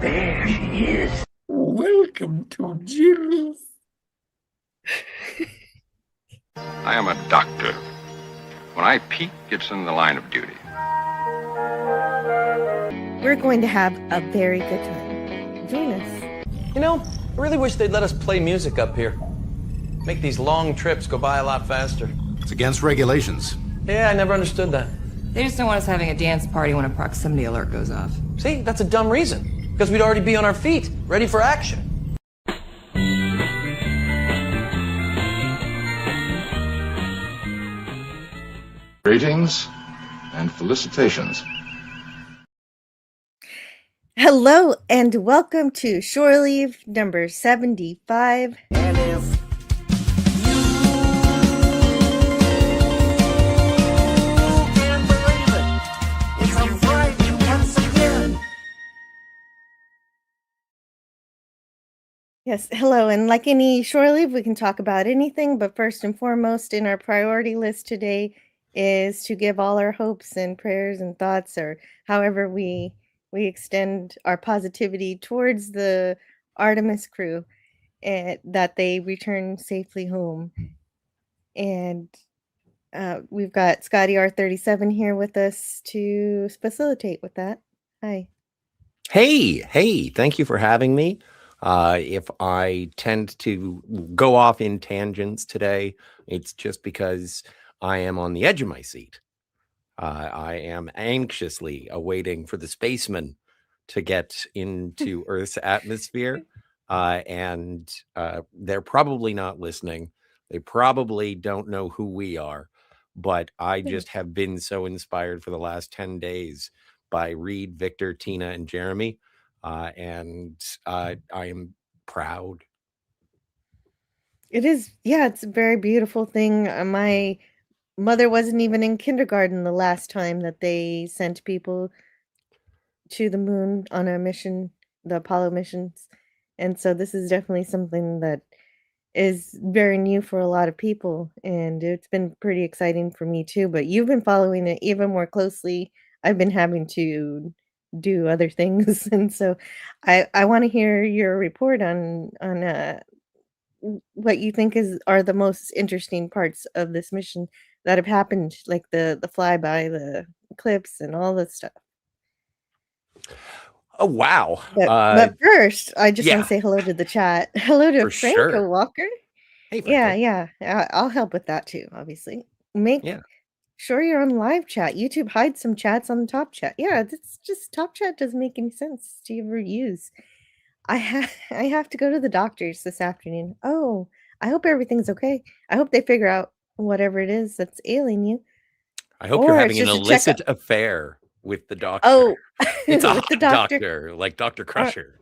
There she is. Welcome to Jill's. I am a doctor. When I peek, it's in the line of duty. We're going to have a very good time. Join us. You know, I really wish they'd let us play music up here. Make these long trips go by a lot faster. It's against regulations. Yeah, I never understood that. They just don't want us having a dance party when a proximity alert goes off. See, that's a dumb reason. Because we'd already be on our feet, ready for action. Greetings and felicitations. Hello and welcome to Shore Leave number 75. And if you can't believe it, it's a Friday once again. Yes, hello. And like any Shore Leave, we can talk about anything. But first and foremost in our priority list today is to give all our hopes and prayers and thoughts, or however we extend our positivity towards the Artemis crew, and that they return safely home. And we've got Scotty R37 here with us to facilitate with that. Hi. Hey, thank you for having me. If I tend to go off in tangents today, it's just because I am on the edge of my seat. I am anxiously awaiting for the spacemen to get into Earth's atmosphere, and they're probably not listening. They probably don't know who we are, but I just have been so inspired for the last 10 days by Reed, Victor, Tina, and Jeremy, and I am proud. It is, yeah, it's a very beautiful thing. My mother wasn't even in kindergarten the last time that they sent people to the moon on a mission, the Apollo missions. And so this is definitely something that is very new for a lot of people. And it's been pretty exciting for me too. But you've been following it even more closely. I've been having to do other things. And so I want to hear your report on what you think are the most interesting parts of this mission that have happened, like the flyby, the eclipse, and all that stuff. Oh, wow. But first, I just want yeah, to say hello to the chat. Hello to for Franco sure. Walker. Hey, Franco. Yeah. I'll help with that too, obviously. Make Yeah. sure you're on live chat. YouTube hides some chats on the top chat. Yeah, it's just top chat doesn't make any sense to ever use. I have to go to the doctor's this afternoon. Oh, I hope everything's okay. I hope they figure out whatever it is that's ailing you. I hope Or you're it's having an just a checkup. illicit affair with the doctor. Oh, It's a with the hot doctor. doctor, like Dr. Crusher.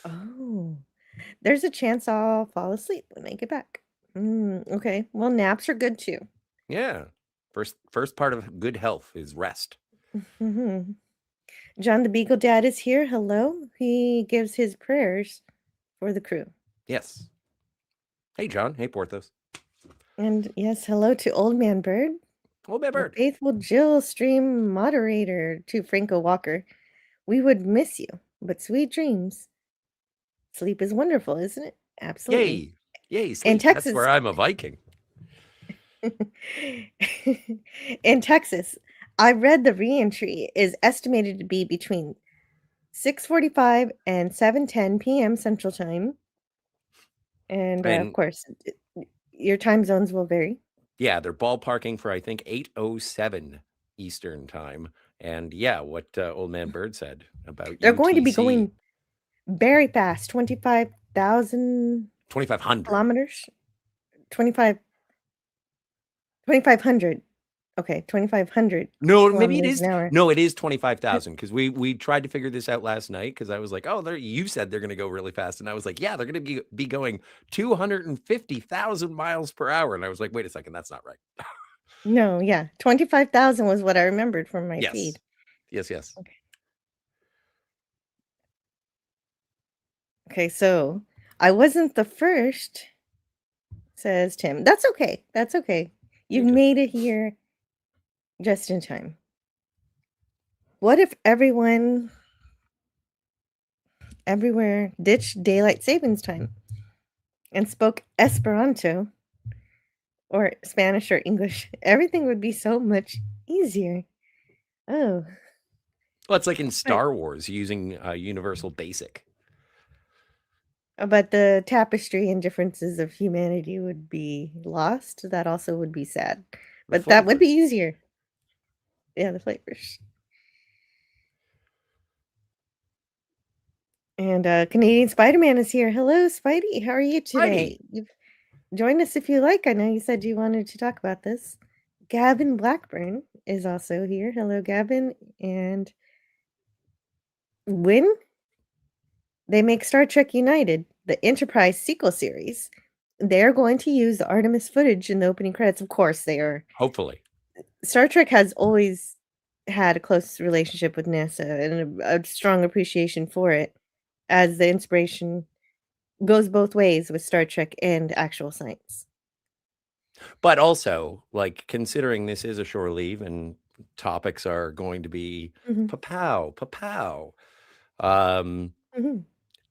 Oh, there's a chance I'll fall asleep when I get back. Okay. Well, naps are good too. Yeah. First part of good health is rest. Mhm. John the Beagle Dad is here. Hello. He gives his prayers for the crew. Yes. Hey, John. Hey, Porthos. And yes, hello to Old Man Bird. Old Man The Bird. faithful Jill stream moderator to Franco Walker. We would miss you, but sweet dreams. Sleep is wonderful, isn't it? Absolutely. Yay, In sleep. That's Texas, where I'm a Viking. in Texas, I read the reentry is estimated to be between 6:45 and 7:10 p.m. Central Time. And of And course, your time zones will vary. yeah, they're ballparking for, I think, 8:07 Eastern time. And yeah, what Old Man Bird said about They're going to be UTC going very fast, 25,000 2500. kilometers. 25 2,500. Okay, 2,500 No, maybe it kilometers is. an hour. No, it is 25,000 because we tried to figure this out last night because I was like, oh, you said they're going to go really fast. And I was like, yeah, they're going to be going 250,000 miles per hour. And I was like, wait a second, that's not right. No, yeah. 25,000 was what I remembered from my Yes. feed. Yes. Okay, so I wasn't the first, says Tim. That's okay. That's okay. You've made it here just in time. What if everyone everywhere ditched daylight savings time and spoke Esperanto or Spanish or English, everything would be so much easier. Oh, Well, it's like in but Star Wars using Universal Basic. but the tapestry and differences of humanity would be lost. That also would be sad. The But that would be flavors. easier. Yeah, the flavors. And Canadian Spider-Man is here. Hello, Spidey. How are you Spidey. today? You've joined us if you like. I know you said you wanted to talk about this. Gavin Blackburn is also here. Hello, Gavin. And when they make Star Trek United, the Enterprise sequel series, they're going to use the Artemis footage in the opening credits. Of course, they are. Hopefully. Star Trek has always had a close relationship with NASA and a strong appreciation for it, as the inspiration goes both ways with Star Trek and actual science. But also, like, considering this is a shore leave and topics are going to be Mhm, papow. Um, mhm.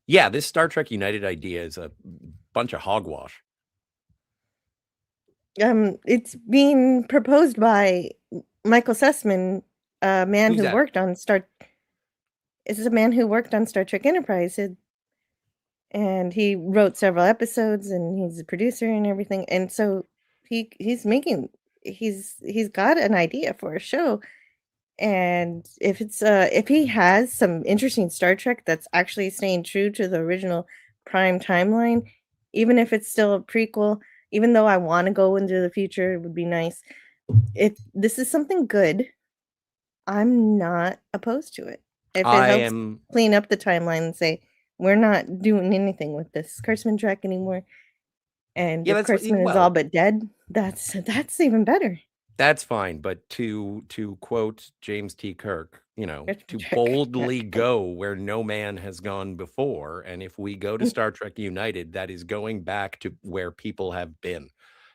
yeah, this Star Trek United idea is a bunch of hogwash. It's being proposed by Michael Sussman, a man Who's who that? worked on Star. This is a man who worked on Star Trek Enterprise, and he wrote several episodes, and he's a producer and everything. And so he's making he's got an idea for a show. And if he has some interesting Star Trek that's actually staying true to the original Prime timeline, even if it's still a prequel, even though I want to go into the future, it would be nice. If this is something good, I'm not opposed to it. If it I helps am. clean up the timeline and say we're not doing anything with this Kurtzman track anymore, and Yeah, if that's what. Kurtzman is all Well, but dead, that's even better. that's fine. But to quote James T. Kirk, Kurtzman to track. boldly go where no man has gone before, and if we go to Star Trek United, that is going back to where people have been.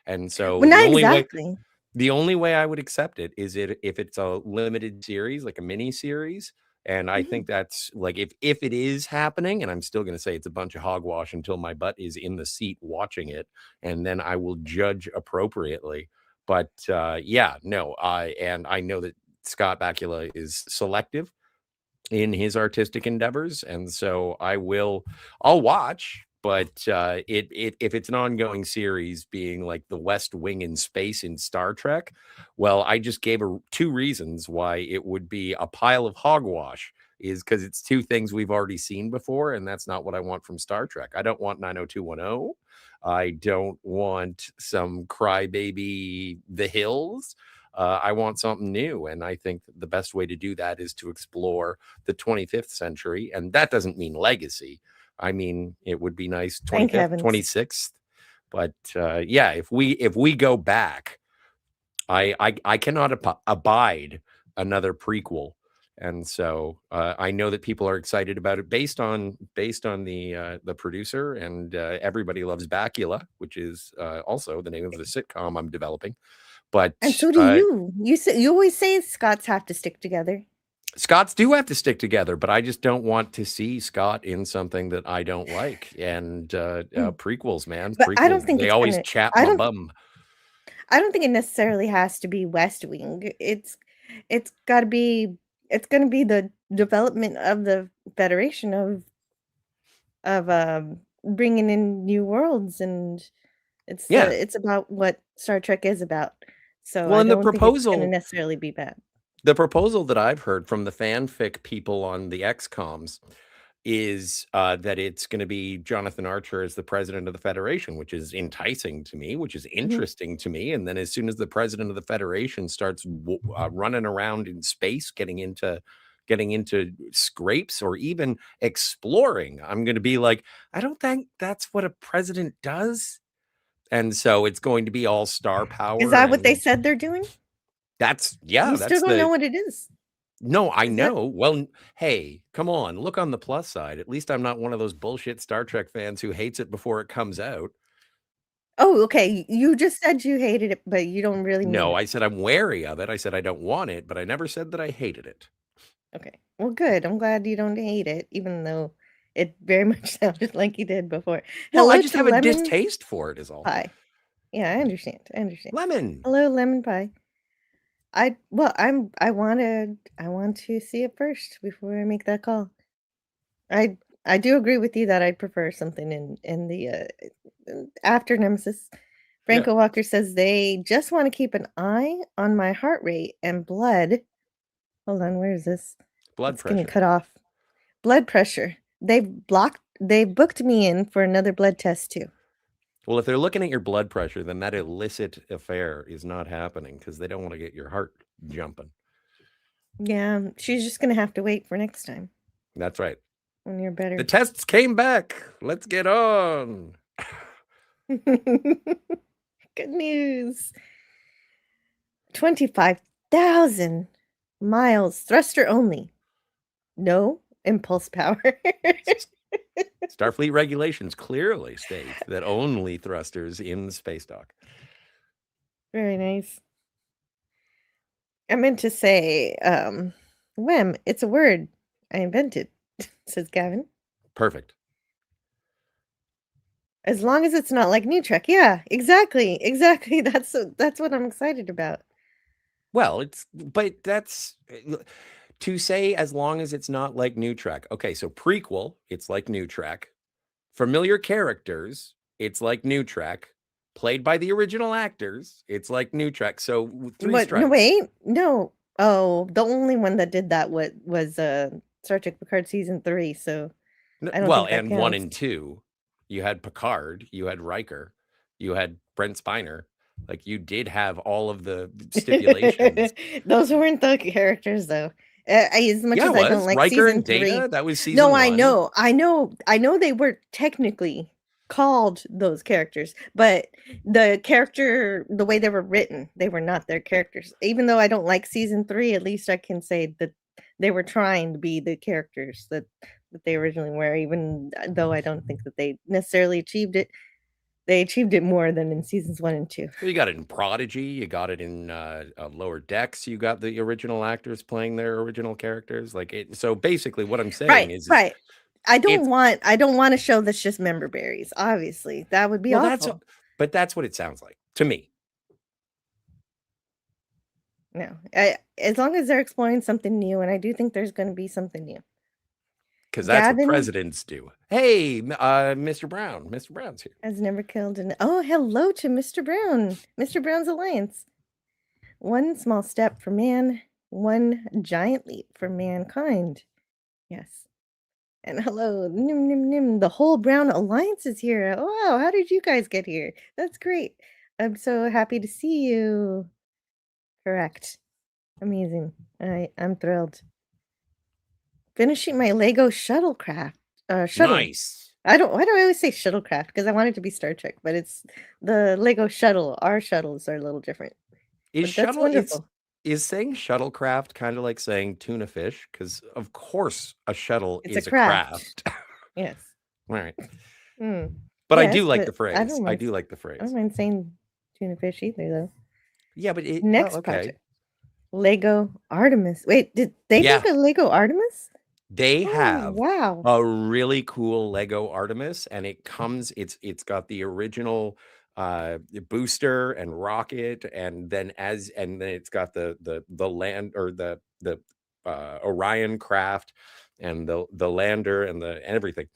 And so Well, not exactly. the only way I would accept it is if it's a limited series, like a mini series. And I Mhm. think that's like if it is happening, and I'm still going to say it's a bunch of hogwash until my butt is in the seat watching it, and then I will judge appropriately. But yeah, no, I know that Scott Bakula is selective in his artistic endeavors, and so I'll watch. But if it's an ongoing series, being like the West Wing in space in Star Trek, well, I just gave two reasons why it would be a pile of hogwash. Is because it's two things we've already seen before, and that's not what I want from Star Trek. I don't want 90210. I don't want some crybaby The Hills. I want something new, and I think the best way to do that is to explore the 25th century, and that doesn't mean legacy. I mean, it would be nice Thank 25th, heavens. 26th, but yeah, if we go back, I cannot abide another prequel, and so I know that people are excited about it based on the producer, and everybody loves Bakula, which is also the name of the sitcom I'm developing. But And so do you. You always say Scots have to stick together. Scots do have to stick together, but I just don't want to see Scott in something that I don't like. And prequels, man, But I don't prequels, think they it's always gonna. chap I my don't. bum. I don't think it necessarily has to be West Wing. It's got to be. It's going to be the development of the Federation of bringing in new worlds, and Yeah. it's about what Star Trek is about. So Well, I and the don't think it's going to proposal necessarily be bad. that I've heard from the fanfic people on the XComs is that it's going to be Jonathan Archer as the president of the Federation, which is enticing to me, which is Mhm. interesting to me. And then as soon as the president of the Federation starts running around in space, getting into scrapes or even exploring, I'm going to be like, I don't think that's what a president does. And so it's going to be all star Is power, that what they and said they're doing? that's You still that's don't know the what it is. no, I Is that? know. Well, hey, come on, look on the plus side. At least I'm not one of those bullshit Star Trek fans who hates it before it comes out. Oh, okay. You just said you hated it, but you don't really mean No, it. I said I'm wary of it. I said I don't want it, but I never said that I hated it. Okay. Well, good. I'm glad you don't hate it, even though It very much sounded like he did before. Well, I Hello just to have a lemon distaste for it, is all. pie. Yeah, I understand. I understand. Lemon. Hello, lemon pie. I want to see it first before I make that call. I do agree with you that I'd prefer something in the after Nemesis. Yeah. Franco Walker says they just want to keep an eye on my heart rate and blood. Hold on, where is this? Blood It's getting pressure. cut off. Blood pressure. They booked me in for another blood test too. Well, if they're looking at your blood pressure, then that illicit affair is not happening because they don't want to get your heart jumping. Yeah, she's just gonna have to wait for next time That's right. when you're better. The tests came back. Let's get on. Good news. 25,000 miles thruster only. No impulse power. Starfleet regulations clearly state that only thrusters in space dock. Very nice. I meant to say, whim, it's a word I invented, says Gavin. Perfect. As long as it's not like New Trek. Yeah, exactly. Exactly. That's what I'm excited about. Well, but that's to say as long as it's not like New Trek. Okay, so prequel, it's like New Trek. Familiar characters, it's like New Trek. Played by the original actors, it's like New Trek. So three What? strikes. No, wait. No. Oh, the only one that did that was Star Trek Picard season 3. So I don't Well, think that and 1 counts. and 2, you had Picard, you had Riker, you had Brent Spiner. Like you did have all of the stipulations. Those weren't the characters, though. As much Yeah, as it I don't was like Riker season and 3. Data. That was season No, 1. I know they were technically called those characters, but the way they were written, they were not their characters. Even though I don't like season 3, at least I can say that they were trying to be the characters that they originally were, even though I don't think that they necessarily achieved it. They achieved it more than in seasons 1 and 2. You got it in Prodigy. You got it in Lower Decks. You got the original actors playing their original characters. Like it. So basically, what I'm saying Right, is right. I it's- don't want a show that's just member berries. Obviously, that would be awful. but that's what it sounds like to me. No, as long as they're exploring something new, and I do think there's going to be something new. Because that's Gavin what presidents do. Hey, Mr. Brown. Mr. Brown's here. has never killed an. Oh, hello to Mr. Brown. Mr. Brown's Alliance. One small step for man, one giant leap for mankind. Yes. And hello, Nim Nim Nim. The whole Brown Alliance is here. Wow, how did you guys get here? That's great. I'm so happy to see you. Correct. Amazing. I'm thrilled. Finishing my Lego shuttlecraft. Shuttle. Nice. Why do I always say shuttlecraft? Because I want it to be Star Trek, but it's the Lego shuttle. Our shuttles are a little different. Is But that's wonderful. Is saying shuttlecraft kind of like saying tuna fish? Because of course a shuttle It's is a craft. Yes. All right. Hmm. But I Yes, do like but the phrase. I don't I mind do s- like the I phrase. don't mind saying tuna fish either, though. Yeah, but Next okay. project. Lego Artemis. Wait, did they Yeah. make a Lego Artemis? They Oh, have wow. a really cool Lego Artemis, and it's got the original booster and rocket, and then it's got the land or the Orion craft and the lander and everything.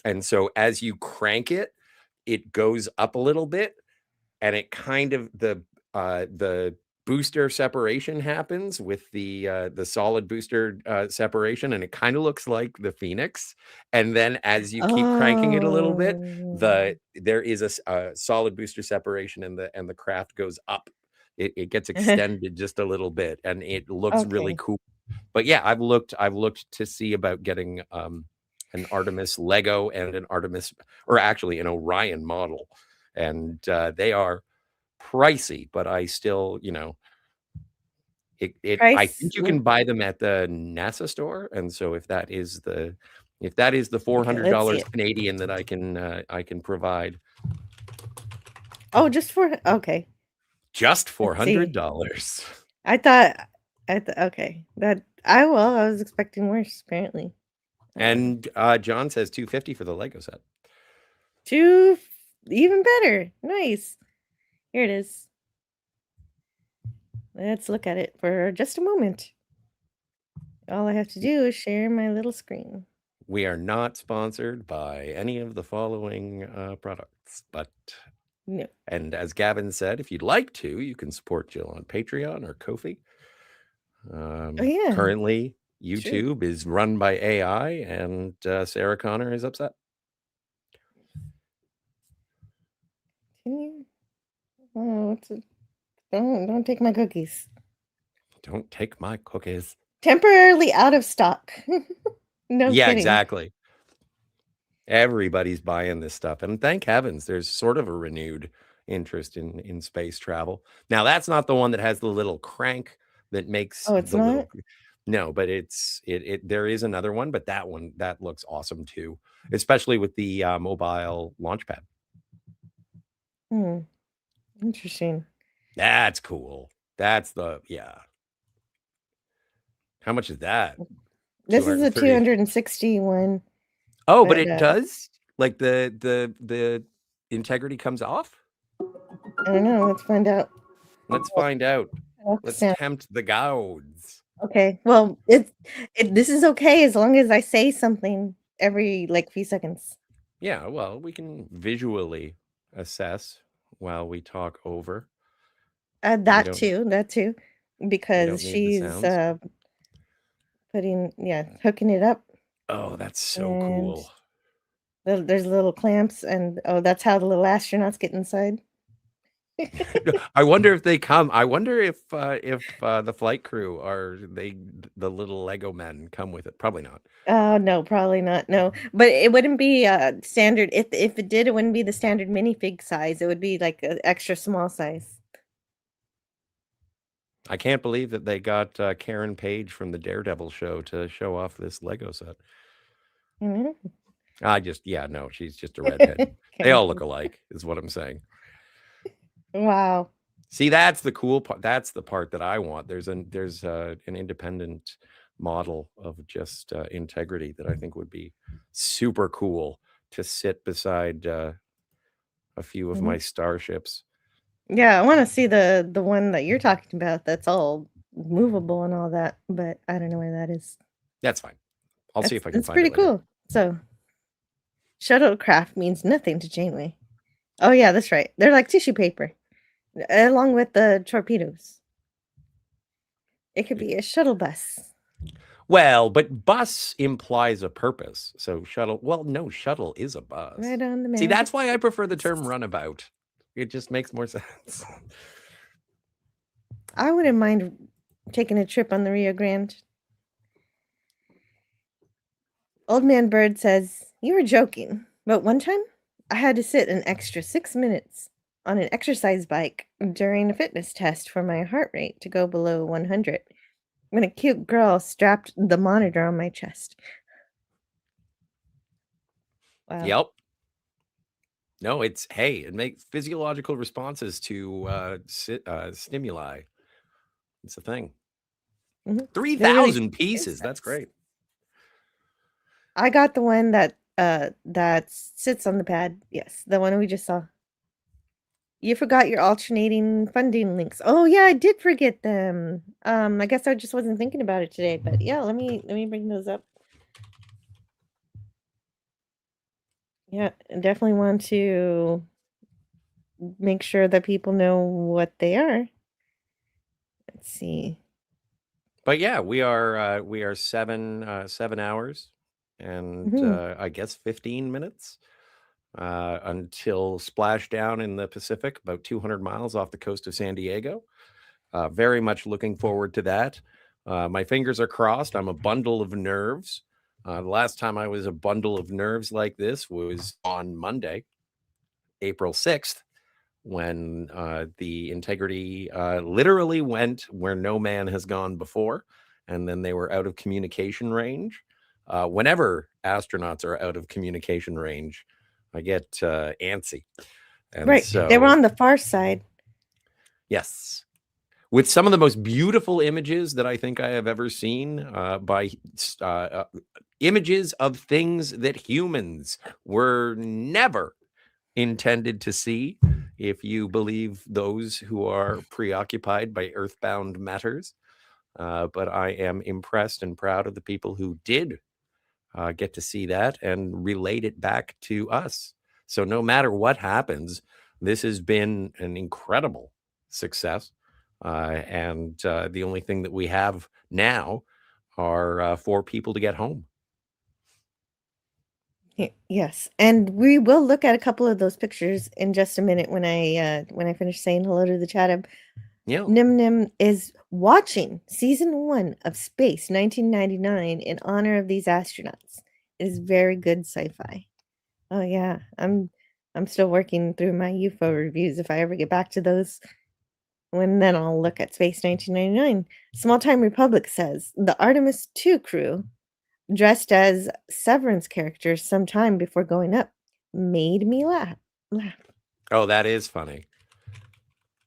And so as you crank it, it goes up a little bit, and it kind of the booster separation happens with the solid booster separation, and it kind of looks like the Phoenix. And then as you keep cranking it a little bit, Oh. there is a solid booster separation, and the craft goes up. It gets extended just a little bit, and it looks really Okay. cool. But yeah, I've looked to see about getting an Artemis Lego and an Artemis, or actually an Orion model, and they are pricey, but I still, I Price. think you can buy them at the NASA store, and so if that is the Okay, let's see $400 it. Canadian that I can provide, Oh, just for okay. just Let's see. $400. I thought okay. I was expecting worse, apparently. And John says $250 for the Lego set. Even better. Nice. Here it is. Let's look at it for just a moment. All I have to do is share my little screen. We are not sponsored by any of the following products, but No. and as Gavin said, if you'd like to, you can support Jill on Patreon or Ko-fi. Oh yeah. Currently, True. YouTube is run by AI, and Sarah Connor is upset. Can you? Oh, don't take my cookies. Don't take my cookies. Temporarily out of stock. No Yeah, kidding. exactly. Everybody's buying this stuff, and thank heavens there's sort of a renewed interest in space travel. Now that's not the one that has the little crank that makes Oh, it's the not? little. No, but there is another one, but that one that looks awesome too, especially with the mobile launch pad. Interesting. That's cool. That's yeah. How much is that? This is a 230. 260 one. Oh, but But, it does? Like the integrity comes off? I don't know. Let's find out. Let's find out. Let's Sound. tempt the gods. Okay. Well, this is okay as long as I say something every few seconds. Yeah, well, we can visually assess while we talk over. That too, because need the she's sounds. hooking it up. Oh, that's so And cool. There's little clamps, and that's how the little astronauts get inside. I wonder if they come. I wonder if the flight crew are the little Lego men come with it. Probably not. No, probably not. No, but it wouldn't be standard. If it did, it wouldn't be the standard minifig size. It would be like an extra small size. I can't believe that they got Karen Page from the Daredevil show to show off this Lego set. No, she's just a redhead. They all look alike, is what I'm saying. Wow. See, that's the cool part. That's the part that I want. There's an independent model of just integrity that I think would be super cool to sit beside a few of my starships. Yeah, I want to see the one that you're talking about. That's all movable and all that, but I don't know where that is. That's fine. I'll see if I can It's find it pretty later. cool. So, shuttlecraft means nothing to Janeway. Oh yeah, that's right. They're like tissue paper, along with the torpedoes. It could be a shuttle bus. Well, but bus implies a purpose. So shuttle. Well, no, shuttle is a bus. Right on the See, that's why I prefer the term runabout. It just makes more sense. I wouldn't mind taking a trip on the Rio Grande. Old Man Bird says, "You were joking, but one time I had to sit an extra 6 minutes on an exercise bike during a fitness test for my heart rate to go below 100 when a cute girl strapped the monitor on my chest." Wow. Yep. No, it makes physiological responses to stimuli. It's a thing. 3,000 pieces. That's great. I got the one that sits on the pad. Yes, the one we just saw. You forgot your alternating funding links. Oh yeah, I did forget them. I guess I just wasn't thinking about it today, but yeah, let me bring those up. Yeah, I definitely want to make sure that people know what they are. Let's see. But yeah, we are 7 hours and I guess 15 minutes until splashdown in the Pacific, about 200 miles off the coast of San Diego. Very much looking forward to that. My fingers are crossed. I'm a bundle of nerves. The last time I was a bundle of nerves like this was on Monday, April 6th, when the Integrity literally went where no man has gone before, and then they were out of communication range. Whenever astronauts are out of communication range, I get antsy. And right. So, they were on the far side. Yes. with some of the most beautiful images that I think I have ever seen, images of things that humans were never intended to see, if you believe those who are preoccupied by earthbound matters. But I am impressed and proud of the people who did get to see that and relate it back to us. So no matter what happens, this has been an incredible success. And the only thing that we have now are 4 people to get home. Yes, and we will look at a couple of those pictures in just a minute when I finish saying hello to the chat. Yeah. Nim Nim is watching season 1 of Space 1999 in honor of these astronauts. It is very good sci-fi. Oh yeah, I'm still working through my UFO reviews. If I ever get back to those, then I'll look at Space 1999. Small Time Republic says the Artemis II crew, dressed as Severance characters sometime before going up, made me laugh. Oh, that is funny.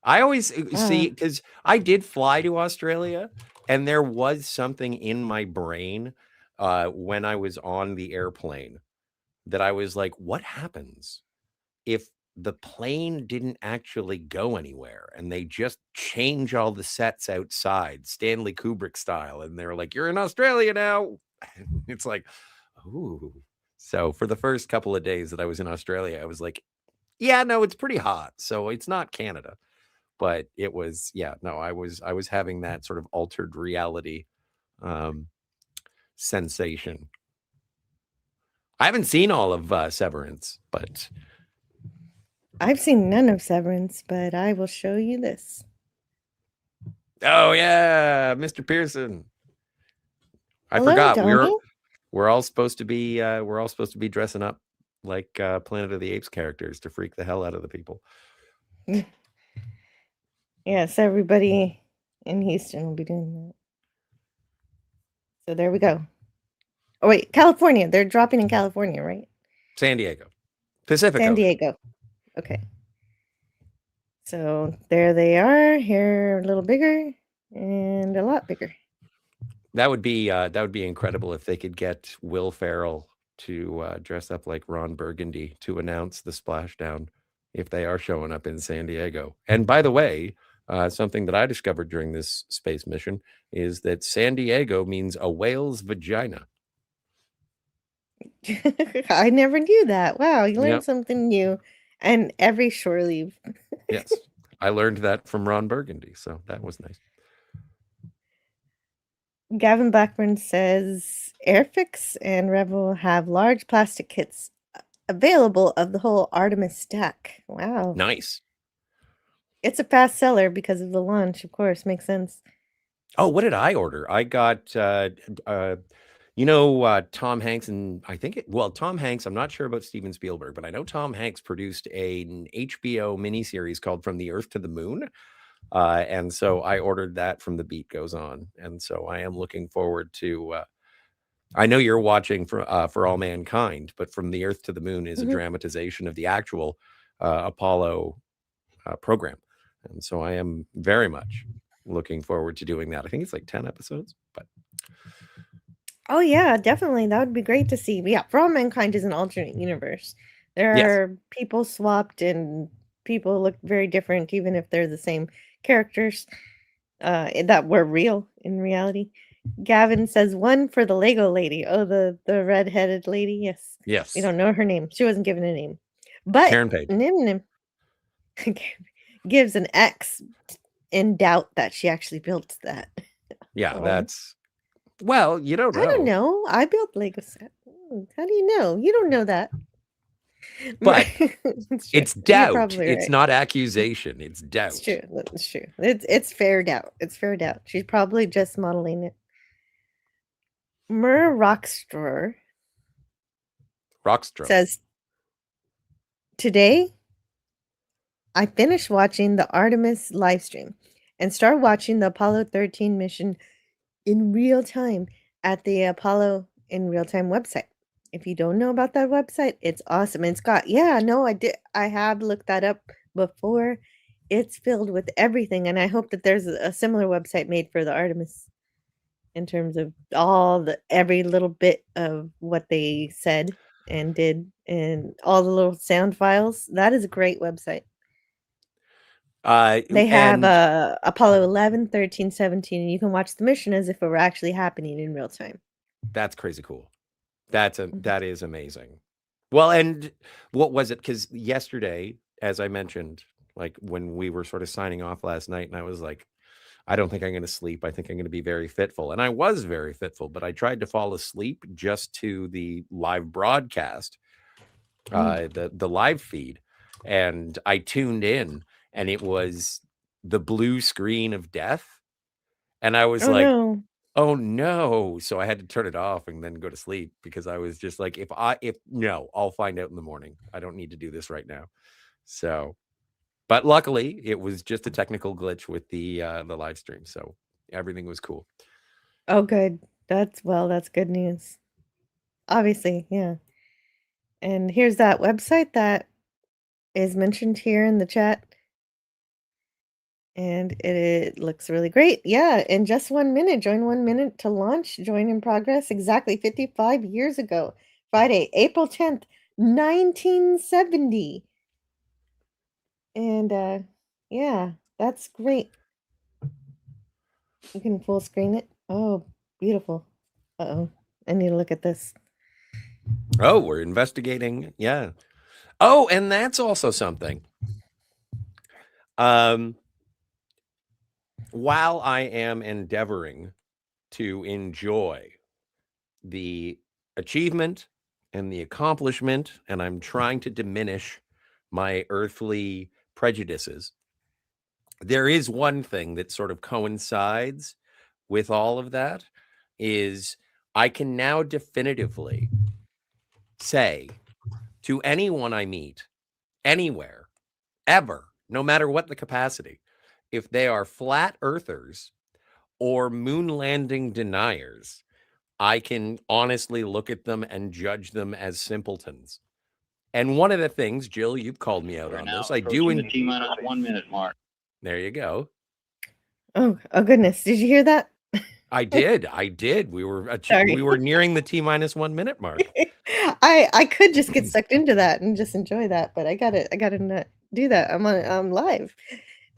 I always see, because I did fly to Australia, and there was something in my brain when I was on the airplane that I was like, what happens if the plane didn't actually go anywhere and they just change all the sets outside, Stanley Kubrick style, and they're like, you're in Australia now? It's like, ooh. So for the first couple of days that I was in Australia, I was like, yeah, no, it's pretty hot, so it's not Canada. But it was, yeah, no, I was having that sort of altered reality sensation. I haven't seen all of Severance, but I've seen none of Severance, but I will show you this. oh yeah, Mr. Pearson. I Hello, forgot Donnie. we're all supposed to be dressing up like Planet of the Apes characters to freak the hell out of the people. Yes, everybody in Houston will be doing that. So there we go. Oh wait, California. They're dropping in California, right? San Diego. Pacific San Ocean. Diego. Okay. So there they are. Here a little bigger and a lot bigger. That would be incredible if they could get Will Ferrell to dress up like Ron Burgundy to announce the splashdown if they are showing up in San Diego. And by the way, something that I discovered during this space mission is that San Diego means a whale's vagina. I never knew that. Wow, you learn Yep. something new. And every shore leave. Yes. I learned that from Ron Burgundy, so that was nice. Gavin Blackburn says Airfix and Revel have large plastic kits available of the whole Artemis stack. Wow. Nice. It's a fast seller because of the launch, of course. Makes sense. Oh, what did I order? I got Tom Hanks, and Tom Hanks, I'm not sure about Steven Spielberg, but I know Tom Hanks produced an HBO miniseries called From the Earth to the Moon. And so I ordered that from The Beat Goes On. And so I am looking forward to, I know you're watching For All Mankind, but From the Earth to the Moon is a dramatization of the actual Apollo program. And so I am very much looking forward to doing that. I think it's like 10 episodes, but. Oh yeah, definitely. That would be great to see. But yeah, For All Mankind is an alternate universe. There are people swapped and people look very different, even if they're the same characters that were real in reality. Gavin says one for the Lego lady. Oh, the red-headed lady. Yes. Yes. We don't know her name. She wasn't given a name. But Karen Page. Nim gives an X in doubt that she actually built that. Yeah, that's, well, you don't know. I don't know. I built Lego set. How do you know? You don't know that. But it's doubt. It's right. not accusation. It's doubt. It's true. It's true. It's fair doubt. It's fair doubt. She's probably just modeling it. Mur Rockstraw says, today I finished watching the Artemis live stream and started watching the Apollo 13 mission in real time at the Apollo in Real Time website. If you don't know about that website, it's awesome. It's got, I have looked that up before. it's filled with everything, and I hope that there's a similar website made for the Artemis in terms of every little bit of what they said and did and all the little sound files. That is a great website. They have And Apollo 11, 13, 17, and you can watch the mission as if it were actually happening in real time. that's crazy cool. That is amazing. Well, and what was it? Because yesterday, as I mentioned, like when we were sort of signing off last night, and I was like, I don't think I'm going to sleep. I think I'm going to be very fitful. And I was very fitful, but I tried to fall asleep just to the live broadcast, the live feed. And I tuned in, and it was the blue screen of death. And I was Oh like, no. oh no. So I had to turn it off and then go to sleep because I was just like, no, I'll find out in the morning. I don't need to do this right now. So, but luckily it was just a technical glitch with the live stream. So everything was cool. Oh good. That's good news. Obviously, yeah. And here's that website that is mentioned here in the chat. And it looks really great. Yeah, in just 1 minute, join 1 minute to launch, join in progress exactly 55 years ago. Friday, April 10th, 1970. And yeah, that's great. You can full screen it. Oh, beautiful. Uh-oh. I need to look at this. Oh, we're investigating. Yeah. Oh, and that's also something. While I am endeavoring to enjoy the achievement and the accomplishment, and I'm trying to diminish my earthly prejudices, there is one thing that sort of coincides with all of that is I can now definitively say to anyone I meet anywhere, ever, no matter what the capacity, if they are flat earthers or moon landing deniers, I can honestly look at them and judge them as simpletons. And one of the things, Jill, you've called me out on this. I do. The T-minus 1 minute mark. There you go. Oh goodness. Did you hear that? I did. We were Sorry. we were nearing the T-minus 1 minute mark. I could just get sucked into that and just enjoy that, but I gotta not do that. I'm live.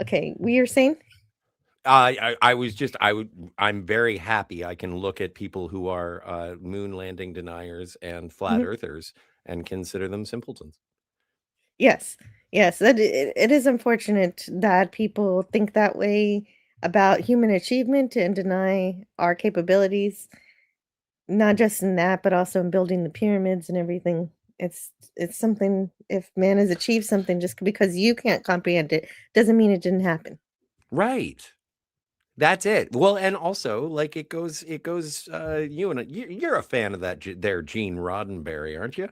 Okay, we were saying? I'm very happy I can look at people who are moon landing deniers and flat earthers and consider them simpletons. Yes. Yes, it is unfortunate that people think that way about human achievement and deny our capabilities, not just in that, but also in building the pyramids and everything. It's something if man has achieved something just because you can't comprehend it doesn't mean it didn't happen. Right. That's it. Well, and also like it goes you're a fan of that there Gene Roddenberry, aren't you?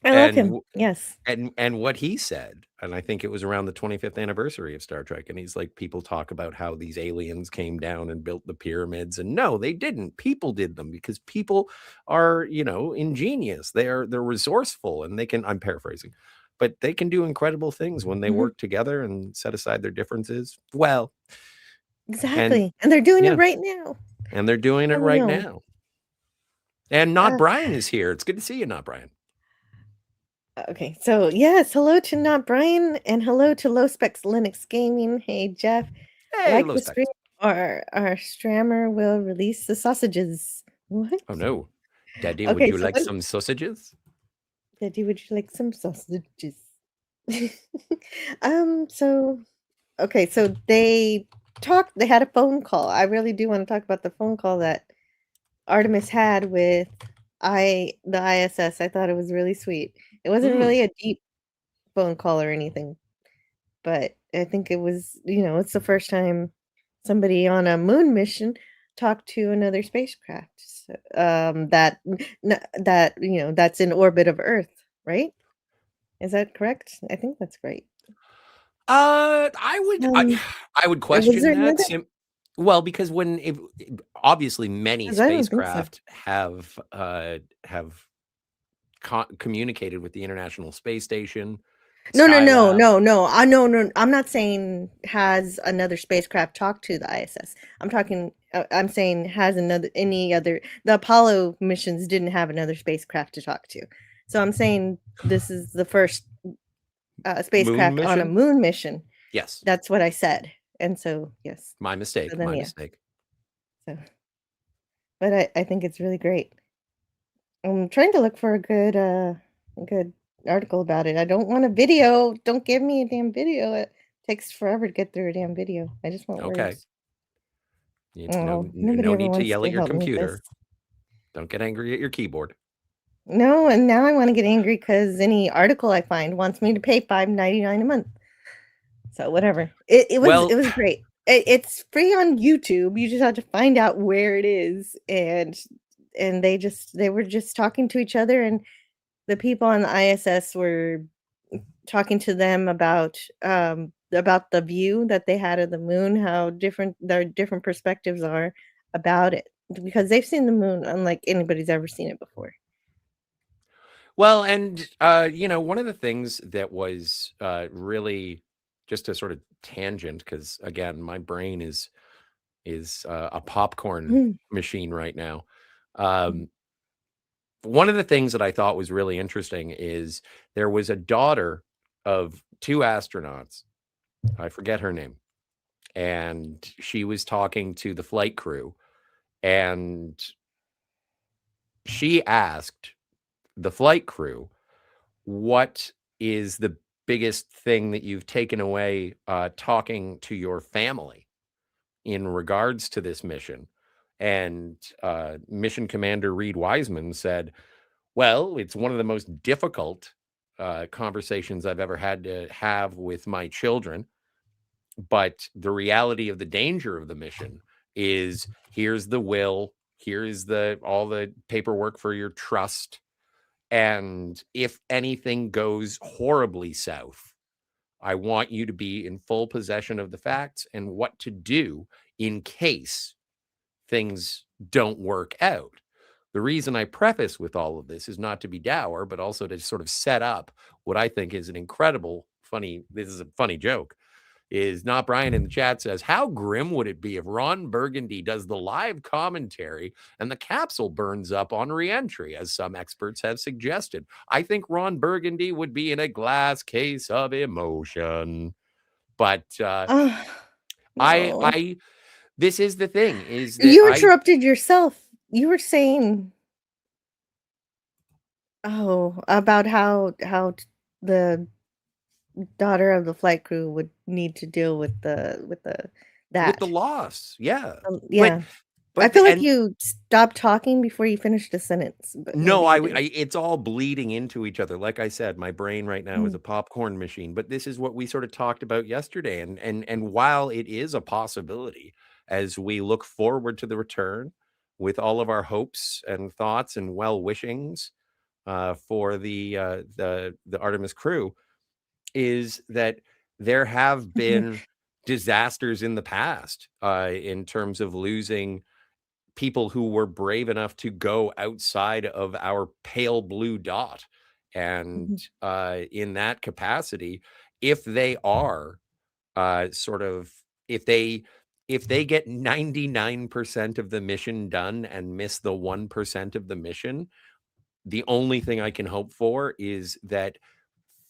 I love him. Yes. And what he said, and I think it was around the 25th anniversary of Star Trek, and he's like, people talk about how these aliens came down and built the pyramids, and no, they didn't. People did them because people are, ingenious. They're resourceful, and they can. I'm paraphrasing, but they can do incredible things when they work together and set aside their differences. Well, exactly, and they're doing it right now. And they're doing it right now. And Not Brian is here. It's good to see you, Not Brian. Okay, so yes, hello to Not Brian and hello to Low Specs Linux Gaming. Hey Jeff, hey, like the stream, our Strammer will release the sausages. What? Oh no, Daddy, would you like some sausages? Daddy, would you like some sausages? So they talked. They had a phone call. I really do want to talk about the phone call that Artemis had with the ISS. I thought it was really sweet. It wasn't really a deep phone call or anything, but I think it was, it's the first time somebody on a moon mission talked to another spacecraft. So, that's in orbit of Earth, right? Is that correct? I think that's great. I would question that. Well, because obviously many spacecraft have communicated with the International Space Station. No, no, no, Skylab. no. No. I'm not saying has another spacecraft talk to the ISS. I'm saying has any other. The Apollo missions didn't have another spacecraft to talk to. So I'm saying this is the first Moon spacecraft on a mission? moon mission. Yes. That's what I said. And so, yes. My mistake. So then, My yeah. mistake. So, but I think it's really great. I'm trying to look for a good article about it. I don't want a video. Don't give me a damn video. It takes forever to get through a damn video. I just want Okay. words. No, Nobody no ever need to wants yell to at your help me with this. computer. Don't get angry at your keyboard. No, and now I want to get angry because any article I find wants me to pay $5.99 a month. So whatever. It Well, was great. It's free on YouTube. You just have to find out where it is, and they were just talking to each other, and the people on the ISS were talking to them about the view that they had of the moon, how different their different perspectives are about it, because they've seen the moon unlike anybody's ever seen it before. well, and one of the things that was really just a sort of tangent, because again, my brain is a popcorn Mm, machine right now. mm, One of the things that I thought was really interesting is there was a daughter of two astronauts. I forget her name. And she was talking to the flight crew, and she asked the flight crew, what is the biggest thing that you've taken away talking to your family in regards to this mission? And mission commander Reed Wiseman said, well, it's one of the most difficult conversations I've ever had to have with my children. But the reality of the danger of the mission is here's the will, here's all the paperwork for your trust. And if anything goes horribly south, I want you to be in full possession of the facts and what to do in case things don't work out. The reason I preface with all of this is not to be dour, but also to sort of set up what I think is an incredible this is a funny joke, is Not Brian in the chat says, how grim would it be if Ron Burgundy does the live commentary and the capsule burns up on reentry, as some experts have suggested? I think Ron Burgundy would be in a glass case of emotion. But no. this is the thing, is that You interrupted yourself. You were saying, about how the daughter of the flight crew would need to deal with the with that. the loss. Yeah. Yeah. I feel like you stopped talking before you finished a sentence, but no, maybe you didn't. it's all bleeding into each other. Like I said, my brain right now is Mm, a popcorn machine, but this is what we sort of talked about yesterday. And while it is a possibility, as we look forward to the return with all of our hopes and thoughts and well wishings for the Artemis crew, is that there have been disasters in the past in terms of losing people who were brave enough to go outside of our pale blue dot. And in that capacity, if they are sort of, if they get 99% of the mission done and miss the 1% of the mission, the only thing I can hope for is that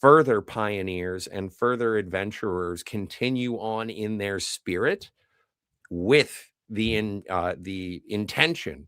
further pioneers and further adventurers continue on in their spirit with the intention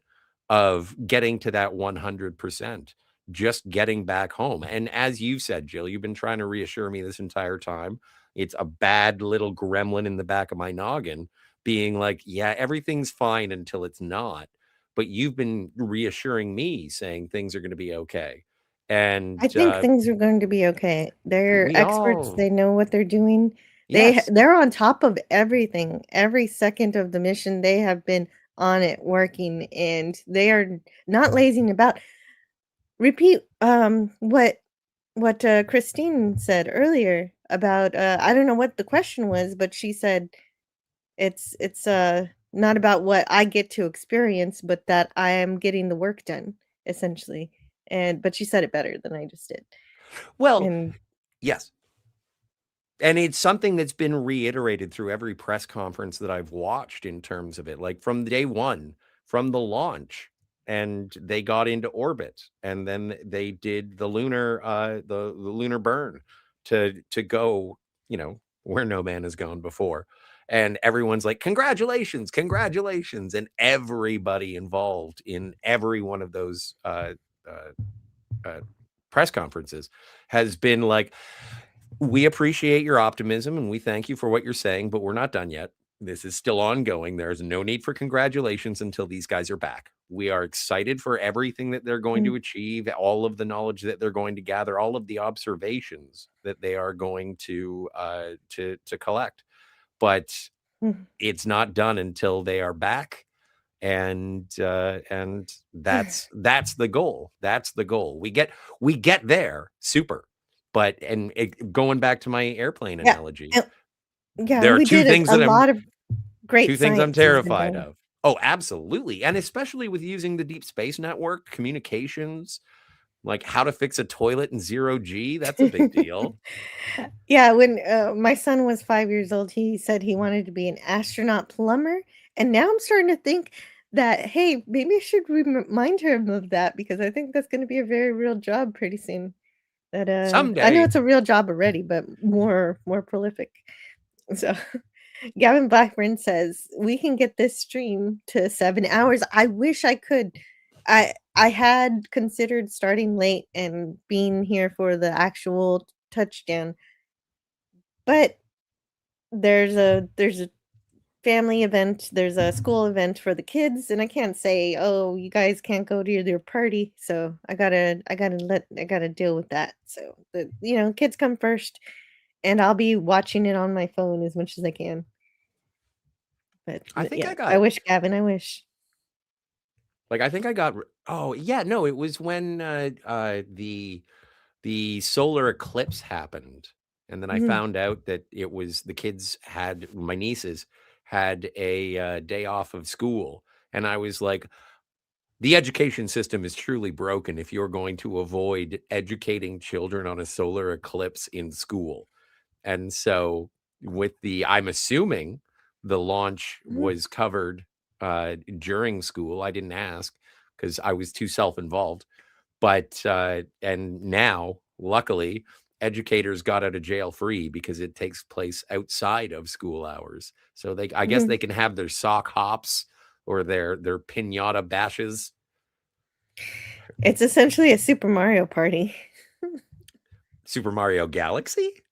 of getting to that 100%, just getting back home. And as you said, Jill, you've been trying to reassure me this entire time. It's a bad little gremlin in the back of my noggin being like, yeah, everything's fine until it's not. But you've been reassuring me, saying things are going to be okay. And I think things are going to be okay. They're we experts. all, They know what they're doing. yes. They're on top of everything. Every second of the mission, they have been on it working, and they are not lazing about. Repeat what Christine said earlier about I don't know what the question was, but she said it's not about what I get to experience, but that I am getting the work done, essentially. But she said it better than I just did. Well, And yes. And it's something that's been reiterated through every press conference that I've watched in terms of it, like from day one, from the launch, and they got into orbit, and then they did the lunar, the lunar burn to go, where no man has gone before, and everyone's like, congratulations, congratulations, and everybody involved in every one of those press conferences has been like, we appreciate your optimism and we thank you for what you're saying, but we're not done yet. This is still ongoing. There's no need for congratulations until these guys are back. We are excited for everything that they're going to achieve, all of the knowledge that they're going to gather, all of the observations that they are going to collect. But it's not done until they are back. And that's the goal. That's the goal. We get there, super. But going back to my airplane analogy, there are we two did things a that lot of great two things I'm science has been terrified done. of. Oh, absolutely. And especially with using the Deep Space Network, communications, like how to fix a toilet in 0G, that's a big deal. Yeah, when my son was 5 years old, he said he wanted to be an astronaut plumber, and now I'm starting to think that, hey, maybe I should remind him of that because I think that's going to be a very real job pretty soon. That I know Someday. it's a real job already, but more prolific. So Gavin Blackburn says we can get this stream to 7 hours. I wish I could. I had considered starting late and being here for the actual touchdown, but there's a family event, there's a school event for the kids, and I can't say, "Oh, you guys can't go to their party." So I gotta deal with that. So kids come first, and I'll be watching it on my phone as much as I can. But I think yeah, I I got wish, Gavin. I wish. like I think I got oh yeah, no, it was when the solar eclipse happened. And then I Mhm. found out that it was my nieces had a day off of school. And I was like, the education system is truly broken if you're going to avoid educating children on a solar eclipse in school. And so I'm assuming the launch Mhm. was covered during school. I didn't ask because I was too self-involved. But and now, luckily, educators got out of jail free because it takes place outside of school hours. So I guess Mhm. they can have their sock hops or their pinata bashes. It's essentially a Super Mario Party. Super Mario Galaxy?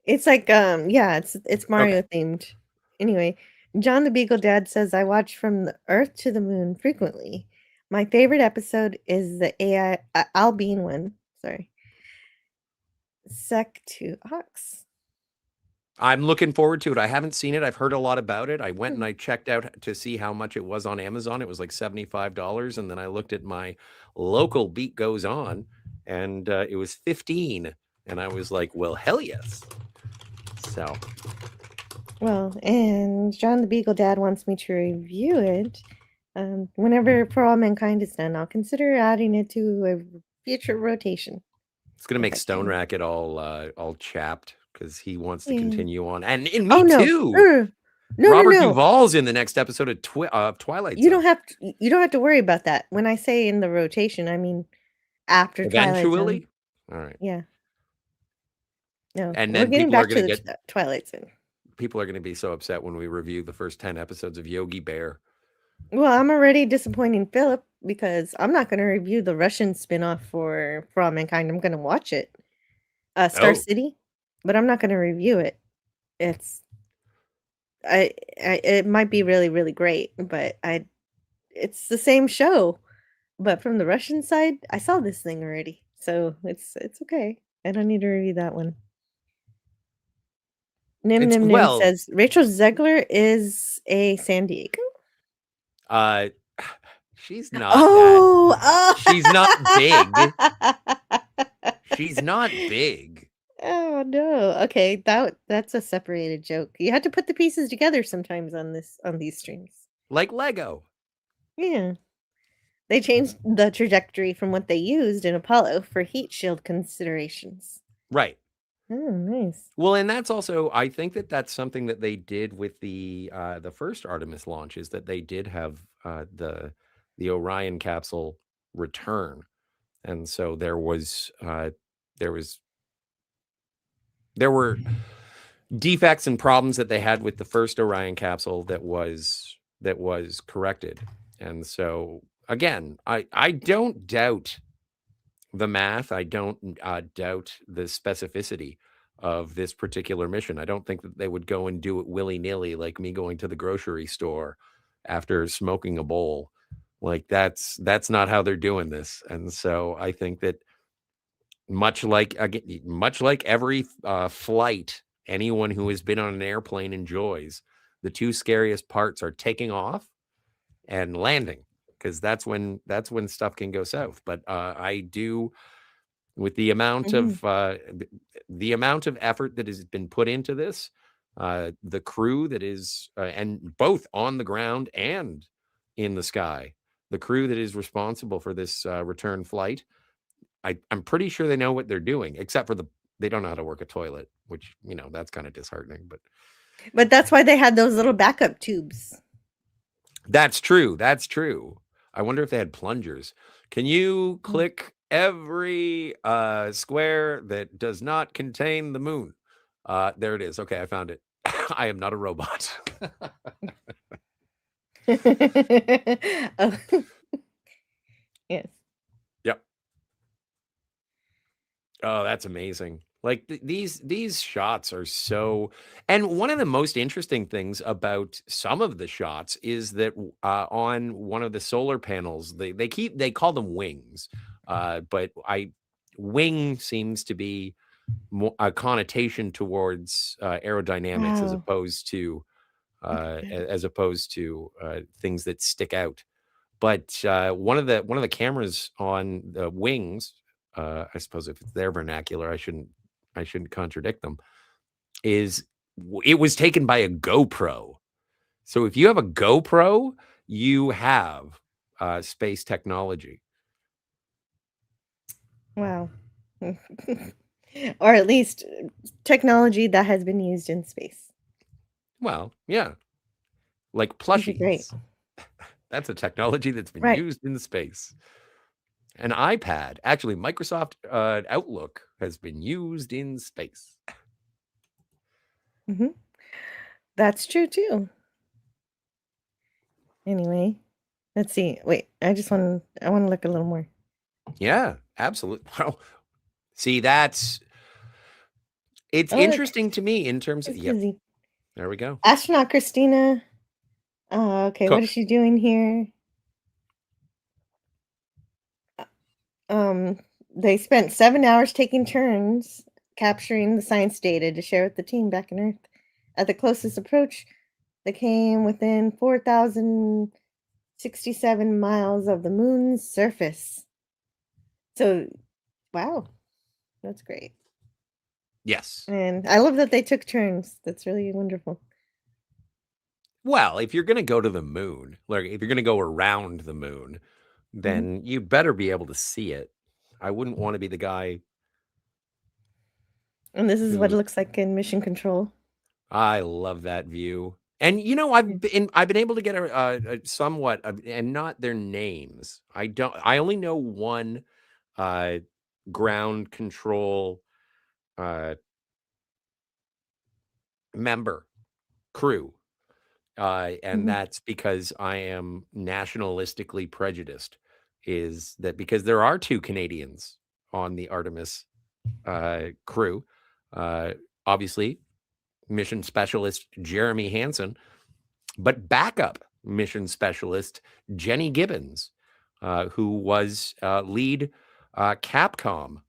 It's like, yeah, it's Okay. Mario themed. Anyway, John the Beagle Dad says, "I watch From the Earth to the Moon frequently. My favorite episode is the AI Albean one. Sorry. Sec to Ox." I'm looking forward to it. I haven't seen it. I've heard a lot about it. I went and Hmm. I checked out to see how much it was on Amazon. It was like $75. And then I looked at my local Beat Goes On and it was 15. And I was like, well, hell yes. So Well, and John the Beagle Dad wants me to review it. Whenever For All Mankind is done, I'll consider adding it to a future rotation it's gonna if make I Stone can. Racket all chapped because he wants to Yeah. continue on. And in Oh me no. too. No, no, Robert no. Duvall's in the next episode of Twilight Zone. You don't have to worry about that. When I say in the rotation, I mean after Twilight Zone. Eventually. All right. Yeah. No, And we're then getting people are back to gonna the get Twilight Zone. people are gonna be so upset when we review the first 10 episodes of Yogi Bear. Well, I'm already disappointing Philip because I'm not going to review the Russian spinoff for All Mankind. I'm going to watch it, Star Oh, City, but I'm not going to review it. It's it might be really really great, but it's the same show, but from the Russian side, I saw this thing already, so it's okay. I don't need to review that one. Nim it's Nim Nim well, says Rachel Zegler is a San Diego. uh she's not that. Oh, She's not big. oh. She's not big. Oh, no. Okay, that's a separated joke. You had to put the pieces together sometimes on these streams. Like Lego. Yeah. They changed the trajectory from what they used in Apollo for heat shield considerations. Right. Oh, nice. Well, and that's also, I think that that's something that they did with the first Artemis launch, is that they did have the Orion capsule return, and so there were defects and problems that they had with the first Orion capsule that was corrected. And so again, I don't doubt the math. I don't doubt the specificity of this particular mission. I don't think that they would go and do it willy-nilly, like me going to the grocery store after smoking a bowl. Like that's not how they're doing this. And so I think that much like every flight anyone who has been on an airplane enjoys, the two scariest parts are taking off and landing, because that's when stuff can go south. But I do, with the amount of effort that has been put into this, the crew that is and both on the ground and in the sky, the crew that is responsible for this return flight, I'm pretty sure they know what they're doing, except for they don't know how to work a toilet, which, that's kind of disheartening. But that's why they had those little backup tubes. That's true. That's true. I wonder if they had plungers. Can you click every square that does not contain the moon? There it is. Okay, I found it. I am not a robot. Oh. Yes. Yep. Oh, that's amazing. Like these shots are so, and one of the most interesting things about some of the shots is that on one of the solar panels, they call them wings, but wing seems to be a connotation towards aerodynamics as Wow. opposed to Okay. things that stick out. But one of the cameras on the wings, I suppose if it's their vernacular, I shouldn't contradict them, it was taken by a GoPro. So if you have a GoPro, you have space technology. Wow. Or at least technology that has been used in space. Well, yeah. Like These are great. plushies. That's a technology that's been Right. used in space. An iPad, actually, Microsoft Outlook has been used in space. hmm That's true too. Anyway, let's see. Wait, I want to look a little more. Yeah, absolutely. Well, see, it's Oh, look, interesting to me in terms of, it's yep, busy. there we go. Astronaut Christina. Okay, what is she doing here? They spent 7 hours taking turns capturing the science data to share with the team back on Earth. At the closest approach, they came within 4,067 miles of the moon's surface. So, wow, that's great. Yes. And I love that they took turns. That's really wonderful. Well, if you're going to go to the moon, like if you're going to go around the moon, then you better be able to see it. I wouldn't want to be the guy. And this is what it looks like in Mission Control. I love that view. And I've been able to get a somewhat and not their names. I only know one ground control member crew. And that's because I am nationalistically prejudiced, is that because there are two Canadians on the Artemis crew, obviously mission specialist Jeremy Hansen, but backup mission specialist Jenny Gibbons, who was lead Capcom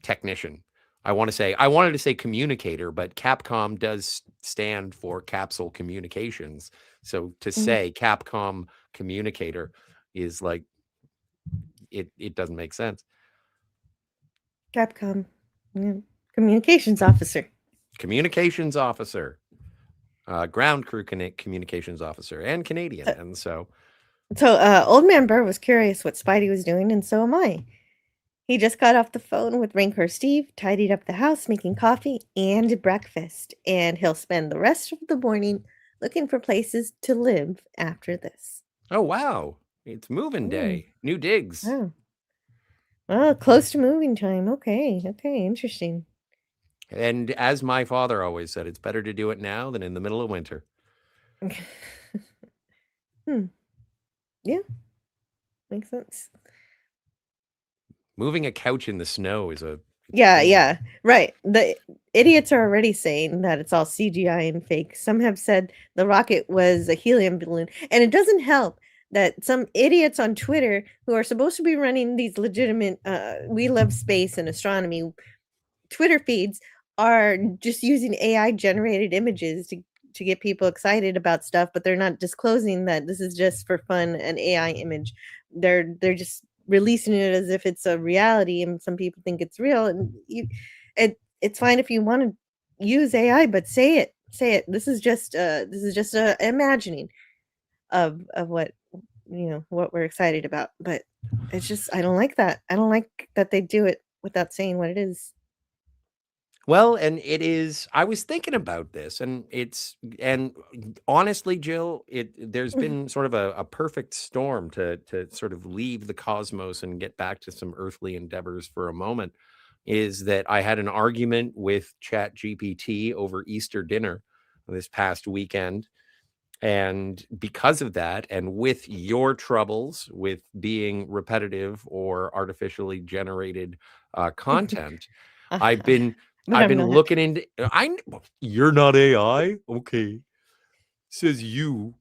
technician. I wanted to say communicator, but Capcom does stand for Capsule Communications. So to say Capcom communicator is like, it doesn't make sense. Capcom. Yeah. Communications officer. Communications officer. Ground crew communications officer, and Canadian. And so Old Man Burr was curious what Spidey was doing, and so am I. He just got off the phone with Rancor Steve, tidied up the house, making coffee and breakfast, and he'll spend the rest of the morning looking for places to live after this. Oh, wow. It's moving Mm. day. New digs. Oh. Oh, close to moving time. Okay. Okay. Interesting. And as my father always said, it's better to do it now than in the middle of winter. Yeah. Makes sense. Moving a couch in the snow is a Yeah. Right. The idiots are already saying that it's all CGI and fake. Some have said the rocket was a helium balloon. And it doesn't help that some idiots on Twitter who are supposed to be running these legitimate we love space and astronomy Twitter feeds are just using AI generated images to get people excited about stuff, but they're not disclosing that this is just for fun an AI image. They're just releasing it as if it's a reality, and some people think it's real. And it's fine if you want to use AI, but say it. This is just a imagining of what what we're excited about. But it's just I don't like that. I don't like that they do it without saying what it is. Well, and it is. I was thinking about this, and honestly, Jill, there's been sort of a perfect storm to sort of leave the cosmos and get back to some earthly endeavors for a moment. Is that I had an argument with ChatGPT over Easter dinner this past weekend. And because of that, and with your troubles with being repetitive or artificially generated content, I've been But I've I'm been not. looking into. You're not AI, okay? Says you.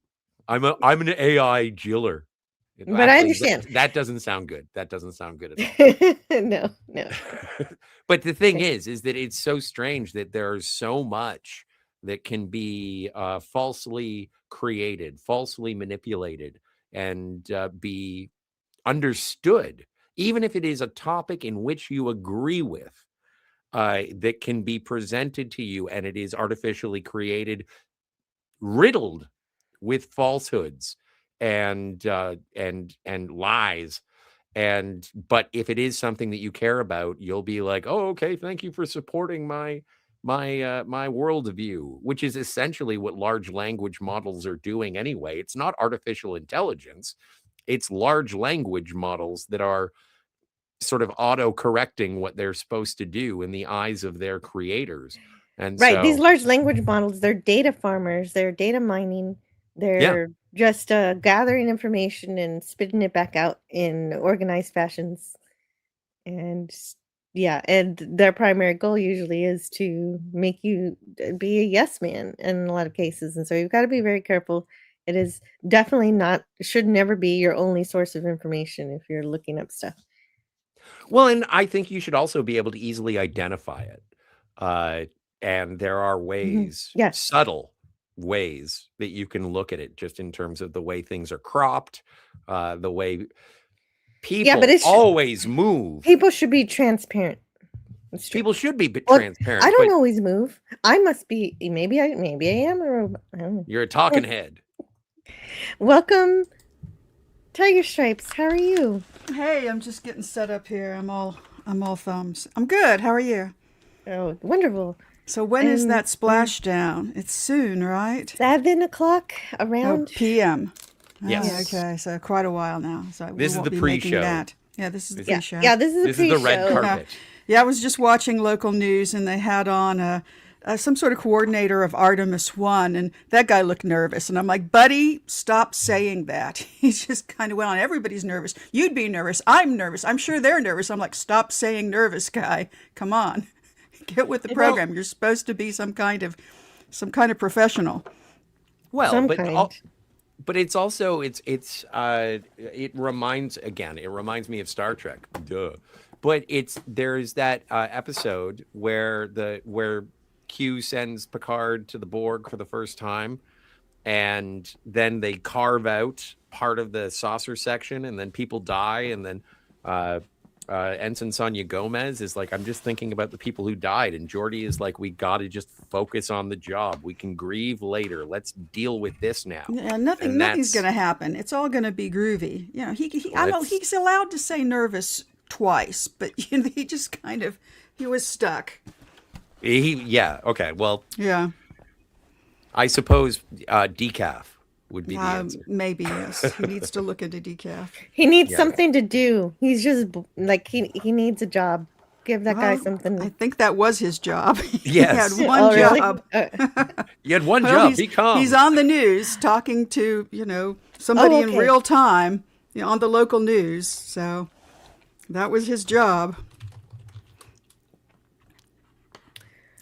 I'm an AI jiller. But I understand. That doesn't sound good. That doesn't sound good at all. No. But the thing Okay. is that it's so strange that there's so much that can be falsely created, falsely manipulated, and be understood, even if it is a topic in which you agree with, that can be presented to you, and it is artificially created, riddled with falsehoods and lies. But if it is something that you care about, you'll be like, oh, okay, thank you for supporting my worldview, which is essentially what large language models are doing anyway. It's not artificial intelligence, it's large language models that are sort of auto correcting what they're supposed to do in the eyes of their creators. And Right. These so, large language models, they're data farmers, they're data mining, yeah, they're just gathering information and spitting it back out in organized fashions. And and their primary goal usually is to make you be a yes man in a lot of cases. And so you've got to be very careful. It is definitely not, should never be your only source of information if you're looking up stuff. well, and I think you should also be able to easily identify it. And there are ways, Yes. subtle ways, that you can look at it just in terms of the way things are cropped, the way people but always move. people should be transparent. It's true. People should be Well, transparent. I don't but always move. I must be. Maybe I am a robot. I don't know. You're a talking head. Welcome, Tiger Stripes. How are you? Hey, I'm just getting set up here. I'm all thumbs. I'm good. How are you? Oh, wonderful. So when is And that splashdown? It's soon, right? 7:00 Oh, around. p.m. Yes. Yeah, okay, so quite a while now. So we This is won't the be making pre-show. that. Yeah, this is the Yeah, pre-show. yeah. This is a This is the red pre-show. carpet. Yeah, I was just watching local news, and they had on some sort of coordinator of Artemis I, and that guy looked nervous. And I'm like, buddy, stop saying that. He just kind of went on. Everybody's nervous. You'd be nervous. I'm nervous. I'm sure they're nervous. I'm like, stop saying nervous, guy. Come on, get with the program. You're supposed to be some kind of professional. Well, Some but kind. but it's also it reminds me of Star Trek. Duh. But there's that episode where Q sends Picard to the Borg for the first time, and then they carve out part of the saucer section, and then people die, and then Ensign Sonia Gomez is like, I'm just thinking about the people who died, and Geordi is like, we got to just focus on the job. We can grieve later. Let's deal with this now. Yeah, nothing's going to happen. It's all going to be groovy. You know, he's allowed to say nervous twice, but he just he was stuck. Yeah. Okay. Well, Yeah. I suppose decaf would be the answer. Maybe, yes. He needs to look into decaf. He needs Yeah. something to do. He's just like he needs a job. Give that guy Well, something. I think that was his job. He Yes. had one Oh, really? job. You had one Well, job. Be calm. he's on the news talking to, somebody in okay. real time, on the local news. So that was his job.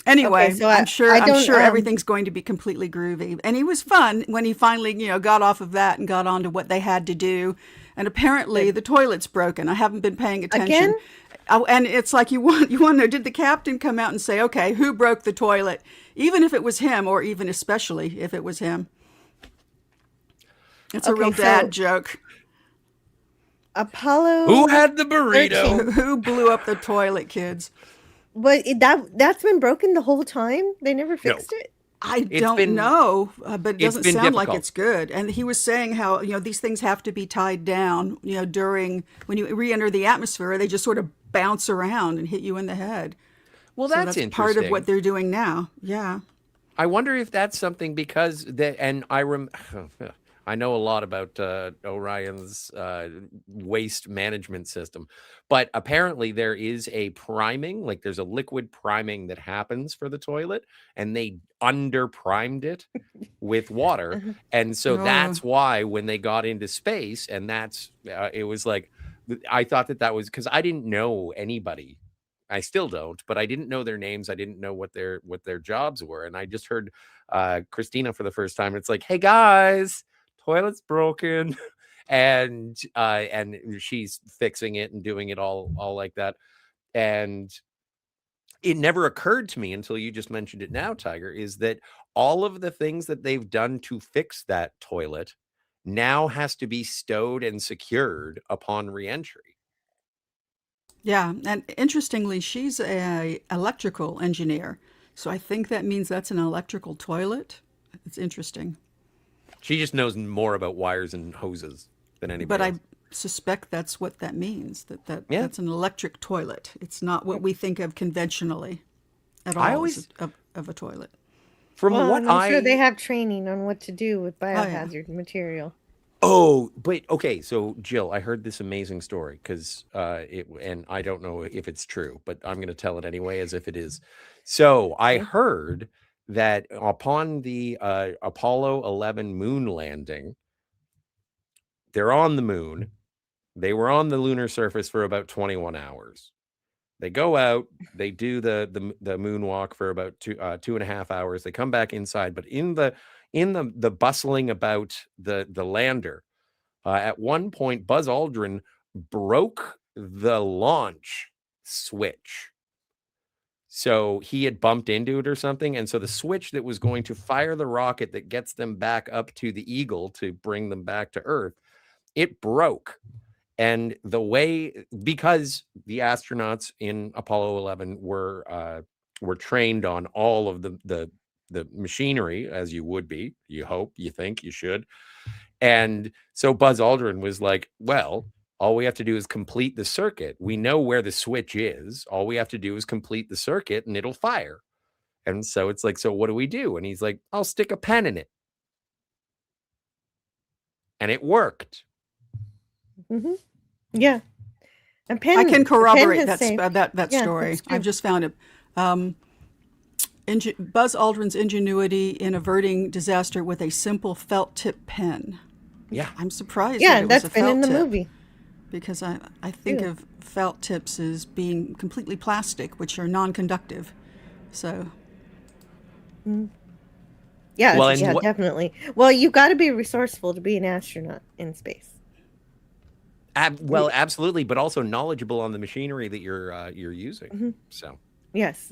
Anyway, Okay, so I'm I sure don't, everything's going to be completely groovy. And he was fun when he finally, got off of that and got on to what they had to do. And apparently the toilet's broken. I haven't been paying attention. Again? And it's like you want to know, did the captain come out and say, okay, who broke the toilet? Even if it was him, or even especially if it was him. It's a Okay, real so- dad joke. Apollo. Who had the burrito? Who blew up the toilet, kids? But that's been broken the whole time. They never fixed it. I It's don't been- know, but it it's doesn't been sound like difficult. it's good. And he was saying how, these things have to be tied down, during when you re-enter the atmosphere, they just sort of bounce around and hit you in the head. Well, So that's that's part interesting. of what they're doing now. Yeah. I wonder if that's something because and I know a lot about Orion's waste management system, but apparently there is a priming, like there's a liquid priming that happens for the toilet, and they under primed it with water, and so Oh. that's why when they got into space, and that's it was like I thought that was because I didn't know anybody. I still don't, but I didn't know their names. I didn't know what their jobs were, and I just heard Christina for the first time. It's like, hey guys, toilet's broken, and she's fixing it and doing it all like that. And it never occurred to me until you just mentioned it now, Tiger, is that all of the things that they've done to fix that toilet now has to be stowed and secured upon reentry. Yeah. And interestingly, she's a electrical engineer. So I think that means that's an electrical toilet. It's interesting. She just knows more about wires and hoses than anybody But else. I suspect that's what that means, Yeah. that's an electric toilet. It's not what we think of conventionally at all I always- of a toilet. From Well, what and I'm sure I they have training on what to do with yeah. biohazard material. Oh, but okay. So Jill, I heard this amazing story because and I don't know if it's true, but I'm going to tell it anyway as if it is. So I Okay. heard that upon the Apollo 11 moon landing, they're on the moon. They were on the lunar surface for about 21 hours. They go out, they do the moonwalk for about 2.5 hours. They come back inside, but in the bustling about the lander, at one point, Buzz Aldrin broke the launch switch. So he had bumped into it or something, and so the switch that was going to fire the rocket that gets them back up to the Eagle to bring them back to Earth, it broke. And the way, because the astronauts in Apollo 11 were trained on all of the machinery, as you would be, you hope, you think, you should. And so Buzz Aldrin was like, well, all we have to do is complete the circuit. We know where the switch is. All we have to do is complete the circuit and it'll fire. And so it's like, so what do we do? And he's like, I'll stick a pen in it. And it worked. Hmm. Yeah. A pen, I can a pen corroborate has that saved- that Yeah, story. that's true. I've just found it. Buzz Aldrin's ingenuity in averting disaster with a simple felt tip pen. Yeah. I'm surprised. Yeah, that it was that's a been in felt the tip, movie. because I think Too. of felt tips as being completely plastic, which are non-conductive. So Yeah, Well, and yeah, what- definitely. Well, you got to be resourceful to be an astronaut in space. Well, absolutely, but also knowledgeable on the machinery that you're using. So Yes.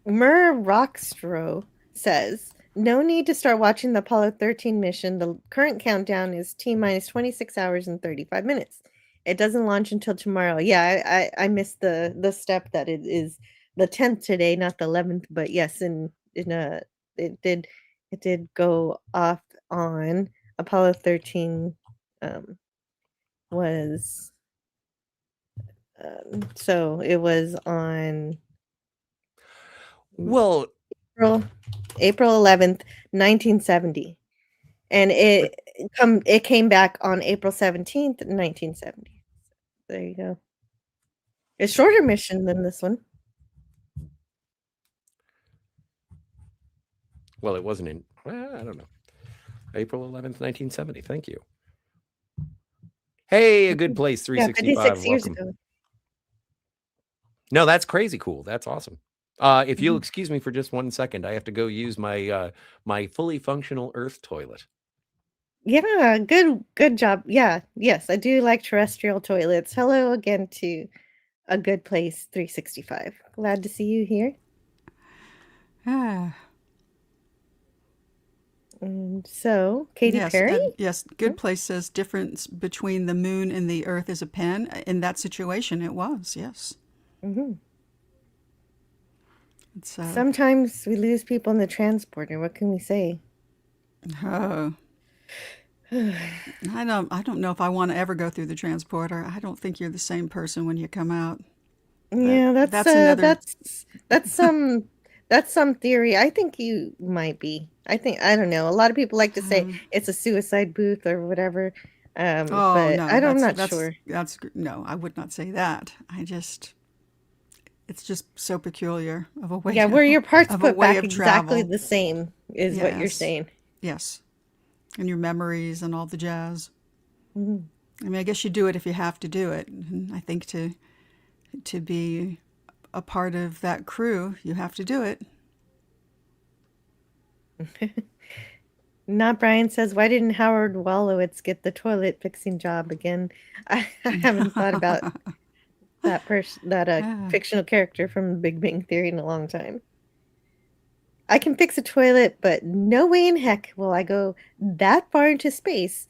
Mur Rockstro says, no need to start watching the Apollo 13 mission. The current countdown is T minus 26 hours and 35 minutes. It doesn't launch until tomorrow. Yeah, I missed the step that it is the 10th today, not the 11th, but yes, it did go off on Apollo 13 was So it was on Well, April 11th, 1970. And it came back on April 17th, 1970. There you go. A shorter mission than this one. well, it wasn't in. Well, I don't know. April 11th, 1970. Thank you. Hey, a good place. Yeah, 365. 56 years Welcome. ago. No, that's crazy cool. That's awesome. If you'll Mhm. excuse me for just 1 second, I have to go use my my fully functional Earth toilet. Yeah, good job. Yeah, yes, I do like terrestrial toilets. Hello again to a good place 365. Glad to see you here. Ah, And so, Katy yes, Perry? yes. Good Place says difference between the moon and the Earth is a pen. In that situation, it was, yes. Hmm. It's Sometimes we lose people in the transporter. What can we say? oh, I don't know if I want to ever go through the transporter. I don't think you're the same person when you come out. Yeah, That's another. that's some theory. I think you might be. I don't know. A lot of people like to say it's a suicide booth or whatever. Oh But no, I'm not sure. no. I would not say that. It's just so peculiar of a way Yeah, where your parts of a put way back of exactly travel. the same is what you're Yes, saying. yes, and your memories and all the jazz. Mhm. I mean, I guess you do it if you have to do it. And I think to be a part of that crew, you have to do it. Not Brian says, why didn't Howard Wolowitz get the toilet fixing job again? I haven't thought about that fictional character from The Big Bang Theory in a long time. I can fix a toilet, but no way in heck will I go that far into space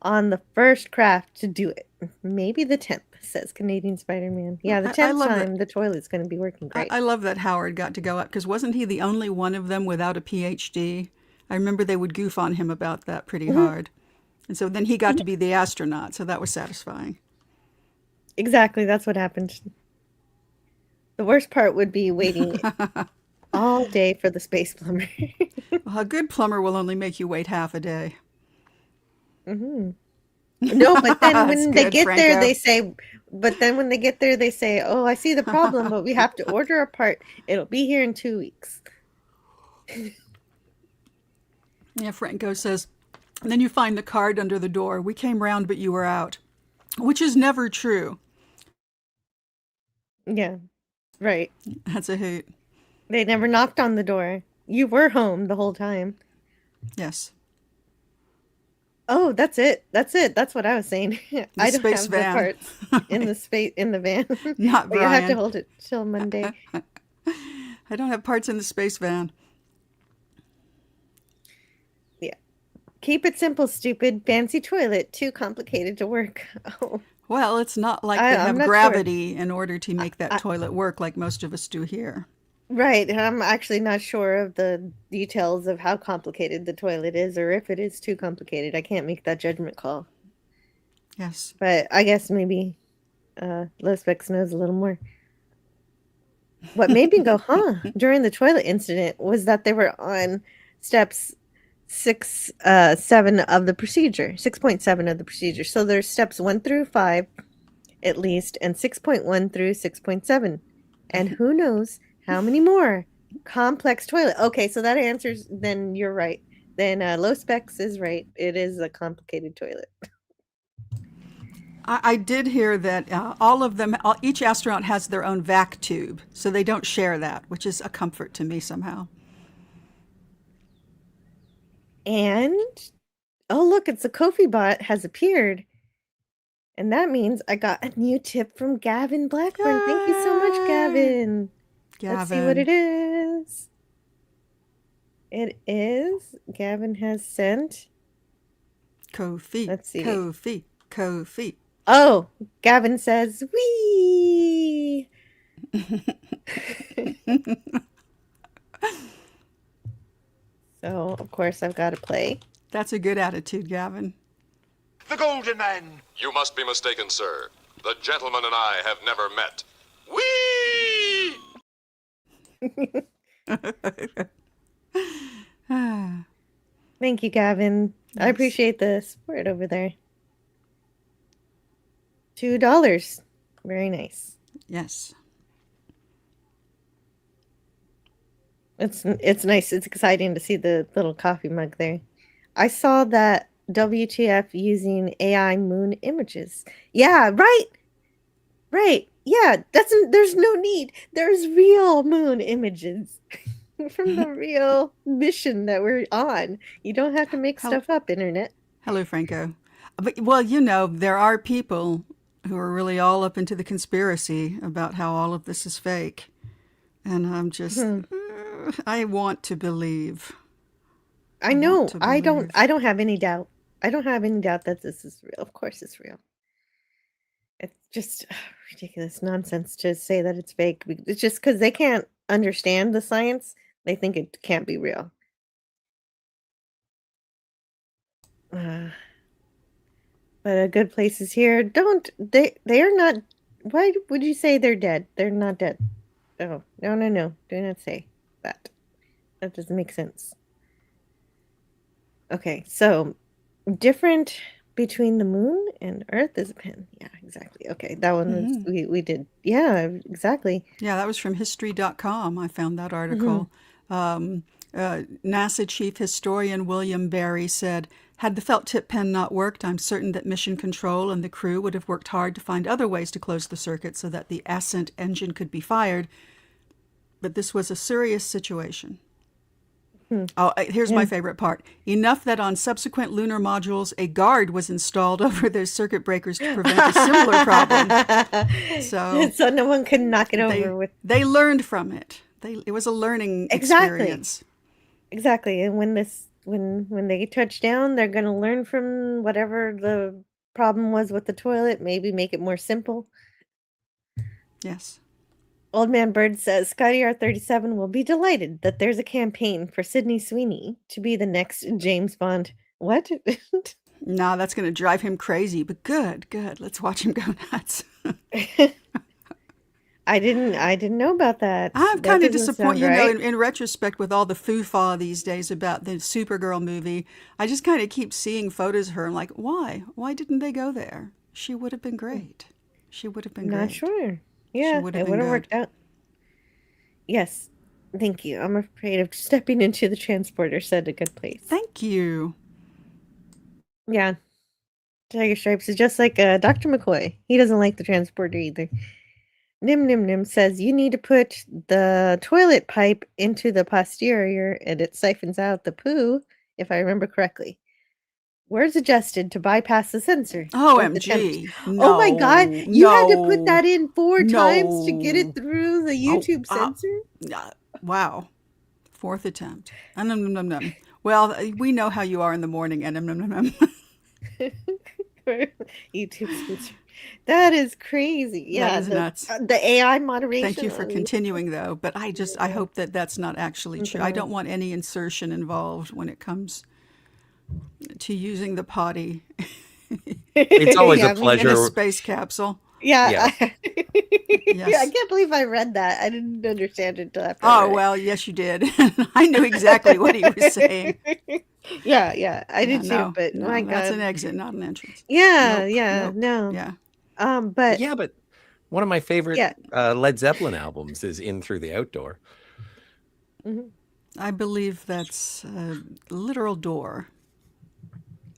on the first craft to do it. Maybe the 10th, says Canadian Spider-Man. Yeah, the I 10th love time that. the toilet's going to be working great. I love that Howard got to go up because wasn't he the only one of them without a PhD? I remember they would goof on him about that pretty Mhm. hard. And so then he got to be the astronaut, so that was satisfying. Exactly, that's what happened. The worst part would be waiting all day for the space plumber. Well, a good plumber will only make you wait half a day. Hmm. No, but then That's when they good, get there, Franco. they say, "Oh, I see the problem, but we have to order a part. It'll be here in 2 weeks." Yeah, Franco says, and then you find the card under the door. We came round, but you were out, which is never true. Yeah, right. That's a hoot. They never knocked on the door. You were home the whole time. Yes. Oh, that's it. That's it. That's what I was saying. I don't space have van. the parts in the van. Not But you'll have to Brian. hold it till Monday. I don't have parts in the space van. Yeah. Keep it simple, stupid. Fancy toilet. Too complicated to work. Oh, Well, it's not like I'm they have not sure. gravity in order to make that toilet work like most of us do here. Right. And I'm actually not sure of the details of how complicated the toilet is or if it is too complicated. I can't make that judgment call. Yes. But I guess maybe Low Specs knows a little more. What made me go, huh, during the toilet incident was that they were on steps 7 of the procedure, 6.7 of the procedure. So there's steps 1 through 5 at least, and 6.1 through 6.7. And who knows how many more complex toilet. Okay, so that answers, then you're right. Then Low Specs is right. It is a complicated toilet. I did hear that all of them, each astronaut has their own vac tube, so they don't share that, which is a comfort to me somehow. And, oh, look, it's a Kofi bot has appeared. And that means I got a new tip from Gavin Blackburn. Thank you so much, Gavin. Let's see what it is. It is, Gavin has sent. Kofi. Let's see. Kofi. Oh, Gavin says, wee. So, of course, I've got to play. That's a good attitude, Gavin. The Golden Man. You must be mistaken, sir. The gentleman and I have never met. Whee! Thank you, Gavin. I Yes. appreciate the support over there. $2. Very nice. Yes. It's nice. It's exciting to see the little coffee mug there. I saw that WTF using AI moon images. Yeah, right. Right. Yeah, there's no need. There's real moon images from the real mission that we're on. You don't have to make Hello, stuff up, internet. hello, Franco. But well, you know, there are people who are really all up into the conspiracy about how all of this is fake, and I'm just, I want to believe. I want know. to I believe. don't have any doubt. I don't have any doubt that this is real. Of course it's real. It's just ridiculous nonsense to say that it's fake. It's just because they can't understand the science, they think it can't be real. Uh, but a good place is here. They are not. Why would you say they're dead? They're not dead. Oh, no. Do not say that. That doesn't make sense. Okay, so different between the moon and Earth is a pin. Yeah, exactly. Okay, that one was we did. Yeah, exactly. Yeah, that was from History.com. I found that article. NASA chief historian William Barry said, "Had the felt tip pen not worked, I'm certain that mission control and the crew would have worked hard to find other ways to close the circuit so that the ascent engine could be fired. But this was a serious situation." Oh, here's my favorite part. Enough that on subsequent lunar modules, a guard was installed over those circuit breakers to prevent a similar problem. So no one could knock it over with. They learned from it. It was a learning experience. Exactly. And when they touch down, they're going to learn from whatever the problem was with the toilet, maybe make it more simple. Yes. Old Man Bird says Scotty R37 will be delighted that there's a campaign for Sydney Sweeney to be the next James Bond. What? No, that's going to drive him crazy, but good. Let's watch him go nuts. I didn't know about that. I'm That kind of doesn't disappointed, sound right. in retrospect, with all the foo-fa these days about the Supergirl movie. I just kind of keep seeing photos of her. I'm like, why? Why didn't they go there? She would have been great. She would have been great. Not sure. Yeah, would have it been would have good. worked out. Yes. Thank you. I'm afraid of stepping into the transporter, said a good place. Thank you. Yeah. Tiger Stripes is just like Dr. McCoy. He doesn't like the transporter either. Nim says you need to put the toilet pipe into the posterior and it siphons out the poo, if I remember correctly. Words adjusted to bypass the sensor. Fourth attempt. OMG. Oh my God. You had to put that in 4 No. times to get it through the YouTube censor? Wow. Fourth attempt. Num. Well, we know how you are in the morning. Num. YouTube censor. That is crazy. Yeah, That is nuts. The AI moderation. Thank you for continuing, though. But I hope that that's not actually true. I don't want any insertion involved when it comes to using the potty It's always a in pleasure. a space capsule. Yeah. Yeah. Yeah, I can't believe I read that. I didn't understand it until after. Oh, well, yes, you did. I knew exactly what he was saying. Yeah, I did No, too, but no, my that's God. an exit, not an entrance. Yeah, Nope. no. Yeah. But Yeah, but one of my favorite Yeah. Led Zeppelin albums is In Through the Outdoor. I believe that's a literal door,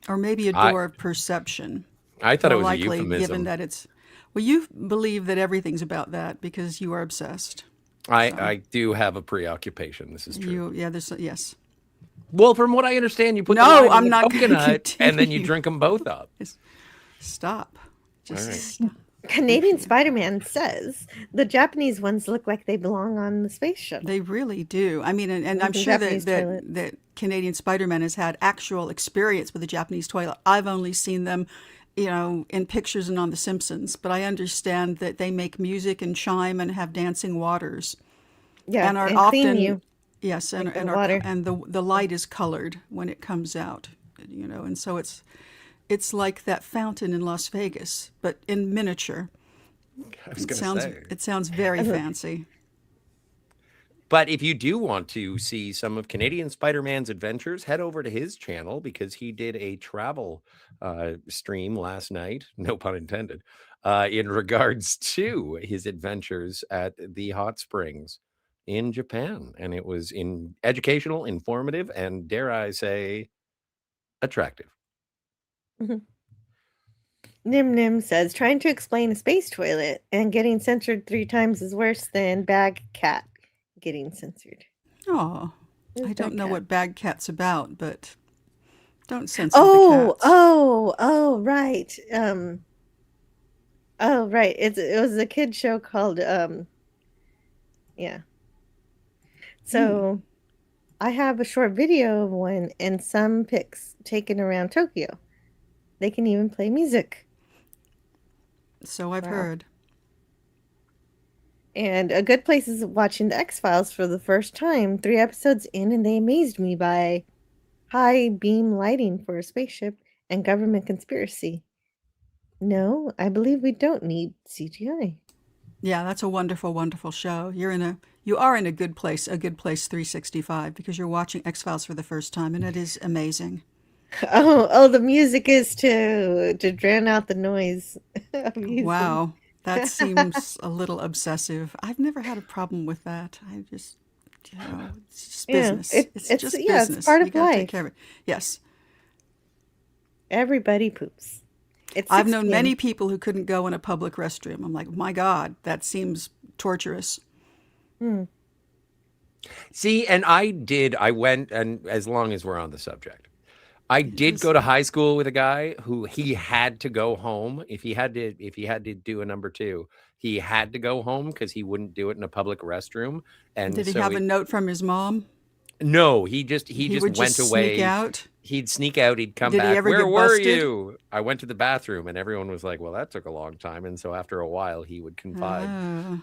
or maybe a door of perception. I thought it More was a likely, given euphemism. that it's. Well, you believe that everything's about that because you are obsessed. I do have a preoccupation. This is true. Yes. Well, from what I understand, you put No, the lime in I'm the not gonna coconut and then you continue. drink them both up. Stop. Just right. stop. Canadian Spider-Man says the Japanese ones look like they belong on the space shuttle. They really do. I mean, and I'm The sure Japanese toilets. that Canadian Spider-Man has had actual experience with the Japanese toilet. I've only seen them, in pictures and on The Simpsons, but I understand that they make music and chime and have dancing waters. Yeah, and are and often clean you. yes, and the and water. and the light is colored when it comes out, and so it's It's like that fountain in Las Vegas, but in miniature. I was It going to sounds say. it sounds very fancy. But if you do want to see some of Canadian Spider-Man's adventures, head over to his channel because he did a travel stream last night, no pun intended, in regards to his adventures at the hot springs in Japan. And it was educational, informative, and dare I say, attractive. Nim Nim says trying to explain a space toilet and getting censored 3 times is worse than bag cat getting censored. Oh, Who's I don't Bag know Cat? what Bag Cat's about, but don't censor the cats. Oh, right. Oh, right. It was a kid show called yeah. So I have a short video of one and some pics taken around Tokyo. They can even play music. So I've Wow. heard. And a good place is watching the X-Files for the first time, 3 episodes in, and they amazed me by high beam lighting for a spaceship and government conspiracy. No, I believe we don't need CGI. Yeah, that's a wonderful, wonderful show. You are in a good place 365, because you're watching X-Files for the first time, and it is amazing. Oh, the music is to drown out the noise. of using- Wow, that seems a little obsessive. I've never had a problem with that. I just, it's just Yeah, business. It's just yeah, business. it's part You of gotta take life. care of it. Yes. Everybody poops. It's I've 6 known p.m. many people who couldn't go in a public restroom. I'm like, my God, that seems torturous. See, and I went, and as long as we're on the subject, I did go to high school with a guy who he had to go home if he had to do a number 2. He had to go home because he wouldn't do it in a public restroom. And Did he so have a note from his mom? no, he just would went just away. sneak out? He'd sneak out. He'd come Did he back. ever Where get were busted? you? I went to the bathroom, and everyone was like, "Well, that took a long time." And so after a while, he would confide,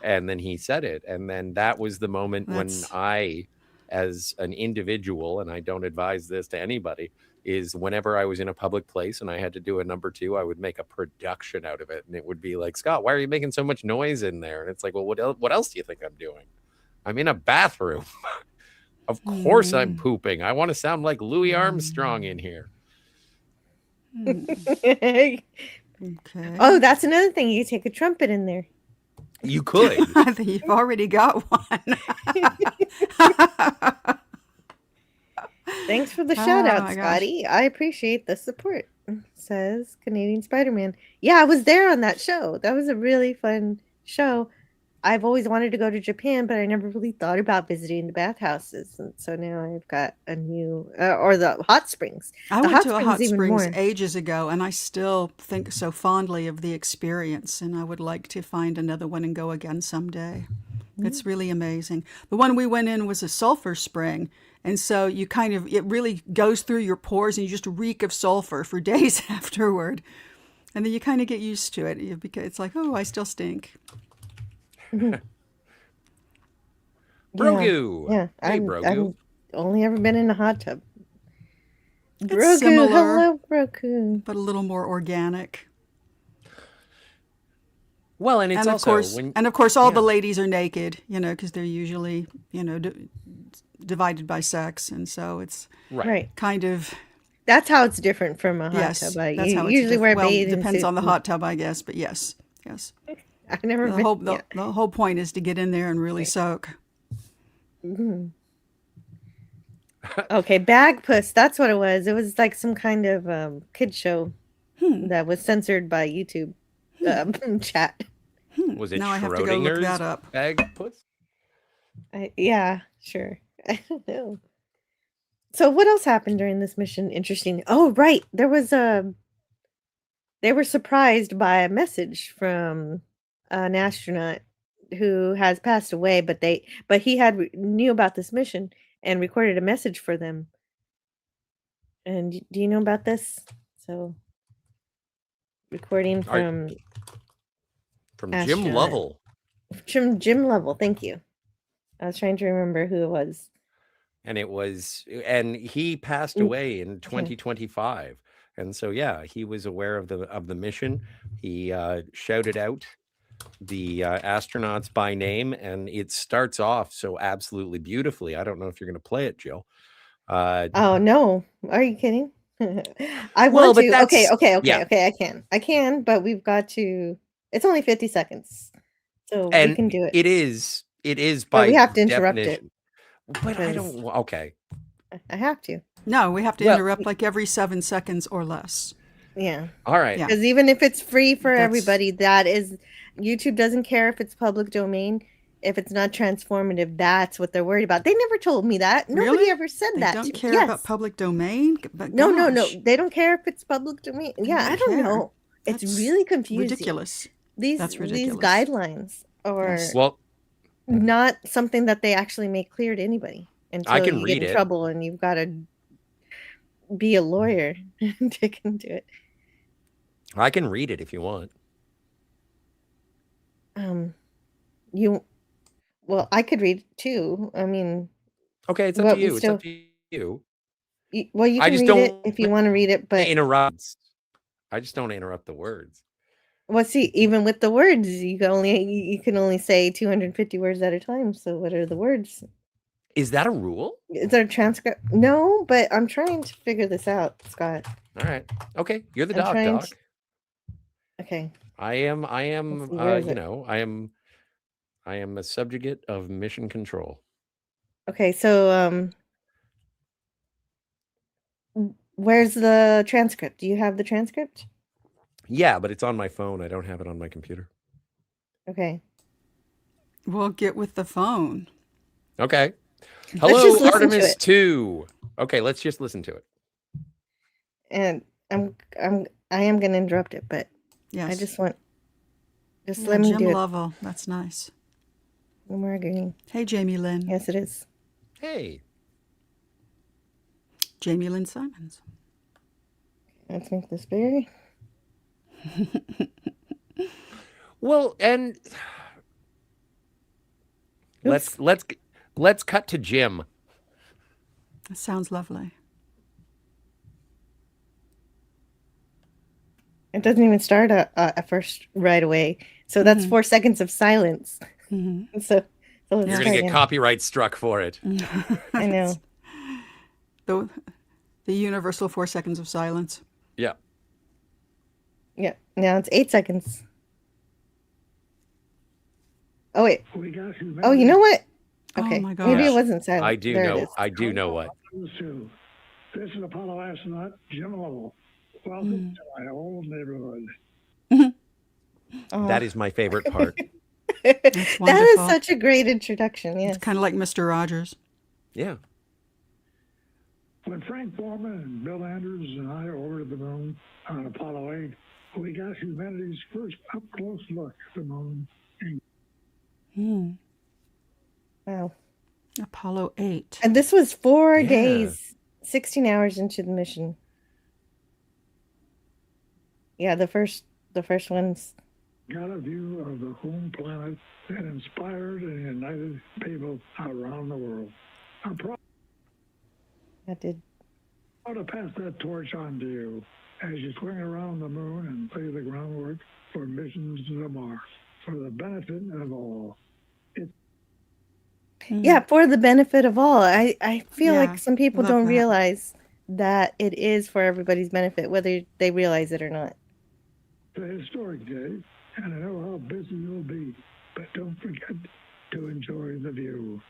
and then he said it, and then that was the moment when That's- I, as an individual, and I don't advise this to anybody, is whenever I was in a public place and I had to do a number 2, I would make a production out of it, and it would be like, "Scott, why are you making so much noise in there?" And it's like, "Well, what else do you think I'm doing? I'm in a bathroom." Of course I'm pooping. I want to sound like Louis Armstrong in here. Okay. Oh, that's another thing. You take a trumpet in there. You could. I think you've already got one. Thanks for the shout out, my gosh. Scotty. I appreciate the support, says Canadian Spider-Man. Yeah, I was there on that show. That was a really fun show. I've always wanted to go to Japan, but I never really thought about visiting the bathhouses. And so now I've got a new, or the hot springs. I The went to a springs hot even springs more. ages ago, and I still think so fondly of the experience, and I would like to find another one and go again someday. It's really amazing. The one we went in was a sulfur spring, and so you it really goes through your pores, and you just reek of sulfur for days afterward. And then you kind of get used to it. It's like, oh, I still stink. Brogu. Yeah, Hey, I've Brogu. only ever been in a hot tub. It's Brogu, similar, hello, Brogu. but a little more organic. Well, and it's And also of course, all the ladies are naked, because they're usually, divided by sex, and so it's Right. kind of That's how it's different from a hot yes. tub. That's how it's usually wear well, bathing depends suits on the and- hot tub, I guess, but yes. I've never The been. whole yeah. the whole point is to get in there and really soak. Okay, Bag Puss. That's what it was. It was like some kind of kid show that was censored by YouTube chat. was it Now I have to go look Schrodinger's that up. bag puss? Yeah, sure. I don't know. So what else happened during this mission? Interesting. Oh, right. There was they were surprised by a message from an astronaut who has passed away, but he knew about this mission and recorded a message for them. And do you know about this? So recording from From Jim astronaut. Lovell. Jim Lovell. Thank you. I was trying to remember who it was. And he passed away in 2025. And so yeah, he was aware of the mission. He shouted out the astronauts by name, and it starts off so absolutely beautifully. I don't know if you're going to play it, Jill. Oh no, are you kidding? I Well, want but to. Okay, that's okay, okay, yeah, okay. I can, but we've got to. It's only 50 seconds, so we and can do it. it is But we by have to interrupt it definition. But I because don't. Okay. I have to. No, we have to Well, interrupt like every 7 seconds or less. Yeah, all right. Yeah. because even if it's free for That's- everybody, that is YouTube doesn't care if it's public domain. If it's not transformative, that's what they're worried about. They never told me that. Nobody Really? ever said They that. don't to- care yes. about public domain? But No, no, no. gosh, They don't care if it's public domain. Yeah, I don't care. know. It's That's really confusing. ridiculous. That's These ridiculous. guidelines are Yes. Well, not something that they actually make clear to anybody until can you read get in it. trouble and you've got to be a lawyer and dig into it. I can read it if you want. You well, I could read it too. I mean, Okay, it's up but to we you. It's still up to you. well, you I can just read it don't if you want to read it, but interrupt. I just don't interrupt the words. well, see, even with the words, you can only say 250 words at a time. So what are the words? Is that a rule? Is there a transcript? No, but I'm trying to figure this out, Scott. All right. Okay, you're the I'm doc, trying doc. to- Okay. I am. Let's see, where is You it? know, I am a subjugate of mission control. Okay, so where's the transcript? Do you have the transcript? Yeah, but it's on my phone. I don't have it on my computer. Okay. We'll get with the phone. Okay. Let's Hello, just listen to Artemis it. 2. Okay, let's just listen to it. And I am gonna interrupt it, but Yes. I just want Yeah, let me Jim do it. Lovell. That's nice. No more agreeing. Hey, Jamie Lynn. Yes, it is. Hey. Jamie Lynn Simons. Let's make this bigger. Well, and let's cut to Jim. That sounds lovely. It doesn't even start at first right away. So that's 4 seconds of silence. So let's You're try gonna get again. copyright struck for it. I know. The universal 4 seconds of silence. Yeah. Yeah. Now it's 8 seconds. Oh wait. Oh, you know what? Okay. Oh my Maybe it gosh. wasn't silent. I do There it know. is. I do know what. This is Apollo astronaut Jim Lovell. Welcome to my old neighborhood. Oh. That is my favorite part. That is wonderful. such a great introduction. Yes. It's kind of like Mr. Rogers. Yeah. When Frank Borman and Bill Andrews and I orbited the moon on Apollo 8, we got humanity's first up-close look at the moon. Wow. Apollo 8. And this was 4 Yeah. days, 16 hours into the mission. Yeah, the first one's Got a view of the home planet that inspired and united people around the world. I'm proud that did. to pass that torch on to you as you swing around the moon and lay the groundwork for missions to Mars for the benefit of all. Yeah, for the benefit of all. I feel Yeah, like some people love don't that. realize that it is for everybody's benefit, whether they realize it or not. It's a historic day, and I know how busy you'll be, but don't forget to enjoy the view.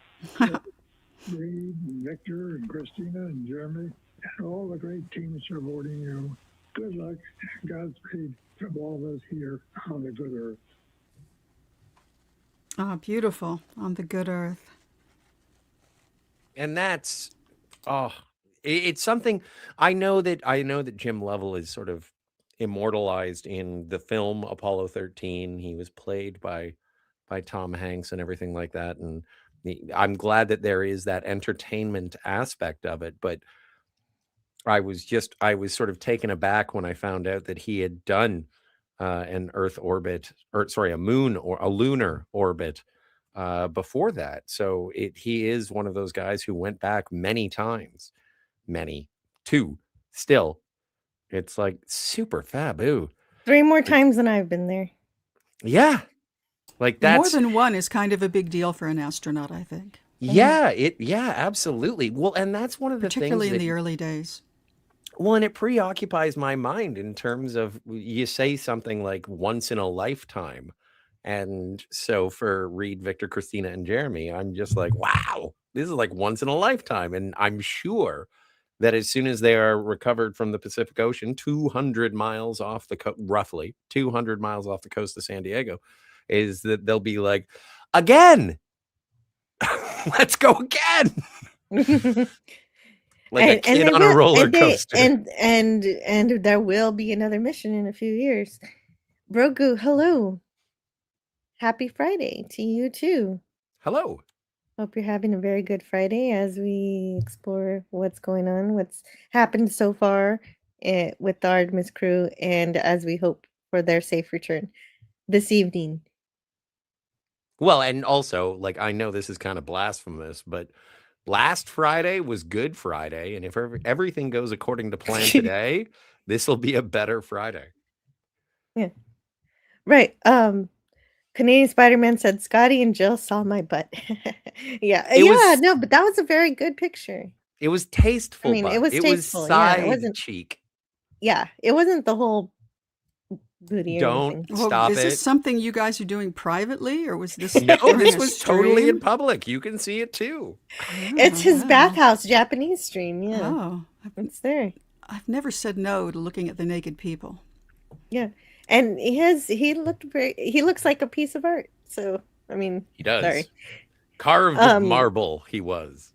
Reed, and Victor, and Christina, and Jeremy, and all the great teams supporting you. Good luck and Godspeed from all of us here on the good earth. Ah, beautiful. On the good earth. And that's it's something I know that Jim Lovell is sort of immortalized in the film Apollo 13. He was played by Tom Hanks and everything like that, and I'm glad that there is that entertainment aspect of it, but I was sort of taken aback when I found out that he had done an Earth orbit, or sorry, a moon or a lunar orbit before that. So he is one of those guys who went back many times, two still, It's like super fab. Ooh. 3 more times than I've been there. Yeah. Like More that's than one is kind of a big deal for an astronaut, I think, yeah, absolutely. Well, and that's one of the things particularly in that the early days. well, and it preoccupies my mind in terms of you say something like once in a lifetime. And so for Reed, Victor, Christina, and Jeremy, I'm just like, wow, this is like once in a lifetime. And I'm sure that as soon as they are recovered from the Pacific Ocean, 200 miles off the roughly 200 miles off the coast of San Diego, is that they'll be like, again, let's go again. Like a kid they on a will, roller and they coaster. and there will be another mission in a few years. Brogu, hello. Happy Friday to you too. Hello. Hope you're having a very good Friday as we explore what's going on, what's happened so far with the Artemis crew, and as we hope for their safe return this evening. Well, and also, like, I know this is kind of blasphemous, but last Friday was Good Friday, and if everything goes according to plan today, this will be a better Friday. Yeah. Right. Canadian Spider-Man said Scotty and Jill saw my butt. Yeah. No, but that was a very good picture. It was tasteful. I mean, it was tasteful. Side it wasn't cheek. Yeah, it wasn't the whole booty or Don't anything. stop Is it. this something you guys are doing privately, or was this? No, during this a was totally in stream? public. You can see it too. It's his wow. bathhouse Japanese stream. Yeah, Oh, it's there. I've never said no to looking at the naked people. Yeah, and he looks like a piece of art. So I mean, He does. Sorry. Carved of marble, he was.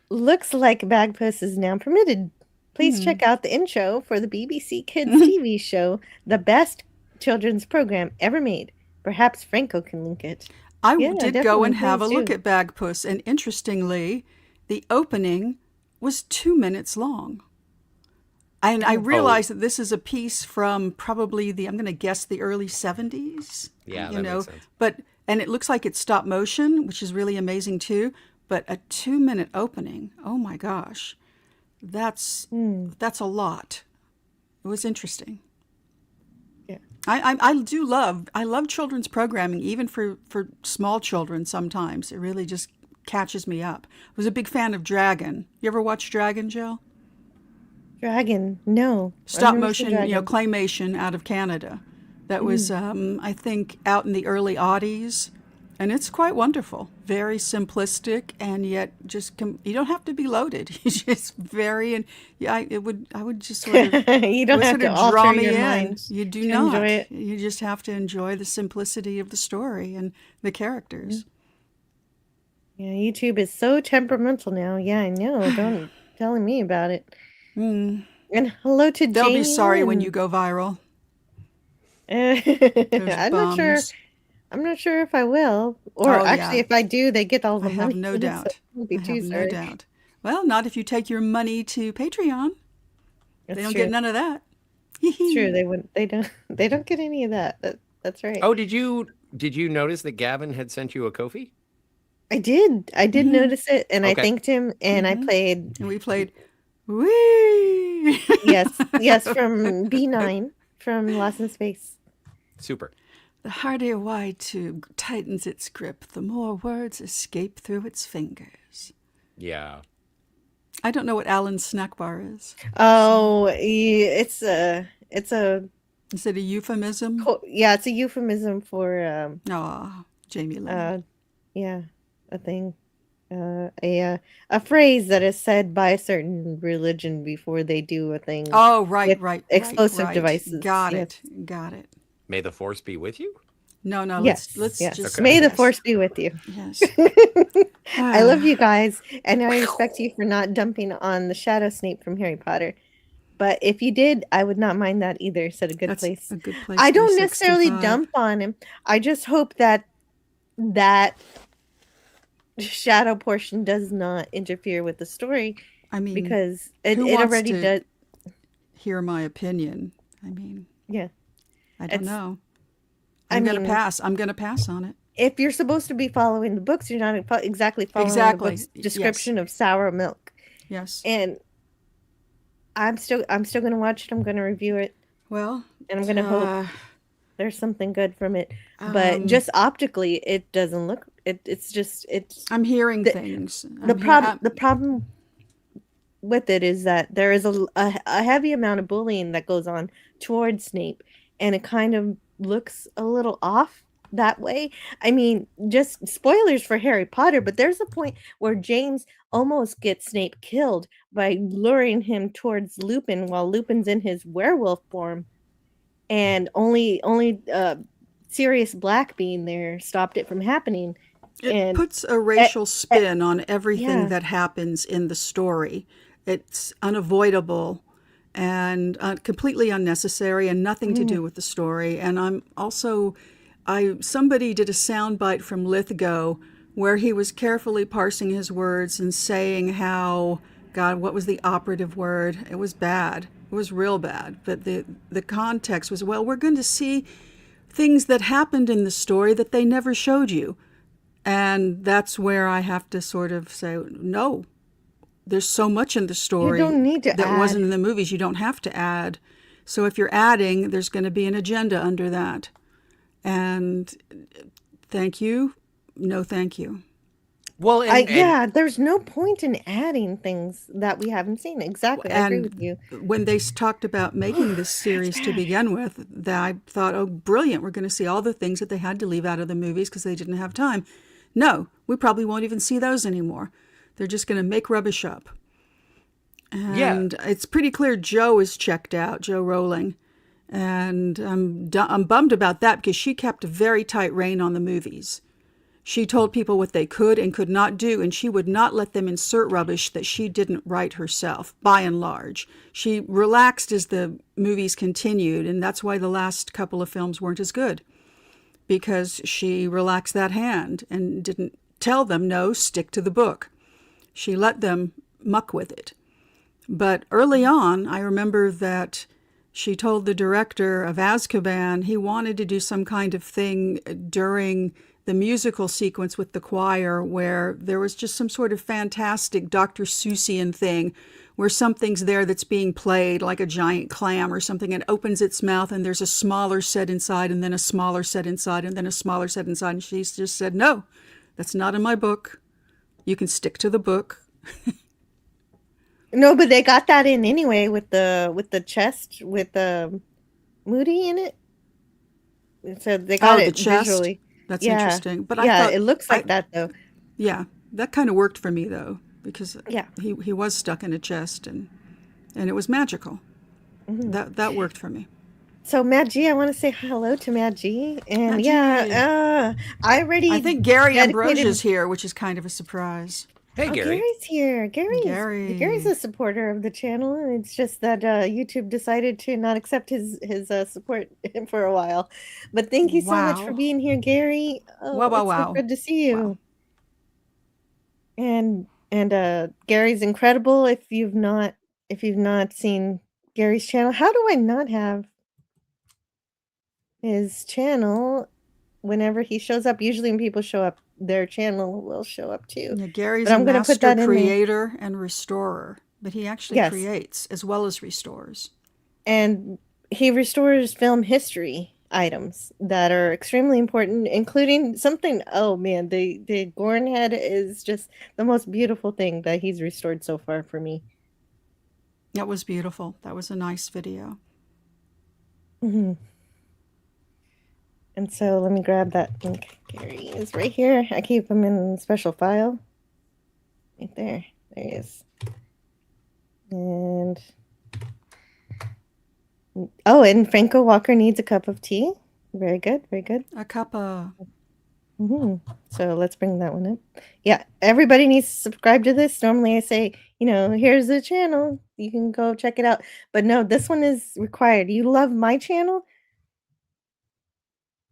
Looks like Bagpuss is now permitted. Please check out the intro for the BBC Kids TV show, the best children's program ever made. Perhaps Franco can link it. I Yeah, did go definitely, and have a please look do. at Bagpuss, and interestingly, the opening was 2 minutes long. And I realized that this is a piece from probably I'm going to guess the early 70s. Yeah, that makes sense. And it looks like it's stop motion, which is really amazing too. But a 2-minute opening, oh my gosh, that's a lot. It was interesting. Yeah. I love children's programming, even for small children. Sometimes it really just catches me up. I was a big fan of Dragon. You ever watch Dragon, Jill? Dragon, no. Stop I've never seen motion, Dragon. claymation out of Canada. That was, I think, out in the early aughties, and it's quite wonderful. Very simplistic, and yet just you don't have to be loaded. It's just very, and yeah, I would just sort of You don't it would have sort to of alter draw your me in. mind You do to not. enjoy it. You just have to enjoy the simplicity of the story and the characters. Yeah, YouTube is so temperamental now. Yeah, I know. Don't telling me about it. And hello to They'll Jamie. be sorry when you go viral. I'm not sure. bums. I'm not sure if I will. Or Oh, actually, yeah. if I do, they get all the I money. have no so doubt. I won't be I too have no sorry. doubt. Well, not if you take your money to Patreon. That's They don't true. get none of that. It's true. They wouldn't. They don't. They don't get any of that. That's right. Oh, did you notice that Gavin had sent you a Kofi? I did. I did notice it, and I Okay. thanked him, and I played. And we played, wee. Yes, from B9 from Lost in Space. Super. The harder a wide tube tightens its grip, the more words escape through its fingers. Yeah. I don't know what Alan's snack bar is. Oh, it's a Is it a euphemism? yeah, it's a euphemism for Jamie Lynn. a thing, a phrase that is said by a certain religion before they do a thing. Oh, right. explosive devices. Got Yes. it. May the force be with you? No, Yes, let's yes. just May the yes. force be with you. Yes. I love you guys, and I respect you for not dumping on the Shadow Snape from Harry Potter. But if you did, I would not mind that either. Said a good That's place. a good place. I don't necessarily 365. dump on him. I just hope that shadow portion does not interfere with the story, I mean, because it who wants already to does. hear my opinion. I mean, Yeah. I don't It's- know. I I'm going to mean- pass. I'm going to pass on it. If you're supposed to be following the books, you're not exactly following Exactly, the book's description of sour milk. Yes. And I'm still gonna watch it. I'm gonna review it, Well, and I'm gonna hope uh, there's something good from it. But just optically, it doesn't look. It's just it's I'm hearing the things. the problem with it is that there is a heavy amount of bullying that goes on towards Snape, and it kind of looks a little off that way. I mean, just spoilers for Harry Potter, but there's a point where James almost gets Snape killed by luring him towards Lupin while Lupin's in his werewolf form, and only Sirius Black being there stopped it from happening. It And puts a racial spin on everything yeah. that happens in the story. It's unavoidable and completely unnecessary and nothing to do with the story. And somebody did a soundbite from Lithgow where he was carefully parsing his words and saying how, God, what was the operative word? It was bad. It was real bad. But the context was, well, we're going to see things that happened in the story that they never showed you. And that's where I have to sort of say, no, there's so much in the story You don't need to that add. wasn't in the movies. You don't have to add. So if you're adding, there's going to be an agenda under that. And thank you. No, thank you. Well, and There's no point in adding things that we haven't seen. Exactly. I agree with you. When they talked about making this series to begin with, that I thought, oh, brilliant. We're going to see all the things that they had to leave out of the movies because they didn't have time. No, we probably won't even see those anymore. They're just going to make rubbish up. And it's pretty clear Joe is checked out, Joe Rowling. And I'm bummed about that because she kept a very tight rein on the movies. She told people what they could and could not do, and she would not let them insert rubbish that she didn't write herself, by and large. She relaxed as the movies continued, and that's why the last couple of films weren't as good, because she relaxed that hand and didn't tell them, no, stick to the book. She let them muck with it. But early on, I remember that she told the director of Azkaban he wanted to do some kind of thing during the musical sequence with the choir where there was just some sort of fantastic Dr. Seussian thing where something's there that's being played like a giant clam or something and opens its mouth and there's a smaller set inside and then a smaller set inside and then a smaller set inside. And she just said, no, that's not in my book. You can stick to the book. No, but they got that in anyway with the chest with Moody in it. So they got the it chest. visually. That's Yeah. interesting. But yeah, I thought it looks like that though. Yeah, that kind of worked for me though, because Yeah. he was stuck in a chest and it was magical. That worked for me. So Mad G, I want to say hello to Mad G, and Mad G. I think Gary Ambrosia's here, which is kind of a surprise. hey, Gary. Gary's here. Gary. Gary's a supporter of the channel, and it's just that YouTube decided to not accept his support for a while. But thank you so much for Wow. being here, Gary. Oh, Wow, wow, it's so wow. good to see you. Wow. And Gary's incredible. If you've not seen Gary's channel, how do I not have his channel whenever he shows up? Usually when people show up, their channel will show up too. Yeah, Gary's But I'm a gonna put master that in there. creator and restorer, but he actually Yes. creates as well as restores. And he restores film history items that are extremely important, including something, oh man, the Gorn head is just the most beautiful thing that he's restored so far for me. That was beautiful. That was a nice video. hmm And so let me grab that link. Gary is right here. I keep him in special file. Right there. There he is. And and Franco Walker needs a cup of tea. Very good. Very good. A cup of... So let's bring that one up. Yeah, everybody needs to subscribe to this. Normally I say, here's the channel. You can go check it out. But no, this one is required. You love my channel?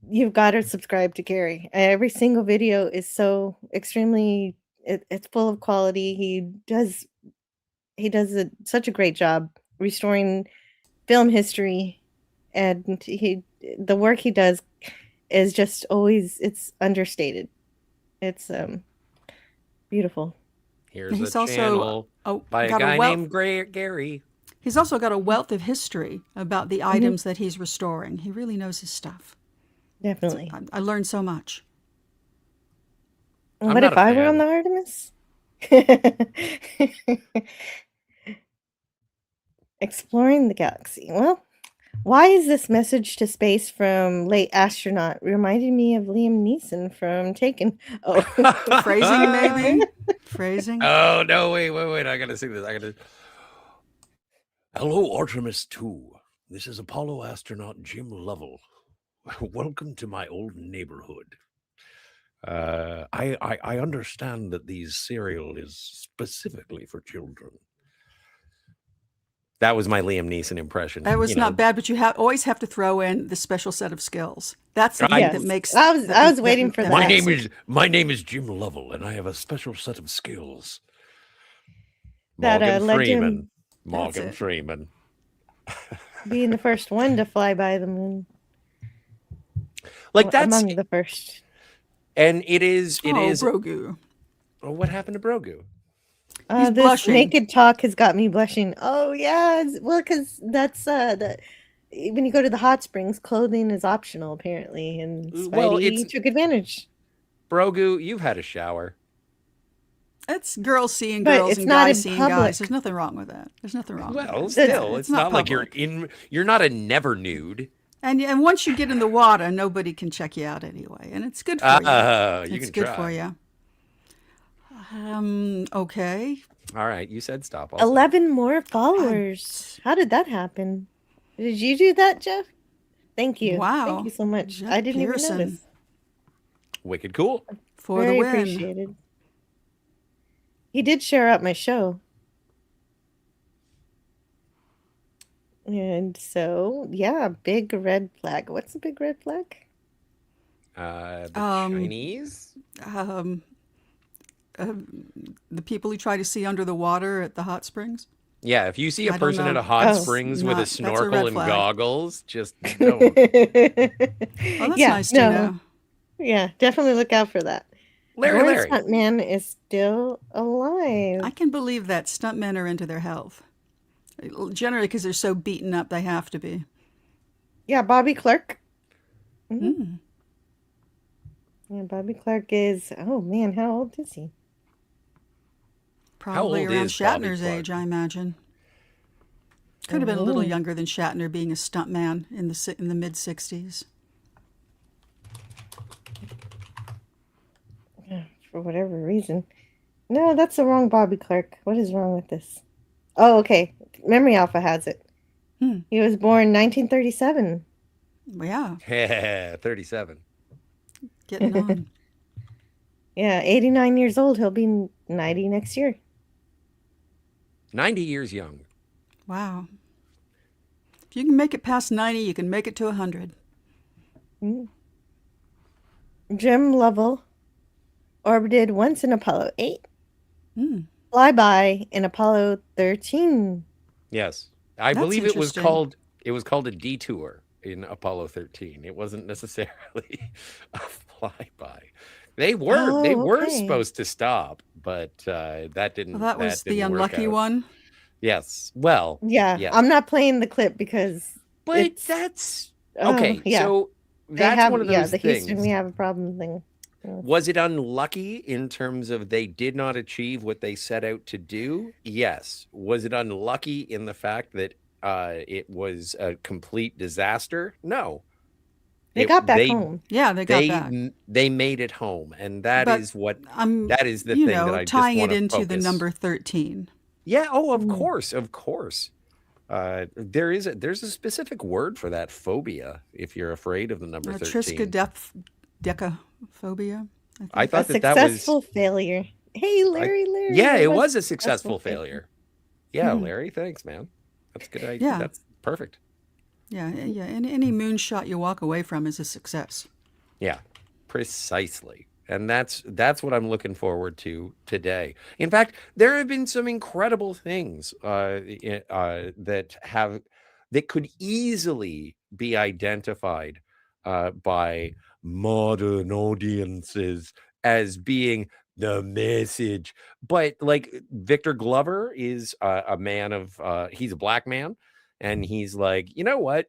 You've got to subscribe to Gary. Every single video is so extremely, it's full of quality. He does such a great job restoring film history, and the work he does is just always, it's understated. It's beautiful. Here's He's a also- channel by a got a guy wealth- named Gary. He's also got a wealth of history about the items that he's restoring. He really knows his stuff. Definitely. I learned so much. What if I were on the Artemis? Exploring the galaxy. Well, why is this message to space from late astronaut reminding me of Liam Neeson from Taken? Oh, Phrasing, maybe? Phrasing? Oh, no, wait. I gotta sing this. Hello, Artemis II. This is Apollo astronaut Jim Lovell. Welcome to my old neighborhood. I understand that these cereal is specifically for children. That was my Liam Neeson impression. That was not bad, but you always have to throw in the special set of skills. That's the thing Yes. that makes. I was waiting for that. My name is Jim Lovell, and I have a special set of skills. That, Morgan led to Freeman. him- Morgan Freeman. being the first one to fly by the moon. Like that's among the first. And it is Brogu. Oh, what happened to Brogu? He's This blushing. naked talk has got me blushing. Oh yeah, well, because that's when you go to the hot springs, clothing is optional apparently, and Spidey took advantage. Brogu, you've had a shower. It's girls seeing But girls it's and not guys in seeing public. guys. There's nothing wrong with that. There's nothing wrong. with Well, it. still, it's not like public. you're not a never nude. And once you get in the water, nobody can check you out anyway, and it's good for you. It's good for you. Okay. All right, you said stop. 11 more followers. How did that happen? Did you do that, Jeff? Thank you. Wow. Thank you so much. Jeff I didn't Pearson. even notice. Wicked cool. For Very the win. appreciated. He did share out my show. And so, yeah, big red flag. What's a big red flag? The Chinese? The people who try to see under the water at the hot springs. Yeah, if you see a I don't person at know. a hot Oh, springs with a that's a red snorkel and flag. goggles, just don't. Oh, that's nice to know. Yeah, definitely look out for that. Larry. Stuntman is still alive. I can believe that stuntmen are into their health. Generally, because they're so beaten up, they have to be. Yeah, Bobby Clark. Yeah, Bobby Clark is, oh man, how old is he? Probably old around is Bobby Shatner's Clark? age, I imagine. Could have been a little younger than Shatner, being a stuntman in the mid '60s. For whatever reason. No, that's the wrong Bobby Clark. What is wrong with this? Oh, okay. Memory Alpha has it. He was born 1937. Yeah, 37. getting on. Yeah, 89 years old. He'll be 90 next year. 90 years young. Wow. If you can make it past 90, you can make it to 100. Jim Lovell orbited once in Apollo 8. Flyby in Apollo 13. Yes. I That's believe interesting. it was called a detour in Apollo 13. It wasn't necessarily a flyby. They were okay. supposed to stop, but that didn't. Well, that was the didn't work unlucky out. one. Yes. Well. Yeah, yes. I'm not playing the clip because But it's- that's Oh, okay. yeah. So they that's have one of the those Houston things. we have a problem thing. Was it unlucky in terms of they did not achieve what they set out to do? Yes. Was it unlucky in the fact that it was a complete disaster? No. They got back home. Yeah, they got back. They made it home, and that But is what I'm, that is the you thing know, that I tying just it want into to the focus. number 13. Yeah. Oh, of course. There's a specific word for that phobia if you're afraid of the number 13. Triskaidekaphobia. I A thought that successful failure. Hey, Larry. Yeah, it was a successful successful failure. Yeah, Larry, thanks, man. That's a good idea. Yeah. That's perfect. Yeah. Any moonshot you walk away from is a success. Yeah, precisely. And that's what I'm looking forward to today. In fact, there have been some incredible things that could easily be identified by modern audiences as being the message. But like Victor Glover is a man of he's a black man, and he's like, you know what?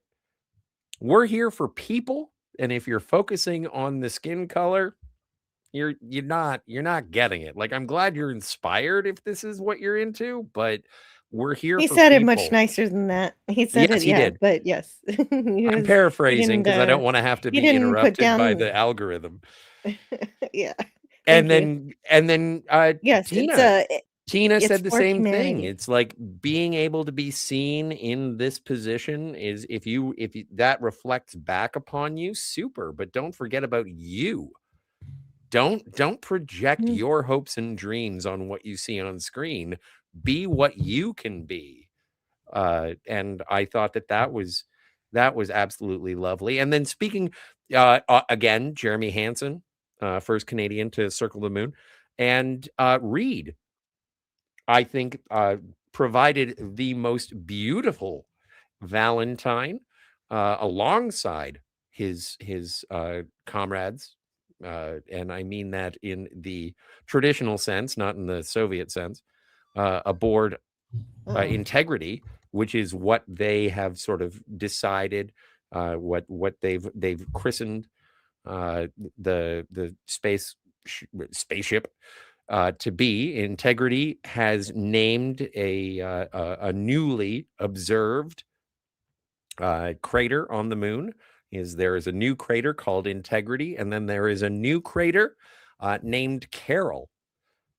We're here for people, and if you're focusing on the skin color, you're not getting it. Like, I'm glad you're inspired if this is what you're into, but we're here He for said it much people. nicer than that. He said Yes, it, he yeah, did. but yes. I'm He paraphrasing didn't because I don't want to have to he be didn't put interrupted by down the algorithm. yeah. And Thank you. then Yes, Tina it's said the for same thing. humanity. It's like being able to be seen in this position is if you that reflects back upon you, super, but don't forget about you. Don't project Mm. your hopes and dreams on what you see on screen. Be what you can be. And I thought that was absolutely lovely. And then speaking again, Jeremy Hansen, first Canadian to circle the moon, and Reed, I think, provided the most beautiful Valentine alongside his comrades, and I mean that in the traditional sense, not in the Soviet sense, aboard Uh-oh. Integrity, which is what they have sort of decided, what they've christened the spaceship to be. Integrity has named a newly observed crater on the moon. There is a new crater called Integrity, and then there is a new crater named Carol,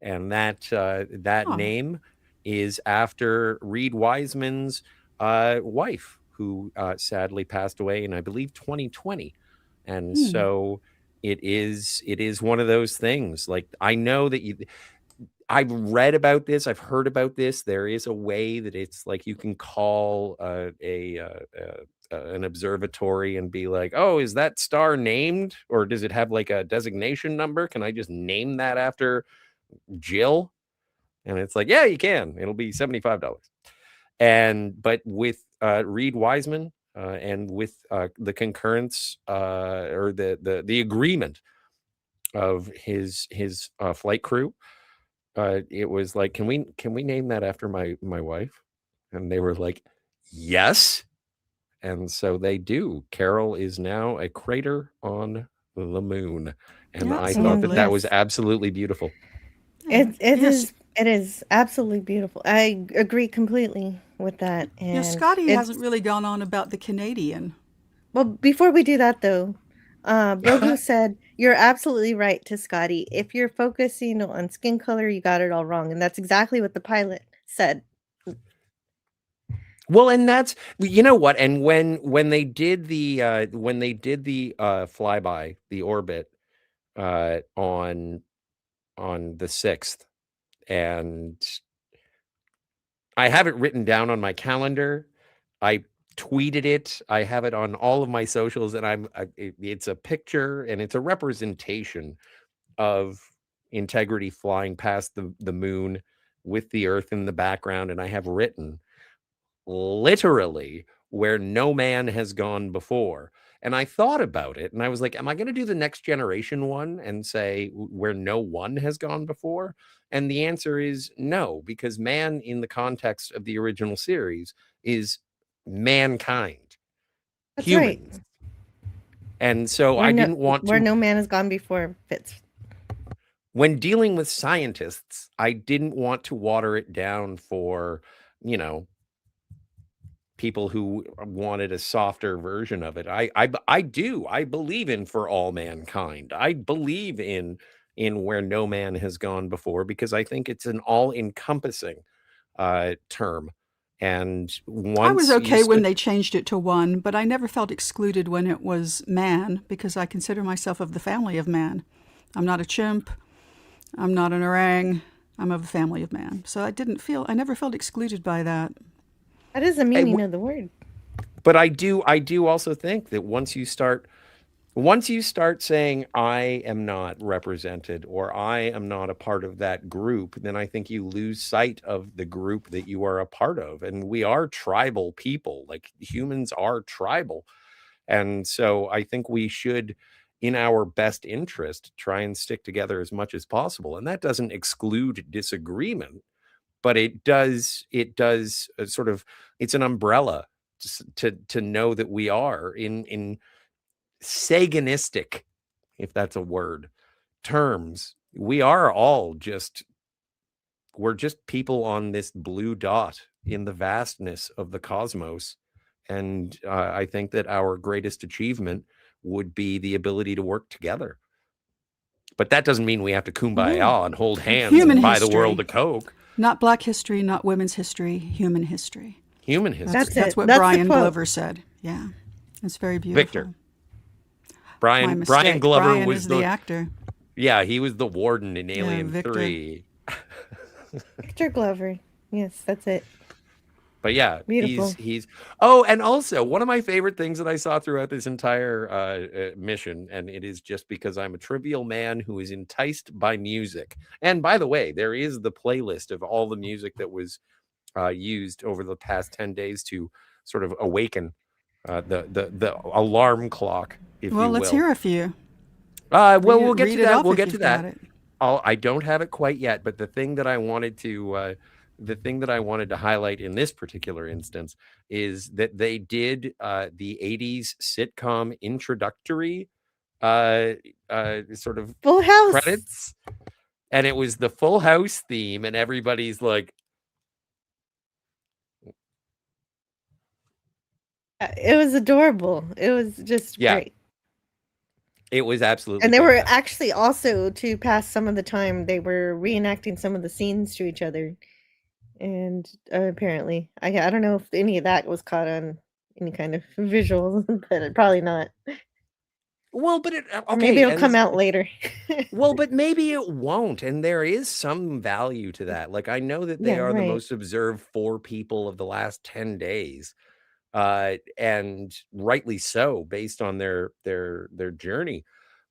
and that name is after Reed Wiseman's wife, who sadly passed away in, I believe, 2020. And so it is one of those things. Like, I know that I've read about this, I've heard about this. There is a way that it's like you can call an observatory and be like, oh, is that star named, or does it have like a designation number? Can I just name that after Jill? And it's like, yeah, you can. It'll be $75. But with Reed Wiseman and with the concurrence or the agreement of his flight crew, it was like, can we name that after my wife? And they were like, yes. And so they do. Carol is now a crater on the moon, and I thought that was absolutely beautiful. It is absolutely beautiful. I agree completely with that. And Scotty hasn't really gone on about the Canadian. Well, before we do that, though, Brogu said, you're absolutely right to Scotty. If you're focusing on skin color, you got it all wrong. And that's exactly what the pilot said. Well, and that's, you know what, and when they did the flyby, the orbit on the 6th, and I have it written down on my calendar. I tweeted it. I have it on all of my socials, and it's a picture and it's a representation of Integrity flying past the moon with the Earth in the background, and I have written literally where no man has gone before. And I thought about it and I was like, am I going to do the Next Generation one and say where no one has gone before? And the answer is no, because man in the context of the original series is mankind. That's humans. Right. And so I didn't want to. Where no man has gone before fits. When dealing with scientists, I didn't want to water it down for, people who wanted a softer version of it. I believe in for all mankind. I believe in where no man has gone before, because I think it's an all-encompassing term. And once I was okay when they changed it to one, but I never felt excluded when it was man, because I consider myself of the family of man. I'm not a chimp. I'm not an orang. I'm of the family of man. So I never felt excluded by that. That is the meaning of the word. But I do also think that once you start saying I am not represented or I am not a part of that group, then I think you lose sight of the group that you are a part of. And we are tribal people. Like, humans are tribal. And so I think we should in our best interest try and stick together as much as possible. And that doesn't exclude disagreement, but it does sort of, it's an umbrella to know that we are in Saganistic, if that's a word, terms. We are all just, we're just people on this blue dot in the vastness of the cosmos. And I think that our greatest achievement would be the ability to work together. But that doesn't mean we have to kumbaya and hold hands Human and buy history. the world a Coke. Not Black history, not women's history, human history. Human history. That's what That's the Brian quote. Glover said. Yeah, it's very beautiful. Victor. My Brian mistake. Glover Brian was is the actor. Yeah, he was the warden in Alien Victor. 3. Victor Glover. Yes, that's it. But yeah, Beautiful. he's oh, and also one of my favorite things that I saw throughout this entire mission, and it is just because I'm a trivial man who is enticed by music. And by the way, there is the playlist of all the music that was used over the past 10 days to sort of awaken the alarm clock, if you will. Well, let's hear a few. Well, Read we'll get it to that. off We'll if get to you've got that. it. I don't have it quite yet, but the thing that I wanted to highlight in this particular instance is that they did the 80s sitcom introductory sort of Full House. credits, and it was the Full House theme, and everybody's like, It was adorable. It was just great. It was absolutely, and they were fantastic. actually also, to pass some of the time, they were reenacting some of the scenes to each other. And apparently, I don't know if any of that was caught on any kind of visual, but probably not. Well, but it Or maybe it'll come out later. Well, but maybe it won't, and there is some value to that. Like, I know that they Yeah, are the right. most observed 4 people of the last 10 days, and rightly so, based on their journey.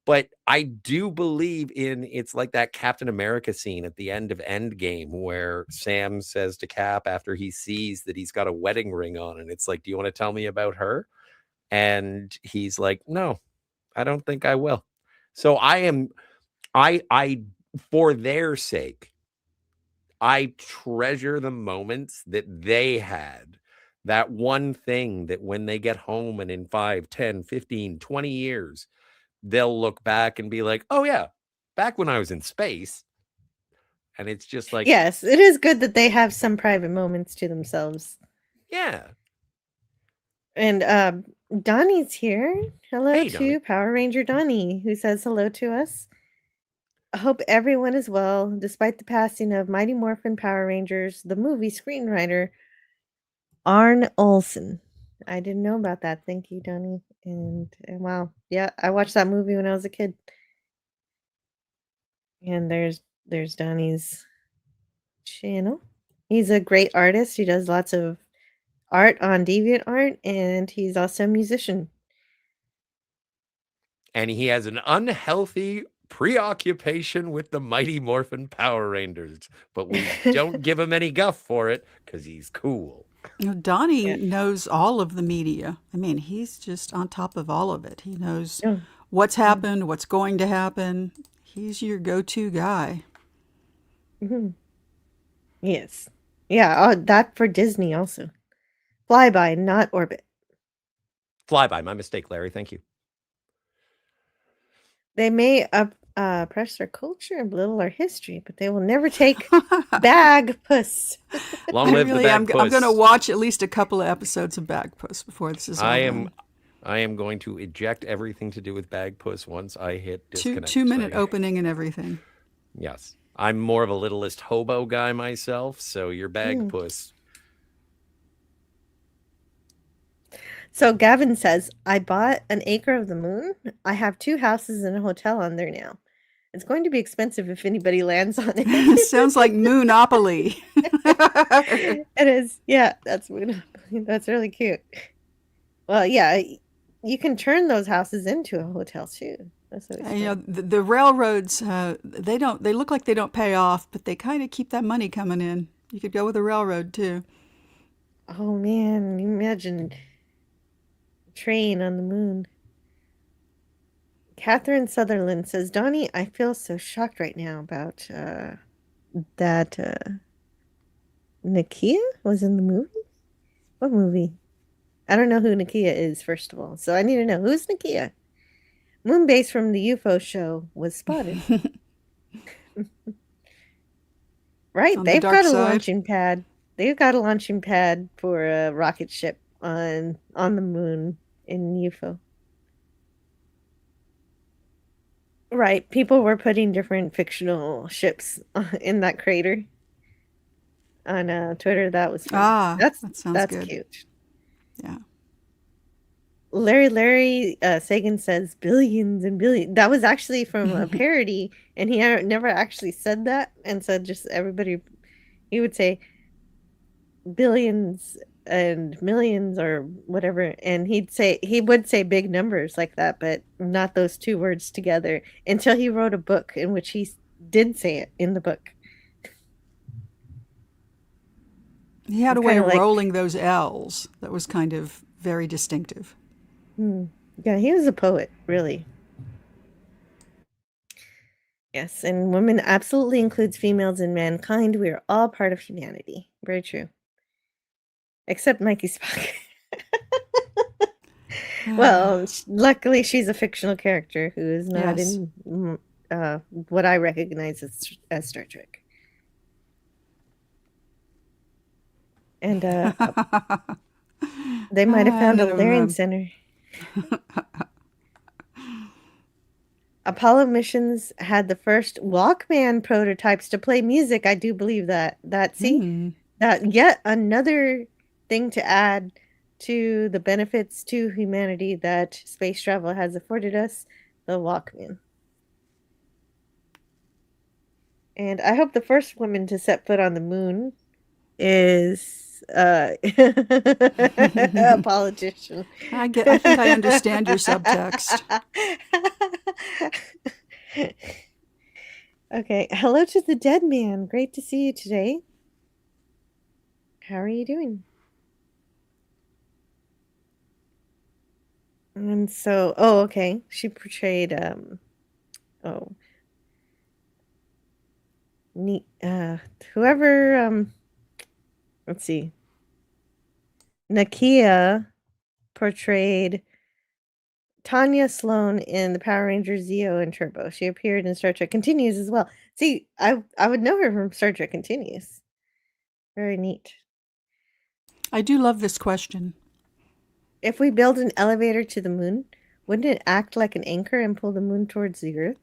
But I do believe in, it's like that Captain America scene at the end of Endgame where Sam says to Cap after he sees that he's got a wedding ring on, and it's like, do you want to tell me about her? And he's like, no, I don't think I will. So I for their sake, I treasure the moments that they had. That one thing that when they get home and in 5, 10, 15, 20 years, they'll look back and be like, oh yeah, back when I was in space. And it's just like, Yes, it is good that they have some private moments to themselves. yeah. And Donnie's here. Hello Hey, to Donnie. Power Ranger Donnie, who says hello to us. I hope everyone is well, despite the passing of Mighty Morphin Power Rangers, the movie screenwriter Arn Olson. I didn't know about that. Thank you, Donnie. And wow, yeah, I watched that movie when I was a kid. And there's Donnie's channel. He's a great artist. He does lots of art on DeviantArt, and he's also a musician. And he has an unhealthy preoccupation with the Mighty Morphin Power Rangers, but we don't give him any guff for it because he's cool. You know, Donnie knows all of the media. I mean, he's just on top of all of it. He knows what's happened, what's going to happen. He's your go-to guy. Mm-hmm. Yes. Yeah, that for Disney also. Flyby, not orbit. Flyby, my mistake, Larry. Thank you. They may oppress our culture and belittle our history, but they will never take Bag Puss. Long live the Bag Puss. I'm going to watch at least a couple of episodes of Bag Puss before this is all done. I am going to eject everything to do with Bag Puss once I hit disconnect. 2-minute opening and everything. Yes. I'm more of a Littlest Hobo guy myself, so your Bag Puss. So Gavin says, I bought an acre of the moon. I have 2 houses and a hotel on there now. It's going to be expensive if anybody lands on it. Sounds like Moonopoly. It is. Yeah, that's Moonopoly. That's really cute. Well, yeah, you can turn those houses into a hotel too. That's what you know, the railroads, they look like they don't pay off, but they kind of keep that money coming in. You could go with a railroad too. Oh man, imagine train on the moon. Catherine Sutherland says, Donnie, I feel so shocked right now about that Nakia was in the movie? What movie? I don't know who Nakia is, first of all. So I need to know, who's Nakia? Moonbase from the UFO show was spotted. Right, On the they've dark got a side. launching pad. They've got a launching pad for a rocket ship on the moon in UFO. Right, people were putting different fictional ships in that crater on Twitter. That was fun. That sounds That's good. cute. Yeah. Larry Sagan says billions and billions. That was actually from a parody, and he never actually said that, and said just everybody. He would say billions and millions or whatever, and he would say big numbers like that, but not those two words together until he wrote a book in which he did say it in the book. He had a It's way kinda of like- rolling those L's that was kind of very distinctive. Yeah, he was a poet, really. Yes, and women absolutely includes females in mankind. We are all part of humanity. Very true. Except Mikey Spock. Well, luckily she's a fictional character who is not Yes. in what I recognize as Star Trek. And they might have found a Larian Center. Apollo missions had the first Walkman prototypes to play music. I do believe that. That yet another thing to add to the benefits to humanity that space travel has afforded us, the Walkman. And I hope the first woman to set foot on the moon is a politician. I think I understand your subtext. Okay, hello to the dead man. Great to see you today. How are you doing? And so, okay. She portrayed whoever let's see. Nakia portrayed Tanya Sloan in the Power Rangers Zeo and Turbo. She appeared in Star Trek Continues as well. See, I would know her from Star Trek Continues. Very neat. I do love this question. If we build an elevator to the moon, wouldn't it act like an anchor and pull the moon towards the Earth?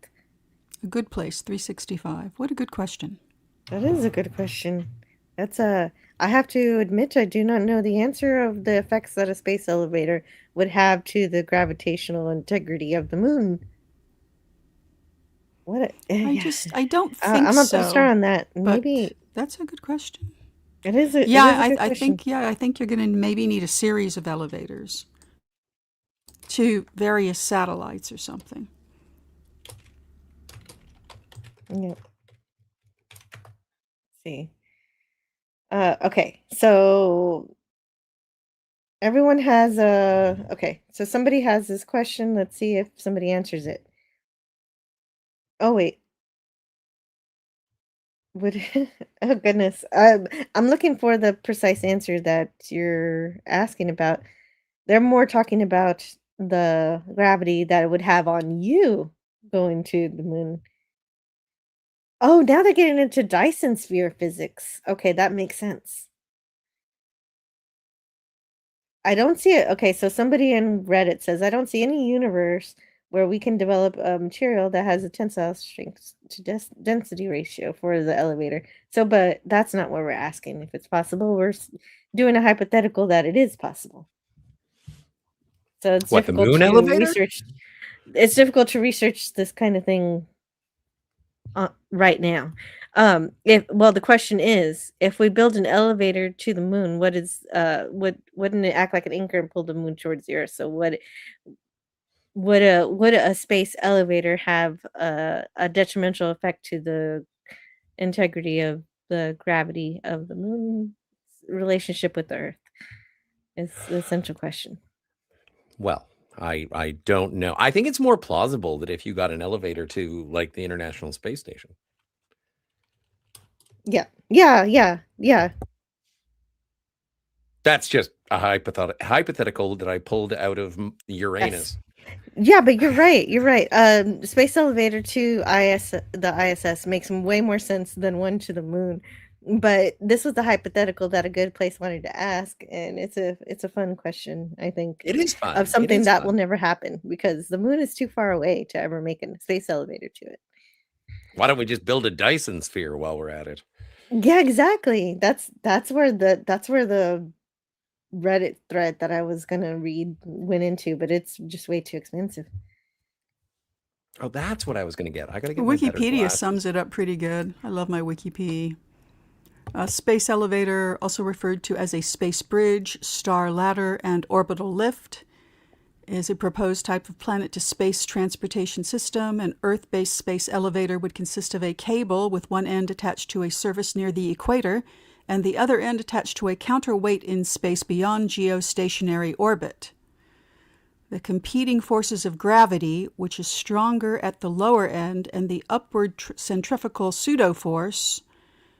A good place, 365. What a good question. That is a good question. I have to admit, I do not know the answer of the effects that a space elevator would have to the gravitational integrity of the moon. I don't think I'm gonna so. put a star on that. Maybe that's a good question. It is a I think you're going to maybe need a series of elevators to various satellites or something. Yeah. Let's see. Okay, so everyone has so somebody has this question. Let's see if somebody answers it. Oh wait. Oh goodness. I'm looking for the precise answer that you're asking about. They're more talking about the gravity that it would have on you going to the moon. Oh, now they're getting into Dyson sphere physics. Okay, that makes sense. I don't see it. Okay, so somebody in Reddit says, I don't see any universe where we can develop a material that has a tensile strength to density ratio for the elevator. So, but that's not what we're asking. If it's possible, we're doing a hypothetical that it is possible. So it's What, the difficult moon to elevator? research. It's difficult to research this kind of thing right now. The question is, if we build an elevator to the moon, wouldn't it act like an anchor and pull the moon towards the Earth? So would a space elevator have a detrimental effect to the integrity of the gravity of the moon's relationship with the Earth? Is the essential question. Well, I don't know. I think it's more plausible that if you got an elevator to like the International Space Station. Yeah. That's just a hypothetical that I pulled out of Uranus. Yeah, but you're right. You're right. Space elevator to the ISS makes way more sense than one to the moon. But this was the hypothetical that a good place wanted to ask, and it's a fun question, I think, It is fun. of It something is that fun. will never happen because the moon is too far away to ever make a space elevator to it. Why don't we just build a Dyson sphere while we're at it? Yeah, exactly. That's where the Reddit thread that I was gonna read went into, but it's just way too expensive. Oh, that's what I was going to get. I got to get my better Wikipedia glasses. sums it up pretty good. I love my Wikipedia. Space elevator, also referred to as a space bridge, star ladder, and orbital lift, is a proposed type of planet-to-space transportation system. An Earth-based space elevator would consist of a cable with one end attached to a surface near the equator and the other end attached to a counterweight in space beyond geostationary orbit. The competing forces of gravity, which is stronger at the lower end, and the upward centrifugal pseudo-force,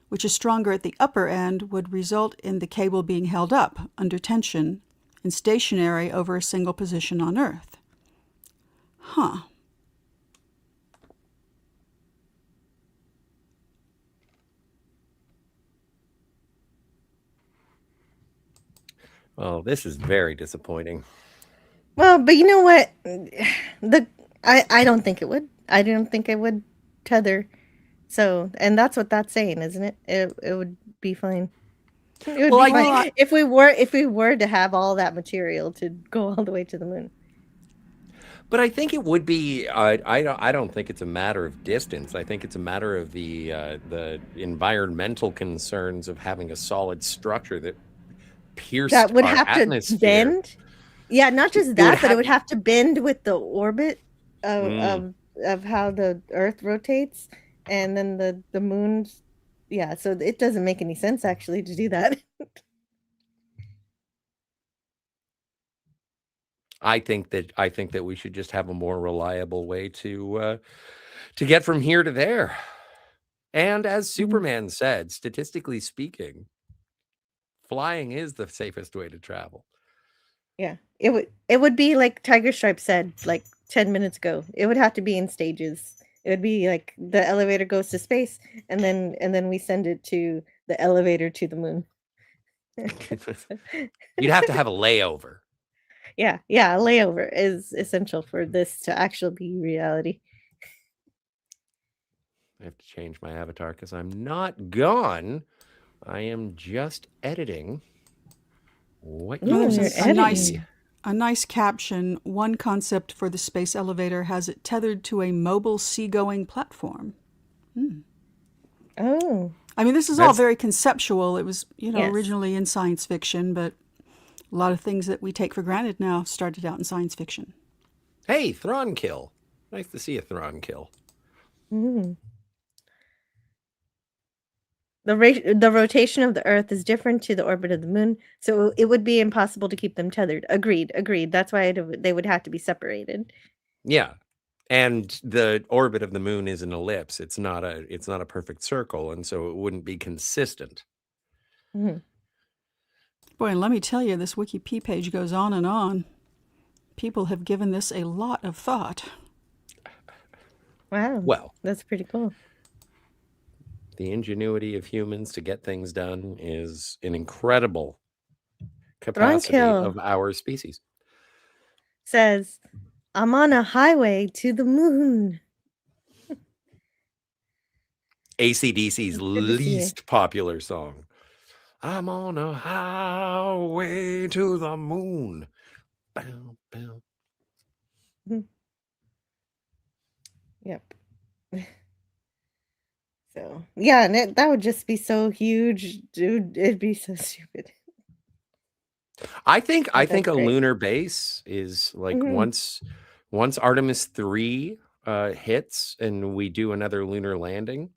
which is stronger at the upper end, would result in the cable being held up under tension and stationary over a single position on Earth. Huh. Oh, this is very disappointing. Well, but you know what? I don't think it would. I don't think it would tether. So, and that's what that's saying, isn't it? It would be fine. It would be fine if we were to have all that material to go all the way to the moon. But I think it would be. I don't think it's a matter of distance. I think it's a matter of the environmental concerns of having a solid structure that pierced That would our have to atmosphere. bend. Yeah, not just that, but it would have to bend with the orbit of how the Earth rotates, and then the moon's. Yeah, so it doesn't make any sense actually to do that. I think that we should just have a more reliable way to get from here to there. And as Superman said, statistically speaking, flying is the safest way to travel. Yeah, it would be like Tiger Stripe said like 10 minutes ago. It would have to be in stages. It would be like the elevator goes to space, and then we send it to the elevator to the moon. You'd have to have a layover. Yeah, a layover is essential for this to actually be reality. I have to change my avatar because I'm not gone. I am just editing. What you there's a nice caption. One concept for the space elevator has it tethered to a mobile seagoing platform. Oh. I mean, this is all very conceptual. It was, originally in science fiction, but a lot of things that we take for granted now started out in science fiction. Hey, Thrawn kill. Nice to see a Thrawn kill. The rotation of the Earth is different to the orbit of the moon, so it would be impossible to keep them tethered. Agreed. That's why they would have to be separated. Yeah, and the orbit of the moon is an ellipse. It's not a perfect circle, and so it wouldn't be consistent. Mm-hmm. Boy, and let me tell you, this Wikipedia page goes on and on. People have given this a lot of thought. Wow. Well, that's pretty cool. The ingenuity of humans to get things done is an incredible capacity of our species. Says, I'm on a highway to the moon. AC/DC's least popular song. I'm on a highway to the moon. Bow, bow. Yep. So, yeah, and that would just be so huge, dude. It'd be so stupid. I think a lunar base is like once Artemis III hits and we do another lunar landing,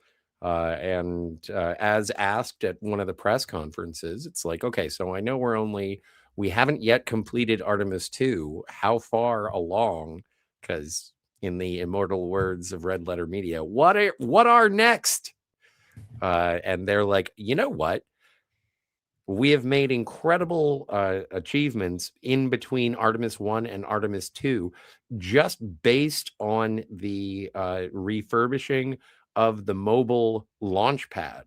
and as asked at one of the press conferences, it's like, okay, so I know we're only We haven't yet completed Artemis II. How far along? Because in the immortal words of Red Letter Media, what are next? And they're like, you know what? We have made incredible achievements in between Artemis 1 and Artemis 2, just based on the refurbishing of the mobile launch pad.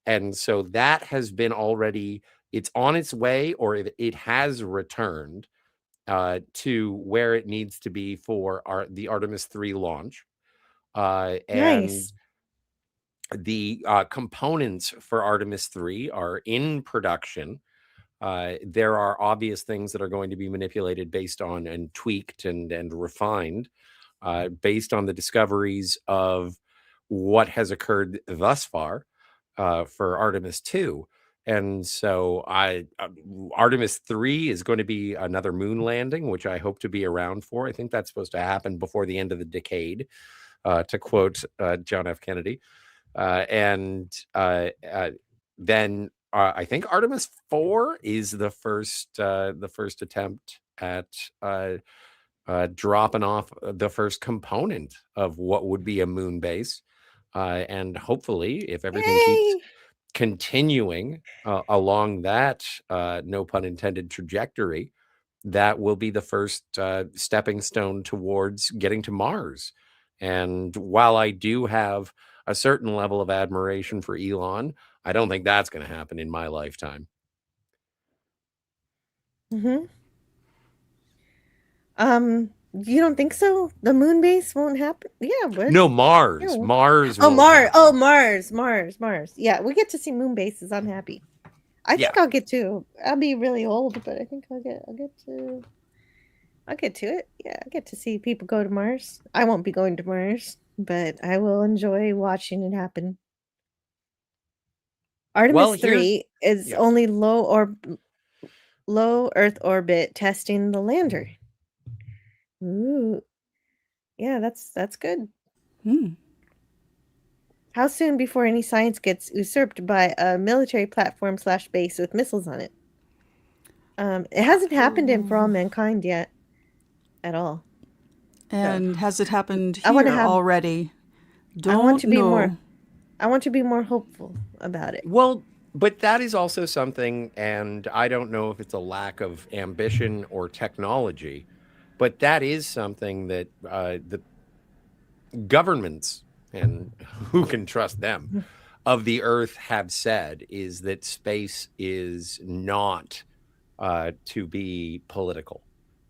And so that has been already, it's on its way, or it has returned to where it needs to be for the Artemis 3 launch. And Nice. the components for Artemis 3 are in production. There are obvious things that are going to be manipulated based on and tweaked and refined based on the discoveries of what has occurred thus far for Artemis 2. And so Artemis 3 is going to be another moon landing, which I hope to be around for. I think that's supposed to happen before the end of the decade, to quote John F. Kennedy. And then I think Artemis 4 is the first attempt at dropping off the first component of what would be a moon base. And hopefully, if everything keeps Yay! continuing along that, no pun intended, trajectory, that will be the first stepping stone towards getting to Mars. And while I do have a certain level of admiration for Elon, I don't think that's going to happen in my lifetime. Mm-hmm. You don't think so? The moon base won't happen? Yeah, but No, Mars. Yeah, well- Mars. Oh, won't Mars. happen. Oh, Mars. Yeah, we get to see moon bases. I'm happy. I think Yeah. I'll get to. I'll be really old, but I think I'll get to it. Yeah, I get to see people go to Mars. I won't be going to Mars, but I will enjoy watching it happen. Artemis Well, here's- 3 is yeah. only low Earth orbit testing the lander. Ooh. Yeah, that's good. Hmm. How soon before any science gets usurped by a military platform / base with missiles on it? It hasn't happened in For All Mankind yet, at all. And has it happened I wanna here have- already? Don't I want to be know. more. I want to be more hopeful about it. Well, but that is also something, and I don't know if it's a lack of ambition or technology, but that is something that the governments, and who can trust them, of the Earth have said is that space is not to be political.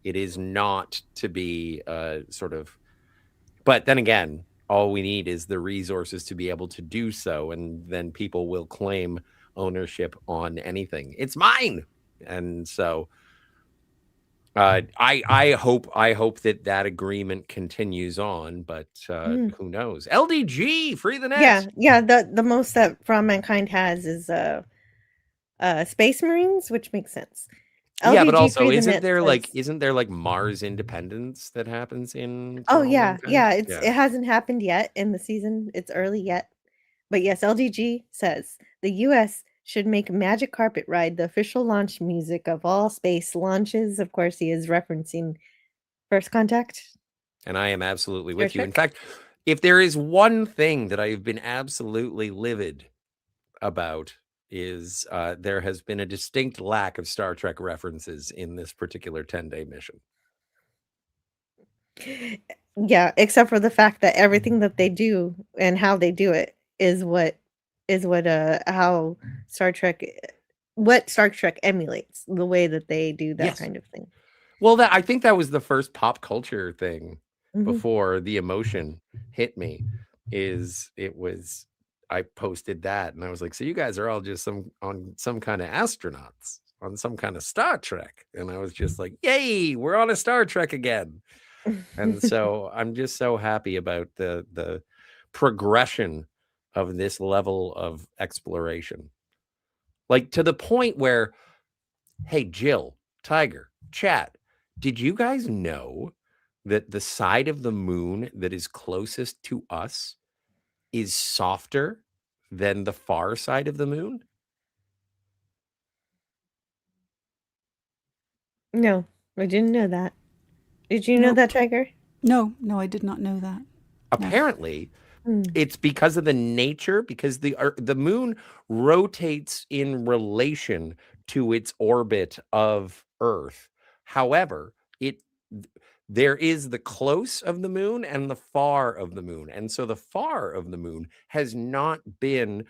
It is not to be sort of, but then again, all we need is the resources to be able to do so, and then people will claim ownership on anything. It's mine. And so I hope that agreement continues on, but who knows? LDG, free the net. Yeah. The most that For All Mankind has is Space Marines, which makes sense. Yeah, but LDG also Free the isn't Net there says- like Mars Independence that happens in Oh For All yeah, Mankind? it hasn't happened yet in the season. It's early yet. But yes, LDG says the US should make Magic Carpet Ride the official launch music of all space launches. Of course, he is referencing First Contact. And I am absolutely Star with you. In Trek? fact, if there is one thing that I've been absolutely livid about is there has been a distinct lack of Star Trek references in this particular 10-day mission. Yeah, except for the fact that everything that they do and how they do it is what how Star Trek what Star Trek emulates, the way that they do that Yes. kind of thing. Well, I think that was the first pop culture thing Mhm. before the emotion hit me. I posted that and I was like, so you guys are all just on some kind of astronauts on some kind of Star Trek. And I was just like, yay, we're on a Star Trek again. And so I'm just so happy about the progression of this level of exploration. Like to the point where, hey, Jill, Tiger, chat, did you guys know that the side of the moon that is closest to us is softer than the far side of the moon? No, I didn't know that. Did you know Nope. that, Tiger? No, I did not know that. Apparently, Hmm. it's because of the nature, because the moon rotates in relation to its orbit of Earth. However, it there is the close of the moon and the far of the moon. And so the far of the moon has not been,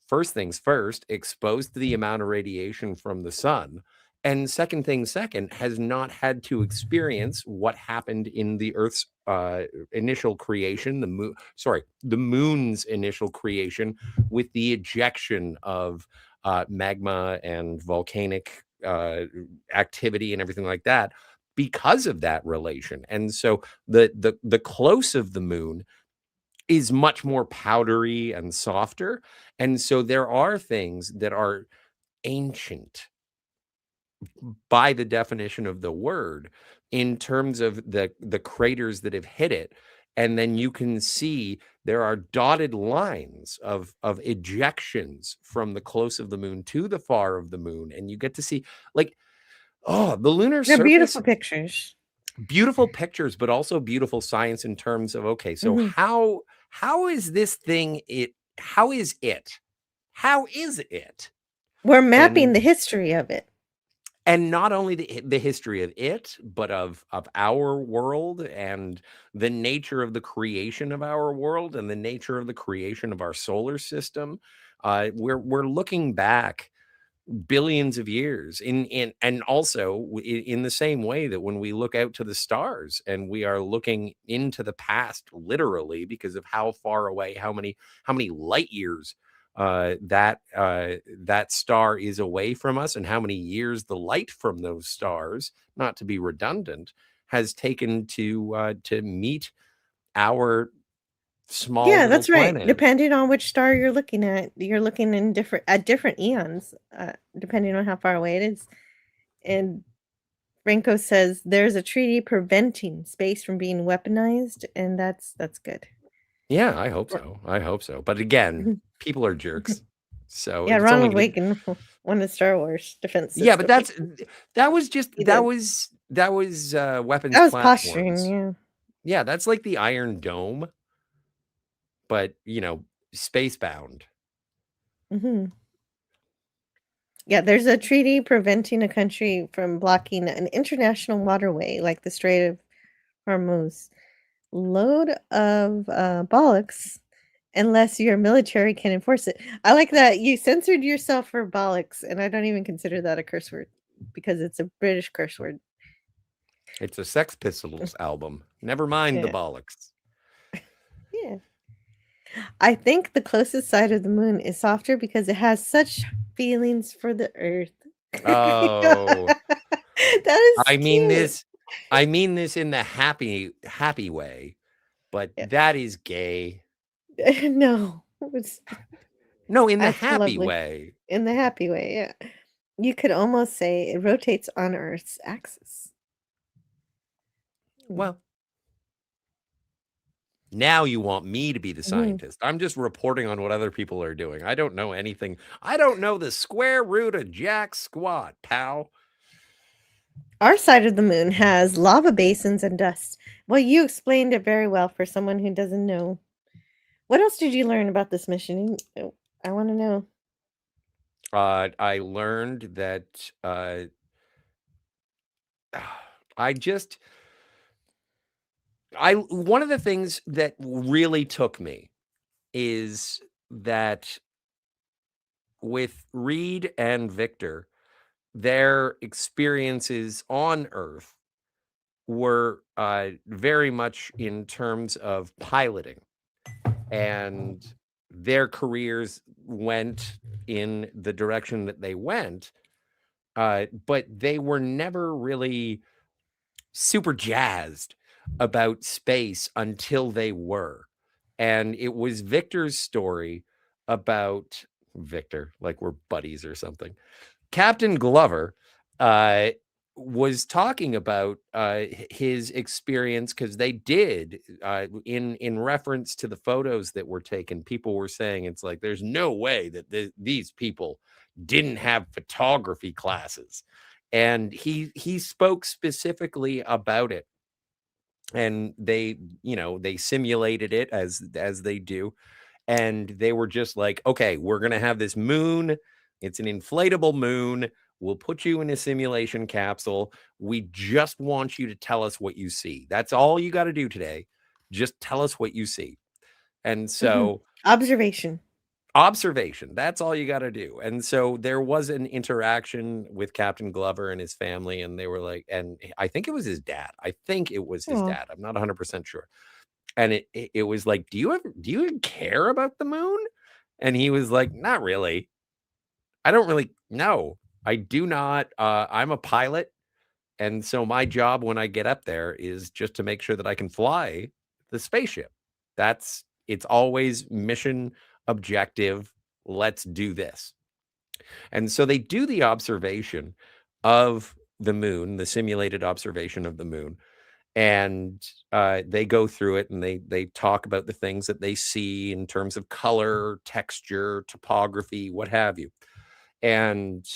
first things first, exposed to the amount of radiation from the sun. And second thing second, has not had to experience what happened in the Earth's initial creation, the moon's initial creation, with the ejection of magma and volcanic activity and everything like that, because of that relation. And so the close of the moon is much more powdery and softer. And so there are things that are ancient by the definition of the word, in terms of the craters that have hit it. And then you can see there are dotted lines of ejections from the close of the moon to the far of the moon. And you get to see, like, oh, the lunar They're surface, beautiful pictures. beautiful pictures, but also beautiful science in terms of, okay, so Hmm. how is this thing how is it? We're mapping And the history of it. not only the history of it, but of our world, and the nature of the creation of our world, and the nature of the creation of our solar system. We're looking back billions of years and also in the same way that when we look out to the stars, and we are looking into the past, literally, because of how far away, how many light years that star is away from us, and how many years the light from those stars, not to be redundant, has taken to meet our small Yeah, little that's right. planet. Depending on which star you're looking at, you're looking in different eons, depending on how far away it is. And Franco says there's a treaty preventing space from being weaponized, and that's good. Yeah, I hope Ro- so. I hope so. But again, Mhm. people are jerks. So Yeah, it's only Ronald going to Reagan won the Star Wars defense Yeah, but system. that was just He did. that was weapons That was posturing, platforms. yeah. Yeah, that's like the Iron Dome, but space bound. Hmm. Yeah, there's a treaty preventing a country from blocking an international waterway like the Strait of Hormuz. Load of bollocks, unless your military can enforce it. I like that you censored yourself for bollocks, and I don't even consider that a curse word because it's a British curse word. It's a Sex Pistols album. Never mind the Yeah. bollocks. Yeah. I think the closest side of the moon is softer because it has such feelings for the earth. Oh, That is I mean cute. this I mean this in the happy way, but Yeah. that is gay. No, No, in the that's happy lovely. way. In the happy way, yeah. You could almost say it rotates on Earth's axis. Hmm. Well, now you want me to be the Mhm. scientist. I'm just reporting on what other people are doing. I don't know anything. I don't know the square root of jack squat, pal. Our side of the moon has lava basins and dust. Well, you explained it very well for someone who doesn't know. What else did you learn about this mission? I want to know. I learned that I just I one of the things that really took me is that with Reed and Victor, their experiences on Earth were very much in terms of piloting, and their careers went in the direction that they went, but they were never really super jazzed about space until they were. And it was Victor's story about Victor, like we're buddies or something. Captain Glover uh, was talking about his experience, because they did in reference to the photos that were taken. People were saying it's like there's no way that these people didn't have photography classes, and he spoke specifically about it. And they, they simulated it as they do, and they were just like, okay, we're gonna have this moon. It's an inflatable moon. We'll put you in a simulation capsule. We just want you to tell us what you see. That's all you got to do today. Just tell us what you see. And so Observation. observation, that's all you got to do. And so there was an interaction with Captain Glover and his family, and they were like, and I think it was his dad. Aw. I'm not 100% sure. And it was like, do you even care about the moon? And he was like, not really. I don't really know. I do not. I'm a pilot, and so my job when I get up there is just to make sure that I can fly the spaceship. It's always mission objective. Let's do this. And so they do the observation of the moon, the simulated observation of the moon, and they go through it, and they talk about the things that they see in terms of color, texture, topography, what have you. And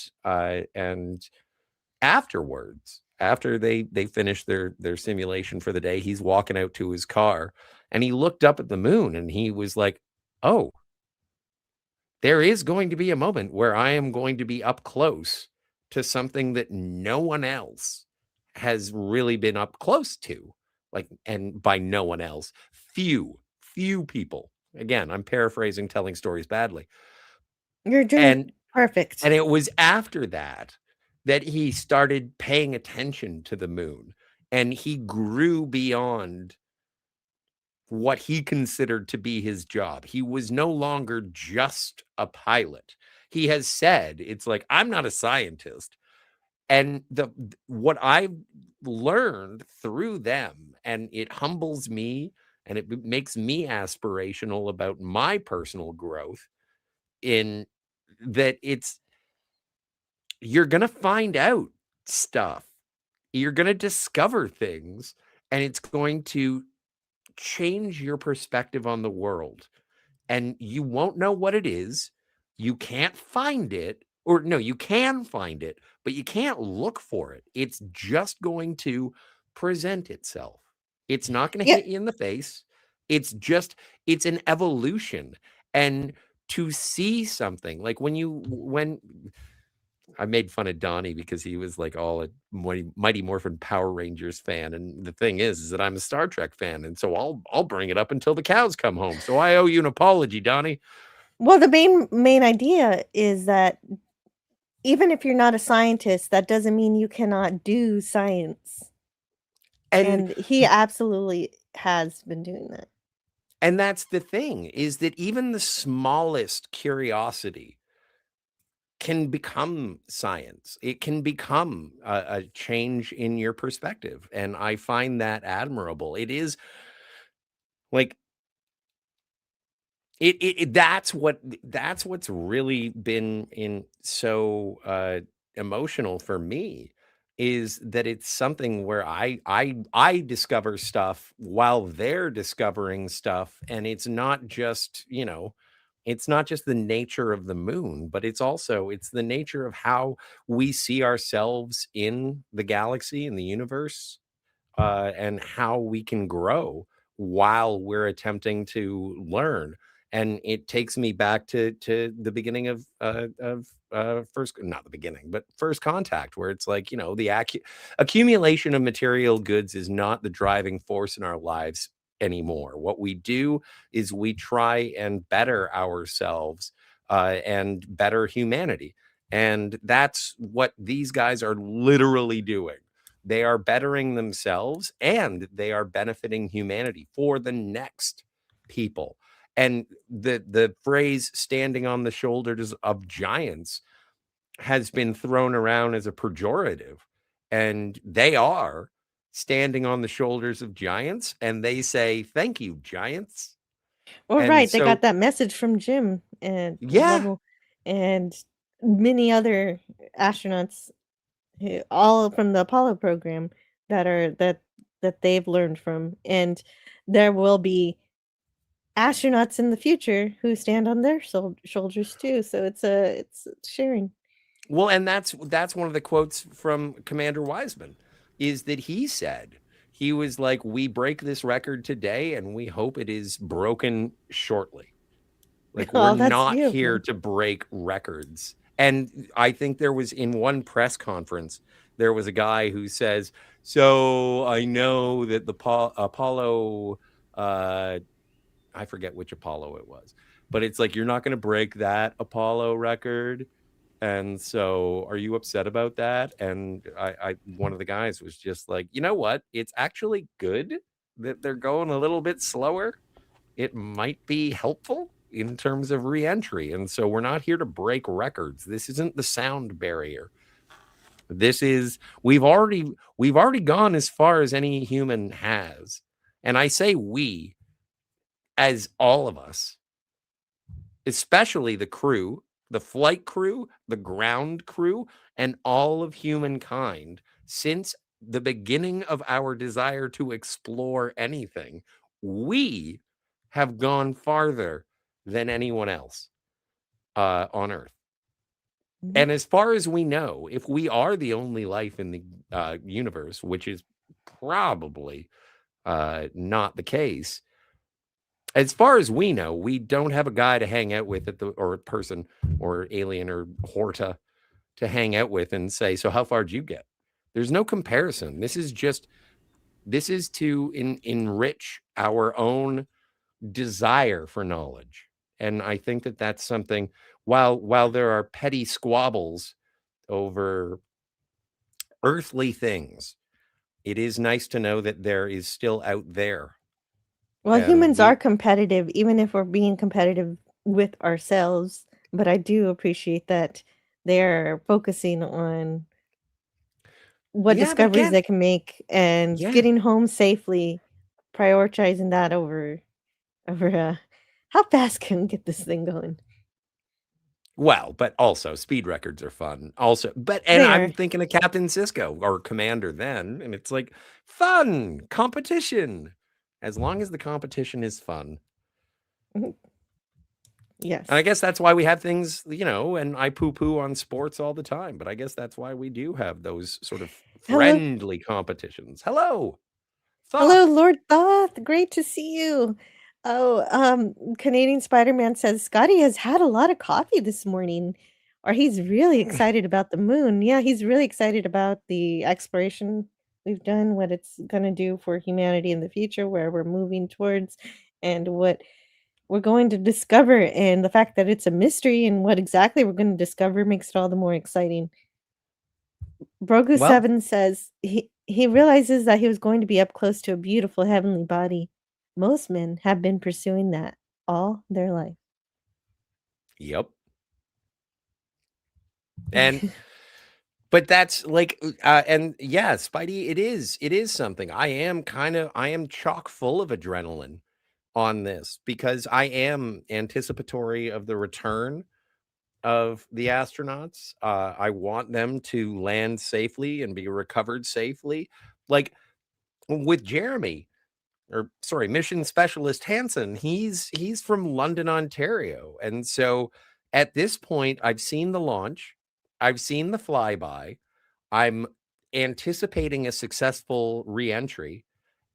afterwards, after they finish their simulation for the day, he's walking out to his car, and he looked up at the moon, and he was like, oh, there is going to be a moment where I am going to be up close to something that no one else has really been up close to. Like, and by no one else, few people. Again, I'm paraphrasing, telling stories badly. You're doing perfect. And it was after that he started paying attention to the moon, and he grew beyond what he considered to be his job. He was no longer just a pilot. He has said, it's like, I'm not a scientist. And what I've learned through them, and it humbles me, and it makes me aspirational about my personal growth, in that you're going to find out stuff. You're going to discover things, and it's going to change your perspective on the world. And you won't know what it is. You can't find it, or no, you can find it, but you can't look for it. It's just going to present itself. It's not going to hit you in the face. It's an evolution. And to see something like when I made fun of Donnie because he was like all a Mighty Morphin Power Rangers fan, and the thing is that I'm a Star Trek fan, and so I'll bring it up until the cows come home. So I owe you an apology, Donnie. Well, the main idea is that even if you're not a scientist, that doesn't mean you cannot do science. And he absolutely has been doing that. And that's the thing, is that even the smallest curiosity can become science. It can become a change in your perspective. And I find that admirable. It is like, that's what's really been so emotional for me, is that it's something where I discover stuff while they're discovering stuff, and it's not just the nature of the moon, but it's the nature of how we see ourselves in the galaxy, in the universe, and how we can grow while we're attempting to learn. And it takes me back to the beginning of first, not the beginning, but First Contact, where it's like, the accumulation of material goods is not the driving force in our lives anymore. What we do is we try and better ourselves, and better humanity. And that's what these guys are literally doing. They are bettering themselves, and they are benefiting humanity for the next people. And the phrase "standing on the shoulders of giants" has been thrown around as a pejorative, and they are standing on the shoulders of giants, and they say, "Thank you, giants." Well, And right, they got so, that message from Jim and yeah, Lovell and many other astronauts, all from the Apollo program, that they've learned from. And there will be astronauts in the future who stand on their shoulders too. So it's sharing. Well, and that's one of the quotes from Commander Wiseman, is that he said, he was like, we break this record today and we hope it is broken shortly. Like, we're Oh, that's not here beautiful. to break records. And I think there was, in one press conference, there was a guy who says, so I know that the Apollo, I forget which Apollo it was, but it's like, you're not going to break that Apollo record. And so are you upset about that? And I one of the guys was just like, you know what? It's actually good that they're going a little bit slower. It might be helpful in terms of reentry. And so we're not here to break records. This isn't the sound barrier. This is, we've already gone as far as any human has. And I say we, as all of us, especially the crew, the flight crew, the ground crew, and all of humankind, since the beginning of our desire to explore anything, we have gone farther than anyone else on Earth. Mhm. And as far as we know, if we are the only life in the universe, which is probably not the case, as far as we know, we don't have a guy to hang out with or a person or alien or Horta to hang out with and say, so how far did you get? There's no comparison. This is to enrich our own desire for knowledge. And I think that that's something, while there are petty squabbles over earthly things, it is nice to know that there is still out there. Well, And humans are competitive, even if we're being competitive with ourselves. But I do appreciate that they're focusing on what yeah, but discoveries again, they can make and yeah. getting home safely, prioritizing that over how fast can we get this thing going. Well, but also speed records are fun. Also, and They I'm are. thinking of Captain Cisco or Commander then, and it's like fun competition. As long as the competition is fun. Mhm. Yes. And I guess that's why we have things, and I poo-poo on sports all the time, but I guess that's why we do have those sort of Hello. friendly competitions. Hello, Hello, Thoth. Lord Thoth. Great to see you. Oh, Canadian Spider-Man says Scotty has had a lot of coffee this morning, or he's really excited about the moon. Yeah, he's really excited about the exploration we've done, what it's gonna do for humanity in the future, where we're moving towards, and what we're going to discover. And the fact that it's a mystery and what exactly we're going to discover makes it all the more exciting. Brogu Well, 7 says he realizes that he was going to be up close to a beautiful heavenly body. Most men have been pursuing that all their life. yep. And but that's like and yeah, Spidey, it is something. I am chock full of adrenaline on this because I am anticipatory of the return of the astronauts. I want them to land safely and be recovered safely. Like with Jeremy, or sorry, mission specialist Hansen, he's from London, Ontario. And so at this point, I've seen the launch, I've seen the flyby, I'm anticipating a successful reentry,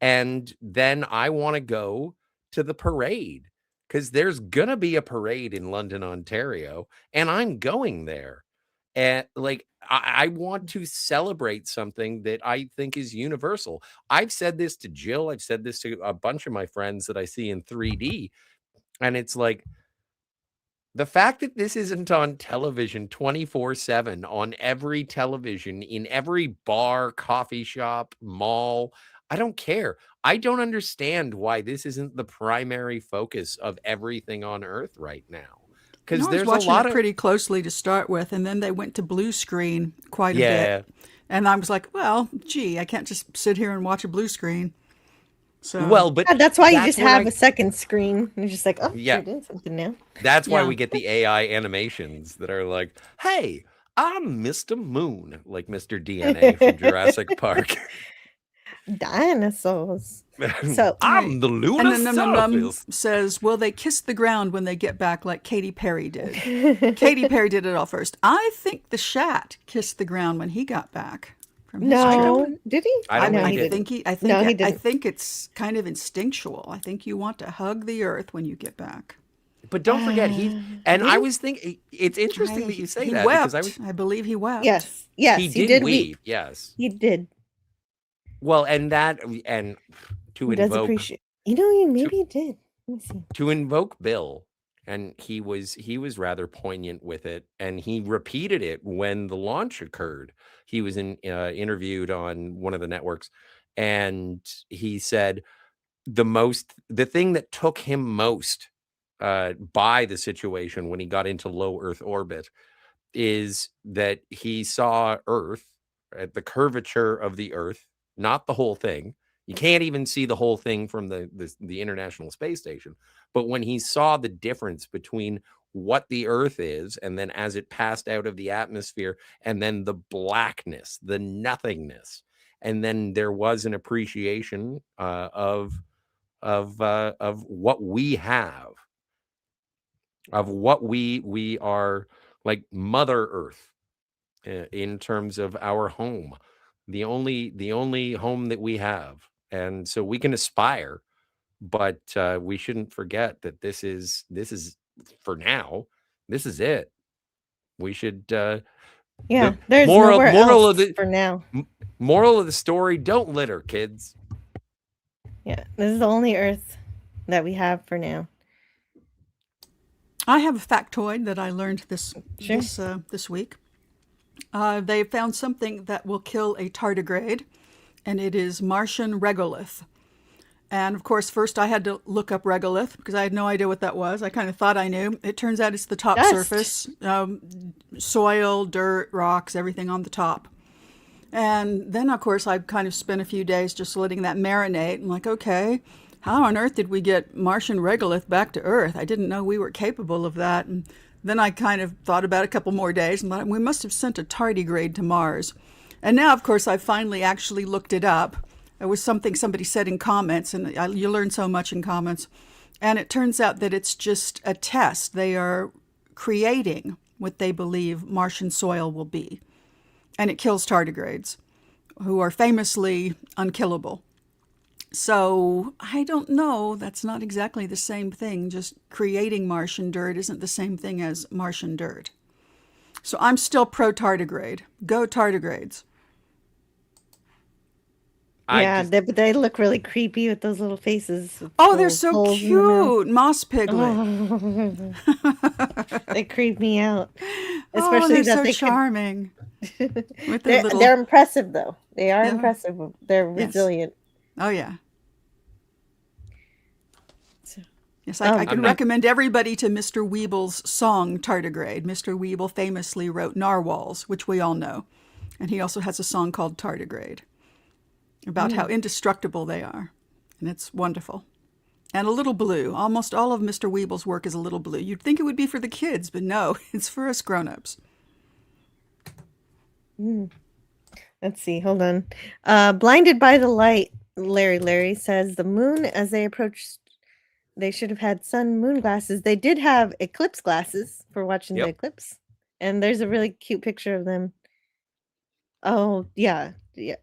and then I want to go to the parade because there's gonna be a parade in London, Ontario, and I'm going there. And like I want to celebrate something that I think is universal. I've said this to Jill, I've said this to a bunch of my friends that I see in 3D, and it's like the fact that this isn't on television 24/7 on every television, in every bar, coffee shop, mall, I don't care. I don't understand why this isn't the primary focus of everything on Earth right now. I Because was there's a watching lot it of pretty closely to start with, and then they went to blue screen quite a bit. yeah. And I was like, well, gee, I can't just sit here and watch a blue screen. So, Well, but Yeah, that's why you that's just when have I a second screen. You're just like, oh, yeah, they're doing something now. that's why yeah. we get the AI animations that are like, "Hey, I'm Mr. Moon," like Mr. DNA from Jurassic Park. Dinosaurs. So I'm the And lunar then surface. says, "Will they kiss the ground when they get back like Katy Perry did?" Katy Perry did it all first. I think the Shat kissed the ground when he got back from his trip. no, did he? I don't no, think he he did. didn't. I think No, he I didn't. think it's kind of instinctual. I think you want to hug the earth when you get back. But don't forget, he and did I he? was thinking it's interesting that you say He that wept. because I believe he wept. Yes, yes, he he did did weep, weep. yes. He did. Well, and to He does invoke appreciate. You know, to, maybe he did. Let me see. to invoke Bill, and he was rather poignant with it, and he repeated it when the launch occurred. He was interviewed on one of the networks, and he said the thing that took him most by the situation when he got into low Earth orbit is that he saw Earth at the curvature of the Earth, not the whole thing. You can't even see the whole thing from the International Space Station. But when he saw the difference between what the Earth is, and then as it passed out of the atmosphere, and then the blackness, the nothingness, and then there was an appreciation of what we have, of what we are, like Mother Earth, in terms of our home, the only home that we have. And so we can aspire, but we shouldn't forget that this is for now. This is it. We should Yeah, the there's moral nowhere moral else of the for now. moral of the story: don't litter, kids. Yeah, this is the only Earth that we have for now. I have a factoid that I learned this Sure. this week. They found something that will kill a tardigrade, and it is Martian regolith. And of course, first I had to look up regolith because I had no idea what that was. I kind of thought I knew. It turns out it's the top Dust. surface, soil, dirt, rocks, everything on the top. And then, of course, I kind of spent a few days just letting that marinate. I'm like, okay, how on earth did we get Martian regolith back to Earth? I didn't know we were capable of that. And then I kind of thought about it a couple more days and thought, we must have sent a tardigrade to Mars. And now, of course, I finally actually looked it up. It was something somebody said in comments, and you learn so much in comments. And it turns out that it's just a test. They are creating what they believe Martian soil will be. And it kills tardigrades, who are famously unkillable. So I don't know. That's not exactly the same thing. Just creating Martian dirt isn't the same thing as Martian dirt. So I'm still pro-tardigrade. Go tardigrades. Yeah, but they look really creepy with those little faces. with Oh, they're little so holes in the mouth. cute. Moss piglet. They creep me out, Oh, especially they're that so they charming. With their they're little... they're impressive though. They are Yeah. impressive. They're Yes. resilient. Oh, yeah. So, Yes, I can recommend everybody to Mr. Weeble's song, Tardigrade. Mr. Weeble famously wrote Narwhals, which we all know. And he also has a song called Tardigrade about how indestructible they are. And it's wonderful. And a little blue. Almost all of Mr. Weeble's work is a little blue. You'd think it would be for the kids, but no, it's for us grown-ups. let's see. Hold on. Blinded by the light, Larry says the moon as they approached. They should have had sun-moon glasses. They did have eclipse glasses for watching the Yep. eclipse, and there's a really cute picture of them. Oh yeah,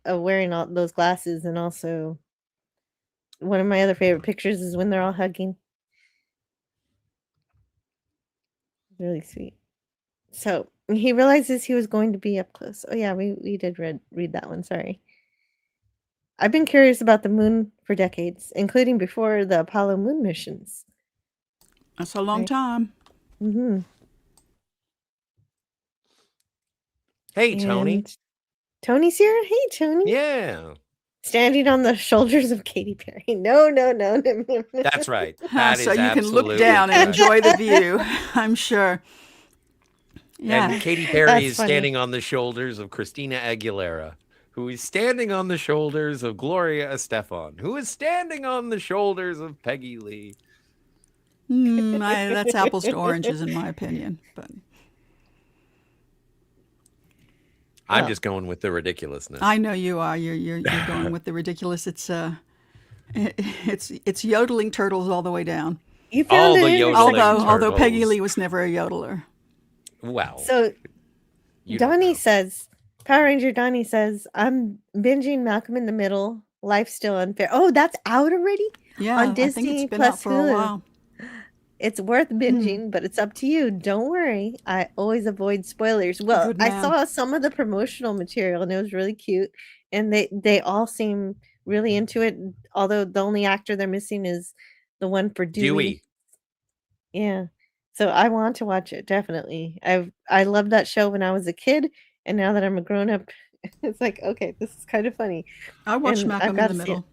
wearing all those glasses, and also one of my other favorite pictures is when they're all hugging. Really sweet. So he realizes he was going to be up close. Oh yeah, we did read that one. Sorry. I've been curious about the moon for decades, including before the Apollo moon missions. That's a long Right. time. Mm-hmm. Hey, Tony. And Tony's here. Hey, Tony. Yeah, Standing on the shoulders of Katy Perry. No. that's right. That is So you can absolutely look down and correct. enjoy the view, I'm sure. Yeah. And Katy Perry That's is funny. standing on the shoulders of Christina Aguilera, who is standing on the shoulders of Gloria Estefan, who is standing on the shoulders of Peggy Lee. That's apples to oranges, in my opinion. But I'm just going with the ridiculousness. I know you are. You're going with the ridiculous. It's It's yodeling turtles all the way down. You All found the it yodeling interesting. Although Peggy turtles. Lee was never a yodeler. Well, So you don't Donnie know. says, Power Ranger Donnie says, I'm binging Malcolm in the Middle. Life's still unfair. Oh, that's out already Yeah, on I think it's Disney been out plus for a Hulu. while. It's worth binging, but it's up to you. Don't worry. I always avoid spoilers. Well, Good I man. saw some of the promotional material and it was really cute. And they all seem really into it. Although the only actor they're missing is the one for Dewey. Dewey. Yeah. So I want to watch it, definitely. I loved that show when I was a kid, and now that I'm a grown up, it's like, okay, this is kind of funny. I watched And I've Malcolm in got the to see it. Middle.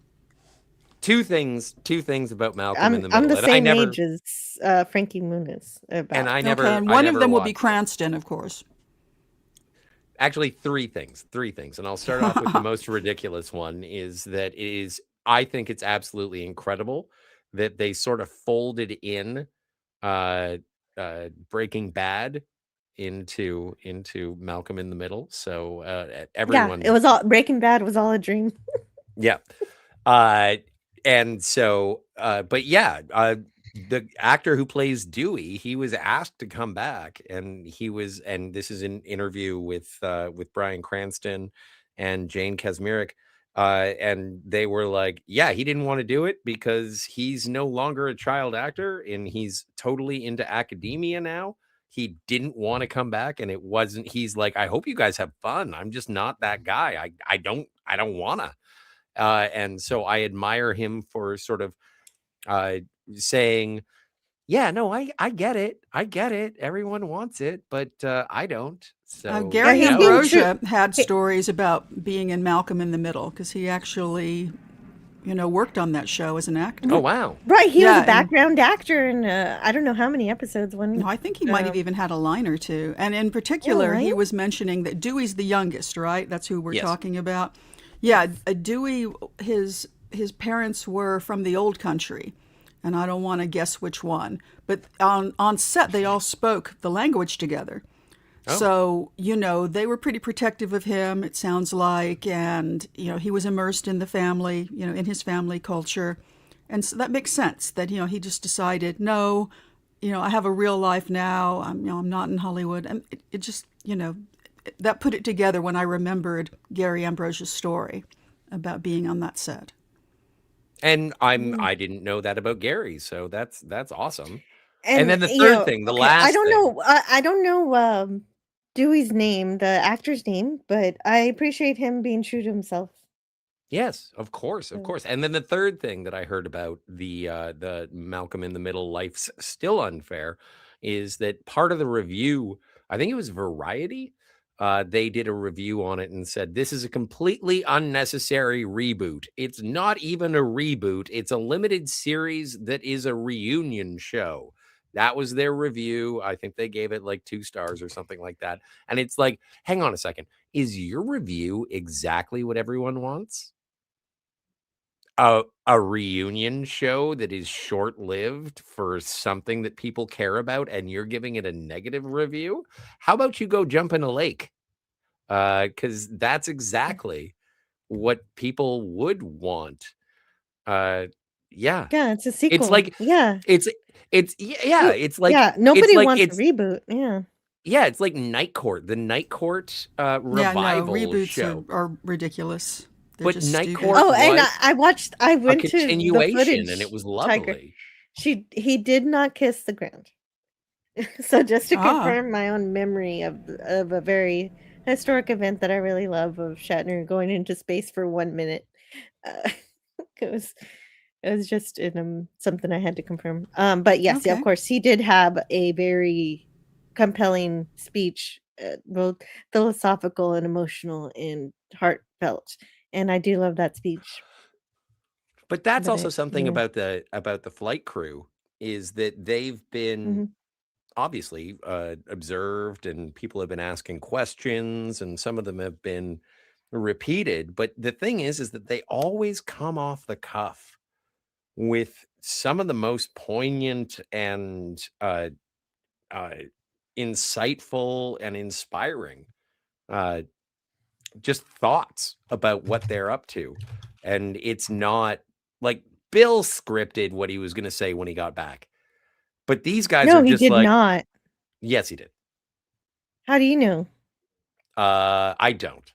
Two things about Malcolm in the I'm Middle. the And I same never age as Frankie Muniz and about. I Okay, never and I one of never them will be watched it. Cranston, of course. Actually, three things. And I'll start off with the most ridiculous one is that it is I think it's absolutely incredible that they sort of folded in uh Breaking Bad into Malcolm in the Middle. So Yeah, everyone it was all Breaking Bad was all a dream. yeah. And so but yeah, the actor who plays Dewey, he was asked to come back, and this is an interview with Bryan Cranston and Jane Kasmerick, and they were like, yeah, he didn't want to do it because he's no longer a child actor and he's totally into academia now. He didn't want to come back, and he's like, I hope you guys have fun. I'm just not that guy. I don't wanna. And so I admire him for sort of saying, yeah, no, I get it. I get it. Everyone wants it, but I don't. So Gary he's being Ambrosia had He- stories about being in Malcolm in the Middle because he actually, worked on that show as an actor. Oh, wow. Right, he was Yeah, a and- background actor in I don't know how many episodes. No, I think he might have even had a line or two. And in particular, he right? was mentioning that Dewey's the youngest, right? That's who we're Yes. talking about. Yeah, Dewey, his parents were from the old country, and I don't want to guess which one. But on set, they all spoke the language together. So, they were pretty protective of him, it sounds like, and, he was immersed in the family, in his family culture. And so that makes sense that, he just decided, no, I have a real life now. I'm not in Hollywood. And it just, that put it together when I remembered Gary Ambrosia's story about being on that set. And I didn't know that about Gary, so that's awesome. And, And then the you third know, thing, the okay, last I don't thing. know. I don't know Dewey's name, the actor's name, but I appreciate him being true to himself. Yes, of course. And then the third thing that I heard about the Malcolm in the Middle, Life's Still Unfair, is that part of the review, I think it was Variety, they did a review on it and said this is a completely unnecessary reboot. It's not even a reboot. It's a limited series that is a reunion show. That was their review. I think they gave it like 2 stars or something like that. And it's like, hang on a second. Is your review exactly what everyone wants? A reunion show that is short-lived for something that people care about, and you're giving it a negative review? How about you go jump in a lake? Because that's exactly what people would want. Yeah. Yeah, it's a sequel. It's like yeah, it's yeah, it's like yeah. Nobody like wants it's a reboot. Yeah, yeah, it's like Night Court, the Night Court Yeah, no, revival reboots show. are ridiculous. They're But just Night stupid. Court Oh, and was I watched. I a went to the continuation, footage. and it was Tiger. lovely. He did not kiss the ground. So just to Ah. confirm my own memory of a very historic event that I really love of Shatner going into space for 1 minute. It was just something I had to confirm. But yes, yeah, of Okay. course, he did have a very compelling speech, both philosophical and emotional and heartfelt. And I do love that speech. But that's But also something yeah. about the flight crew is that they've been Mhm. obviously observed, and people have been asking questions, and some of them have been repeated. But the thing is that they always come off the cuff with some of the most poignant and insightful and inspiring just thoughts about what they're up to. And it's not like Bill scripted what he was going to say when he got back. But these guys No, are he just did like, not. yes, he did. How do you know? I don't.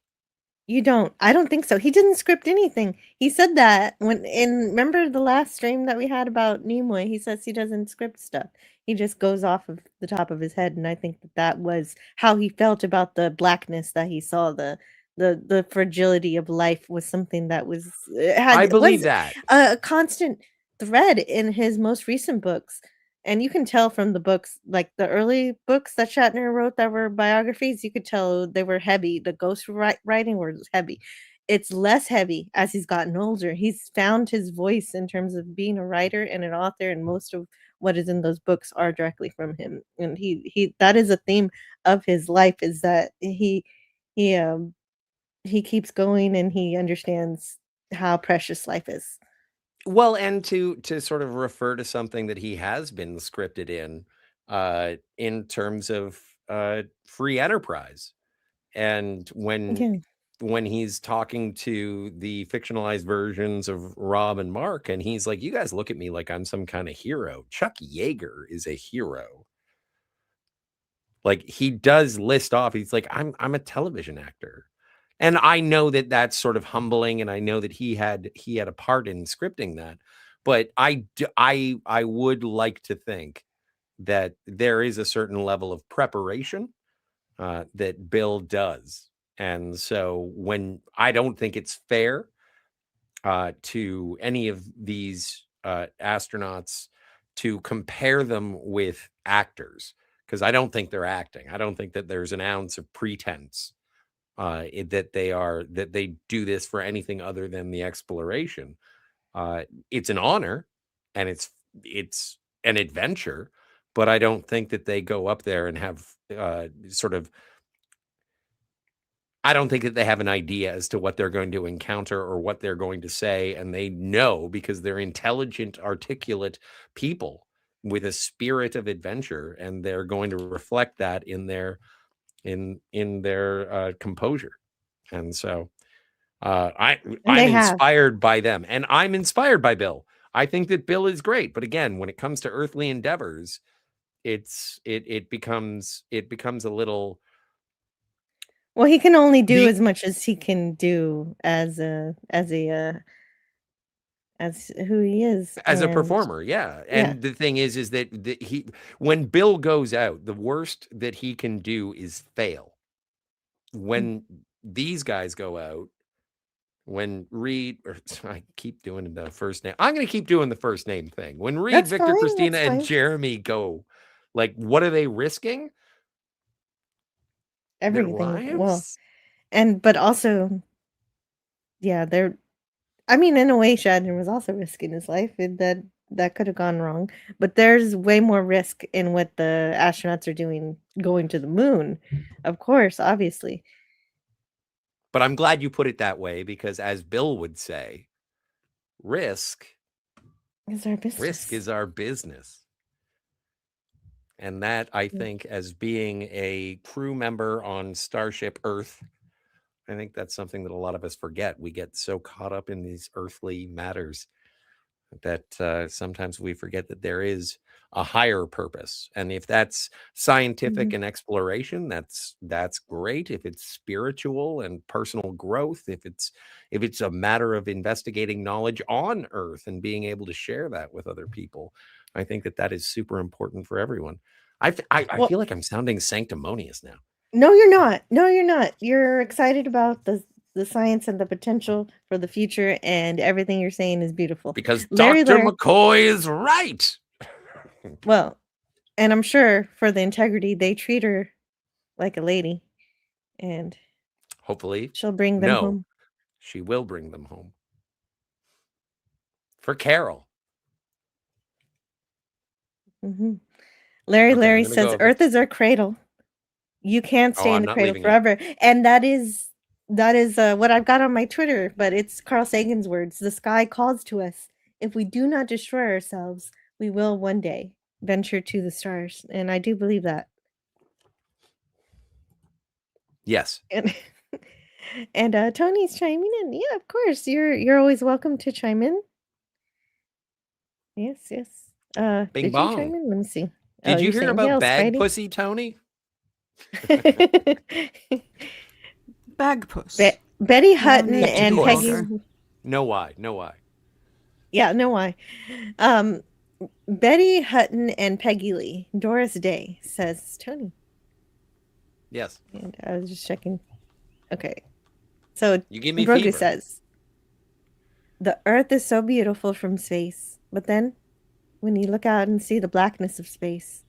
You don't. I don't think so. He didn't script anything. He said that remember the last stream that we had about Nimoy? He says he doesn't script stuff. He just goes off of the top of his head, and I think that was how he felt about the blackness that he saw. The fragility of life was something that was I believe was that. a constant thread in his most recent books. And you can tell from the books, like the early books that Shatner wrote that were biographies, you could tell they were heavy. The ghost writing was heavy. It's less heavy as he's gotten older. He's found his voice in terms of being a writer and an author, and most of what is in those books are directly from him. And he that is a theme of his life, is that he he keeps going and he understands how precious life is. Well, and to sort of refer to something that he has been scripted in terms of free enterprise. And Yeah. when he's talking to the fictionalized versions of Rob and Mark, and he's like, you guys look at me like I'm some kind of hero. Chuck Yeager is a hero. Like, he does list off, he's like, I'm a television actor. And I know that that's sort of humbling, and I know that he had a part in scripting that. But I would like to think that there is a certain level of preparation that Bill does. And so when I don't think it's fair to any of these astronauts to compare them with actors, because I don't think they're acting. I don't think that there's an ounce of pretense that they do this for anything other than the exploration. It's an honor, and it's an adventure, but I don't think that they go up there and have I don't think that they have an idea as to what they're going to encounter or what they're going to say, and they know because they're intelligent, articulate people with a spirit of adventure, and they're going to reflect that in their composure. And so And I'm they have. inspired by them, and I'm inspired by Bill. I think that Bill is great, but again, when it comes to earthly endeavors, it becomes a little. Well, he can only do The as much as he can do as as who he is, as a and performer, yeah. yeah. And the thing is that he, when Bill goes out, the worst that he can do is fail. When these guys go out, when Reed, or I keep doing the first name, I'm going to keep doing the first name thing. When Reed, That's Victor, fine, Christina, that's and fine. Jeremy go, like, what are they risking? Their Everything. Well, lives? but also, yeah, I mean, in a way, Shatner was also risking his life, and that could have gone wrong. But there's way more risk in what the astronauts are doing, going to the moon. Of course, obviously. But I'm glad you put it that way, because as Bill would say, risk Is our business. is our business. And that, I think, as being a crew member on Starship Earth, I think that's something that a lot of us forget. We get so caught up in these earthly matters that sometimes we forget that there is a higher purpose. And if that's scientific and exploration, that's great. If it's spiritual and personal growth, if it's a matter of investigating knowledge on Earth and being able to share that with other people, I think that is super important for everyone. I feel like I'm sounding sanctimonious now. No, you're not. No, you're not. You're excited about the science and the potential for the future, and everything you're saying is beautiful. Because Larry Dr. Larry, McCoy is right. well, and I'm sure for the integrity, they treat her like a lady, and Hopefully. she'll bring them home. She will bring them home. For Carol. Larry says, Earth is our cradle. You can't stay in the cradle forever. And that is what I've got on my Twitter, but it's Carl Sagan's words. The sky calls to us. If we do not destroy ourselves, we will one day venture to the stars. And I do believe that. Yes. And Tony's chiming in. Yeah, of course. You're always welcome to chime in. Yes, yes. Bing Did you chime bong. in? Let me see. Oh, Did you you're hear saying about hail, bag Spidey. pussy, Tony? Bagpuss. Betty No Hutton need to and be Toys. Peggy. vulgar. No why. No why. Yeah, no why. Um, Betty Hutton and Peggy Lee. Doris Day, says Tony. Yes. And I was just checking. Okay. So You give me Grogu fever. says, the earth is so beautiful from space, but then when you look out and see the blackness of space,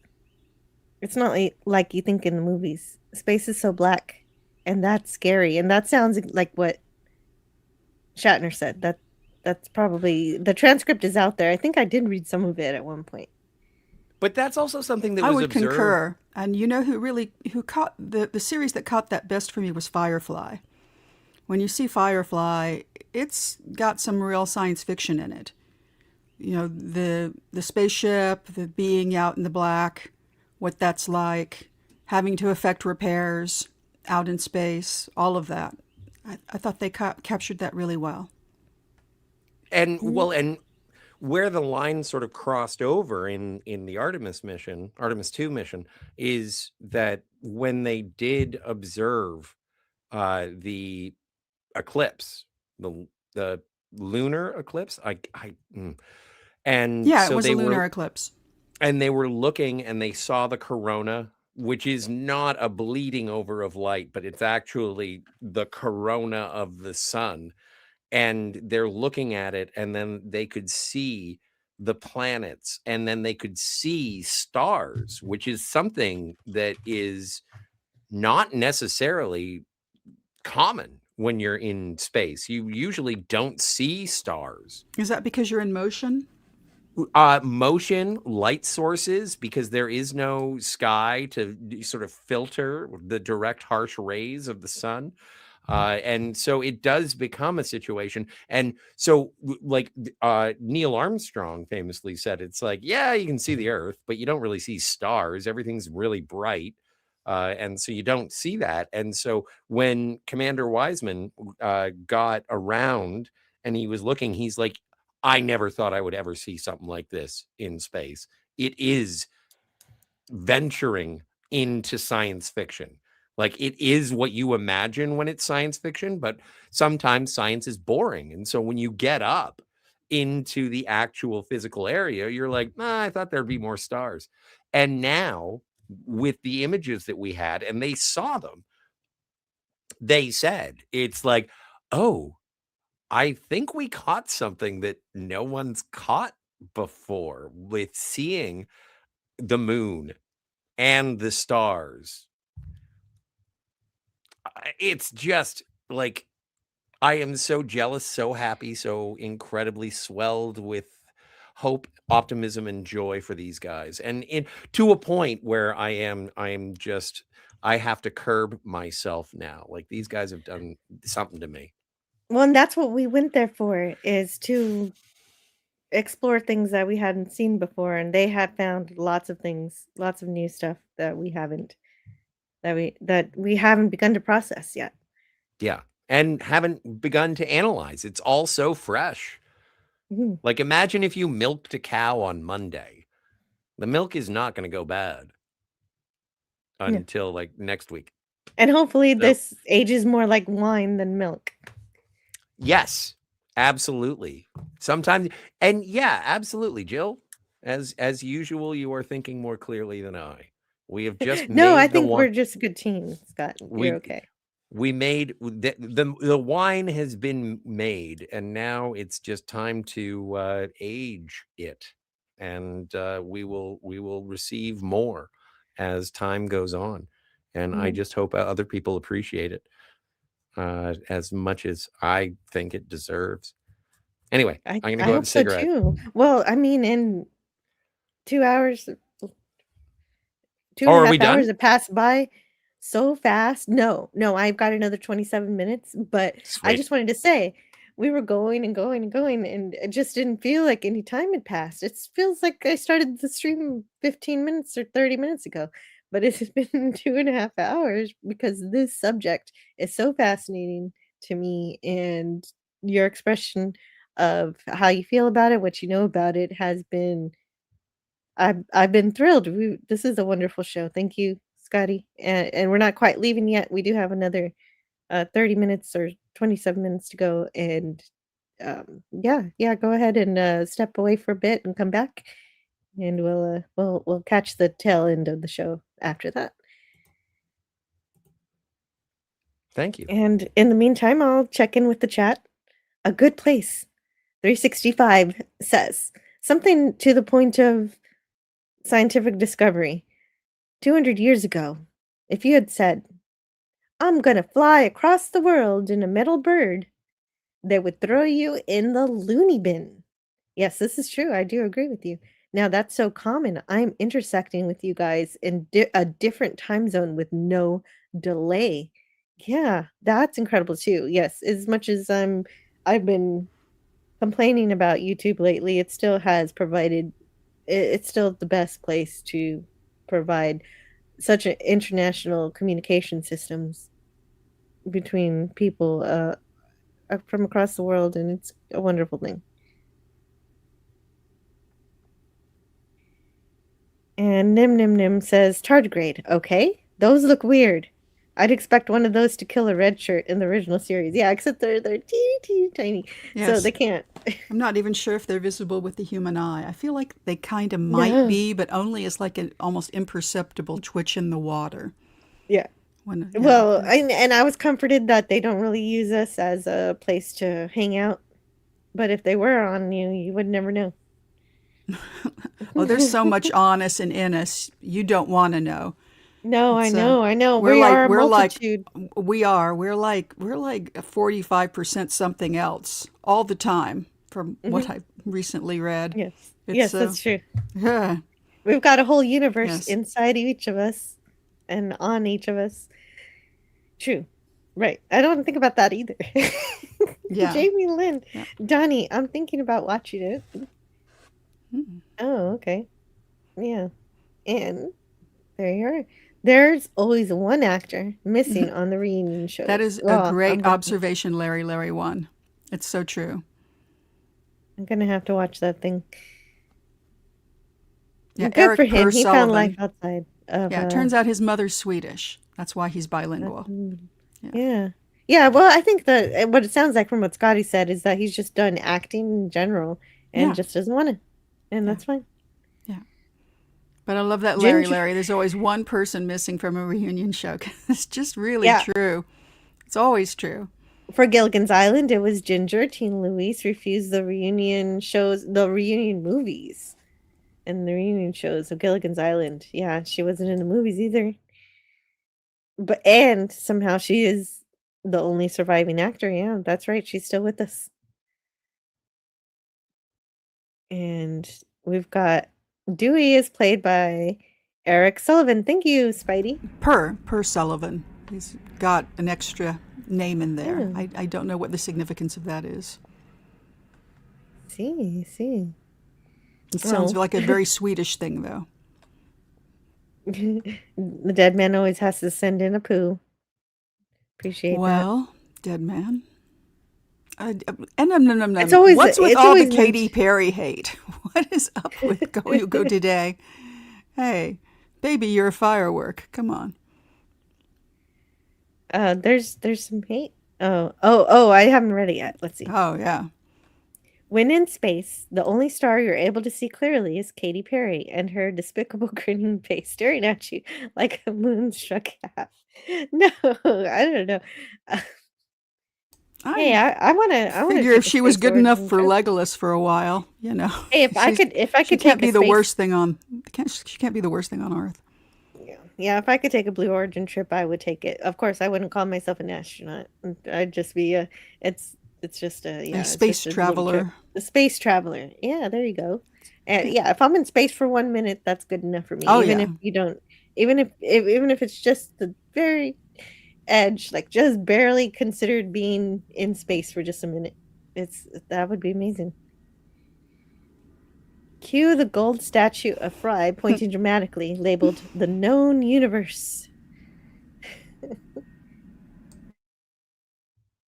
it's not like you think in the movies. Space is so black, and that's scary. And that sounds like what Shatner said. That's probably the transcript is out there. I think I did read some of it at one point. But that's also something that I was would observed. concur. And you know who caught the series that caught that best for me was Firefly. When you see Firefly, it's got some real science fiction in it. You know, the spaceship, the being out in the black, what that's like, having to effect repairs out in space, all of that. I thought they captured that really well. And well, and where the line sort of crossed over in the Artemis II mission, is that when they did observe the eclipse, the lunar eclipse, and Yeah, it so was a they lunar were eclipse. and they were looking and they saw the corona, which is not a bleeding over of light, but it's actually the corona of the sun. And they're looking at it, and then they could see the planets, and then they could see stars, which is something that is not necessarily common when you're in space. You usually don't see stars. Is that because you're in motion? Motion, light sources, because there is no sky to sort of filter the direct harsh rays of the sun. And so it does become a situation. And so, like Neil Armstrong famously said, it's like, yeah, you can see the Earth, but you don't really see stars. Everything's really bright. And so you don't see that. And so when Commander Wiseman got around and he was looking, he's like, I never thought I would ever see something like this in space. It is venturing into science fiction. Like, it is what you imagine when it's science fiction, but sometimes science is boring. And so when you get up into the actual physical area, you're like, I thought there'd be more stars. And now, with the images that we had, and they saw them, they said, it's like, oh, I think we caught something that no one's caught before, with seeing the moon and the stars. It's just like, I am so jealous, so happy, so incredibly swelled with hope, optimism, and joy for these guys. And to a point where I am just, I have to curb myself now. Like, these guys have done something to me. Well, and that's what we went there for, is to explore things that we hadn't seen before, and they have found lots of things, lots of new stuff that we haven't begun to process yet. Yeah. And haven't begun to analyze. It's all so fresh. Mhm. Like, imagine if you milked a cow on Monday. The milk is not going to go bad until like next week. And hopefully So, this ages more like wine than milk. yes, absolutely. Sometimes, and yeah, absolutely, Jill. As usual, you are thinking more clearly than I. We have just No, I made the think we're wine. just a good team, Scott. You're okay. We made the wine has been made, and now it's just time to age it, and we will receive more as time goes on. And I Mhm. just hope other people appreciate it as much as I think it deserves. Anyway, I'm gonna I go have hope a so cigarette. too. Well, I mean, in 2 hours, two Oh, and a are we half hours done? have passed by so fast. No, I've got another 27 minutes, but I Sweet. just wanted to say we were going and going and going, and it just didn't feel like any time had passed. It feels like I started the stream 15 minutes or 30 minutes ago, but it's been 2.5 hours because this subject is so fascinating to me, and your expression of how you feel about it, what you know about it has been. I've been thrilled. This is a wonderful show. Thank you, Scotty. And we're not quite leaving yet. We do have another 30 minutes or 27 minutes to go. And yeah, go ahead and step away for a bit and come back, and we'll catch the tail end of the show after that. Thank you. And in the meantime, I'll check in with the chat. A good place. 365 says something to the point of scientific discovery. 200 years ago, if you had said, I'm gonna fly across the world in a metal bird, they would throw you in the loony bin. Yes, this is true. I do agree with you. Now, that's so common. I'm intersecting with you guys in a different time zone with no delay. Yeah, that's incredible too. Yes, as much as I've been complaining about YouTube lately, it still has provided it's still the best place to provide such an international communication systems between people from across the world, and it's a wonderful thing. And Nim Nim Nim says tardigrade. Okay, those look weird. I'd expect one of those to kill a red shirt in the original series. Yeah, except they're teeny tiny, so Yes. they can't. I'm not even sure if they're visible with the human eye. I feel like they kind of might No. be, but only as like an almost imperceptible twitch in the water. Yeah. When, Well, and I was comforted that they don't really use us as a place to hang out. But if they were on you, you would never know. well, there's so much on us and in us, you don't want to know. No, I It's, know. We're We like are a we're multitude. like we are. We're like 45% something else all the time, from what I recently read. Yes. It's, Yes, that's true. Yeah. We've got a whole universe Yes. inside each of us and on each of us. True. Right. I don't think about that either. Yeah. Jamie Lynn. Yeah. Donnie, I'm thinking about watching it. Mm. Oh, okay. Yeah. And there you are. There's always one actor missing on the reunion shows. That is Well, a great I'm gonna- observation, Larry One. It's so true. I'm gonna have to watch that thing. Yeah, Good Eric for him. He found Sullivan. life outside of. Yeah, it turns out his mother's Swedish. That's why he's bilingual. Yeah. Yeah. Well, I think that what it sounds like from what Scotty said is that he's just done acting in general and Yeah. just doesn't want to, and that's fine. But I love that Ginger- Larry. There's always one person missing from a reunion show. It's just really Yeah. true. It's always true. For Gilligan's Island, it was Ginger. Tina Louise refused the reunion movies, and the reunion shows of Gilligan's Island. Yeah, she wasn't in the movies either. And somehow she is the only surviving actor. Yeah, that's right. She's still with us. And we've got Dewey is played by Eric Sullivan. Thank you, Spidey. Per Sullivan. He's got an extra name in there. Yeah. I don't know what the significance of that is. See. It sounds Well. like a very Swedish thing, though. The dead man always has to send in a poo. Appreciate that. Well, dead man. And It's always- what's with it's all the always Katy Perry hate? What is up with Go today? Hey, baby, you're a firework. Come on. There's some hate. Oh, I haven't read it yet. Let's see. Oh, yeah. When in space, the only star you're able to see clearly is Katy Perry and her despicable grinning face staring at you like a moonstruck half. No, I don't know. Hey, I want to figure if she was good enough for Legolas for a while, you know. Hey, if I She's- could she can't take be a the space- worst thing on. She can't be the worst thing on Earth. Yeah, if I could take a Blue Origin trip, I would take it. Of course, I wouldn't call myself an astronaut. I'd just be it's just a it's space just a little trip. traveler. A space traveler. Yeah, there you go. And yeah, if I'm in space for 1 minute, that's good enough for me. Oh, even yeah. if you don't, even if it's just the very edge, like just barely considered being in space for just a minute, that would be amazing. Cue the gold statue of Fry pointing dramatically, labeled the known universe.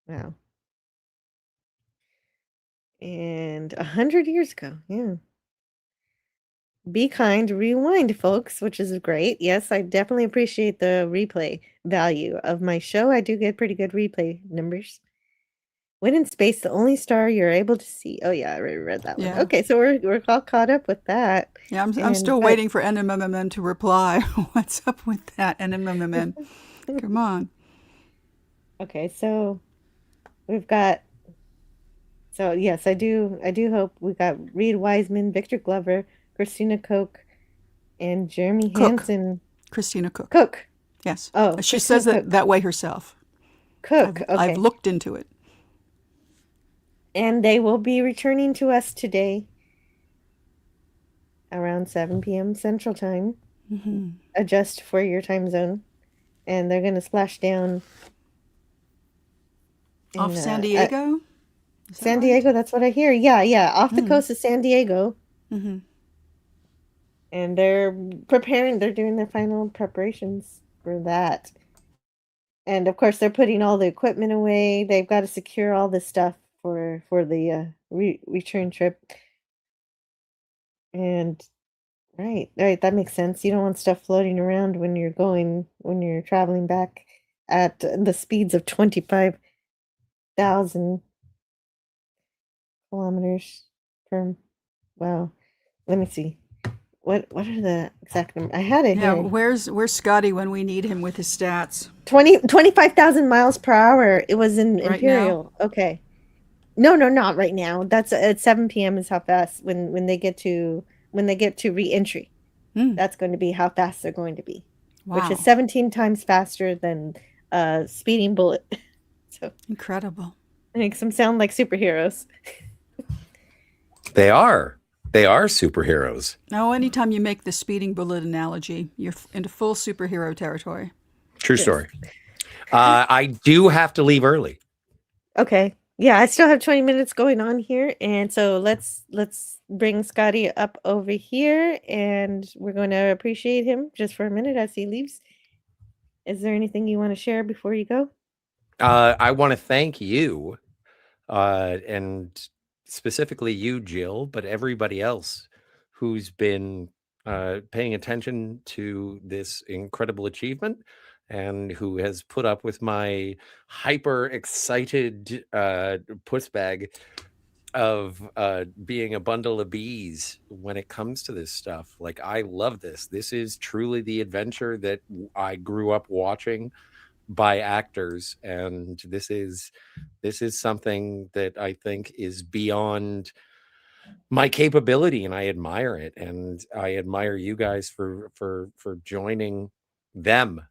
Wow. And 100 years ago, yeah. Be kind, rewind, folks, which is great. Yes, I definitely appreciate the replay value of my show. I do get pretty good replay numbers. When in space, the only star you're able to see. Oh yeah, I already read that one. Yeah. Okay, so we're all caught up with that. Yeah, I'm still waiting for NMMN to reply. What's up with that, NMMN? Come on. Okay, so we've got. So yes, I do hope we got Reed Wiseman, Victor Glover, Christina Koch, and Jeremy Cook. Hansen. Christina Cook. Cook. Yes. Oh, she Christina says Koch. that way herself. Cook. Okay. I've looked into it. And they will be returning to us today around 7 p.m. Central Time. Mm-hmm. Adjust for your time zone. And they're going to splash down Off San Diego? San Diego, that's what I hear. Yeah. Off the coast of San Diego. Mm-hmm. And they're doing their final preparations for that. And of course, they're putting all the equipment away. They've got to secure all this stuff for the return trip. And right, that makes sense. You don't want stuff floating around when you're traveling back at the speeds of 25,000 kilometers per. Wow. Let me see. What are the exact numbers? I had it Yeah, here. where's Scotty when we need him with his stats? 25,000 miles per hour. It was in Right Imperial. now? Okay. No, not right now. That's at 7 p.m. is how fast when they get to re-entry. That's going to be how fast they're going to be. Wow. Which is 17 times faster than speeding bullet. So incredible. It makes them sound like superheroes. They are superheroes. Now, anytime you make the speeding bullet analogy, you're into full superhero territory. True story. I do have to leave early. Okay. Yeah, I still have 20 minutes going on here, and so let's bring Scotty up over here, and we're going to appreciate him just for a minute as he leaves. Is there anything you want to share before you go? I want to thank you, and specifically you, Jill, but everybody else who's been paying attention to this incredible achievement and who has put up with my hyper excited puss bag of being a bundle of bees when it comes to this stuff. Like, I love this. This is truly the adventure that I grew up watching by actors, and this is something that I think is beyond my capability, and I admire it, and I admire you guys for joining them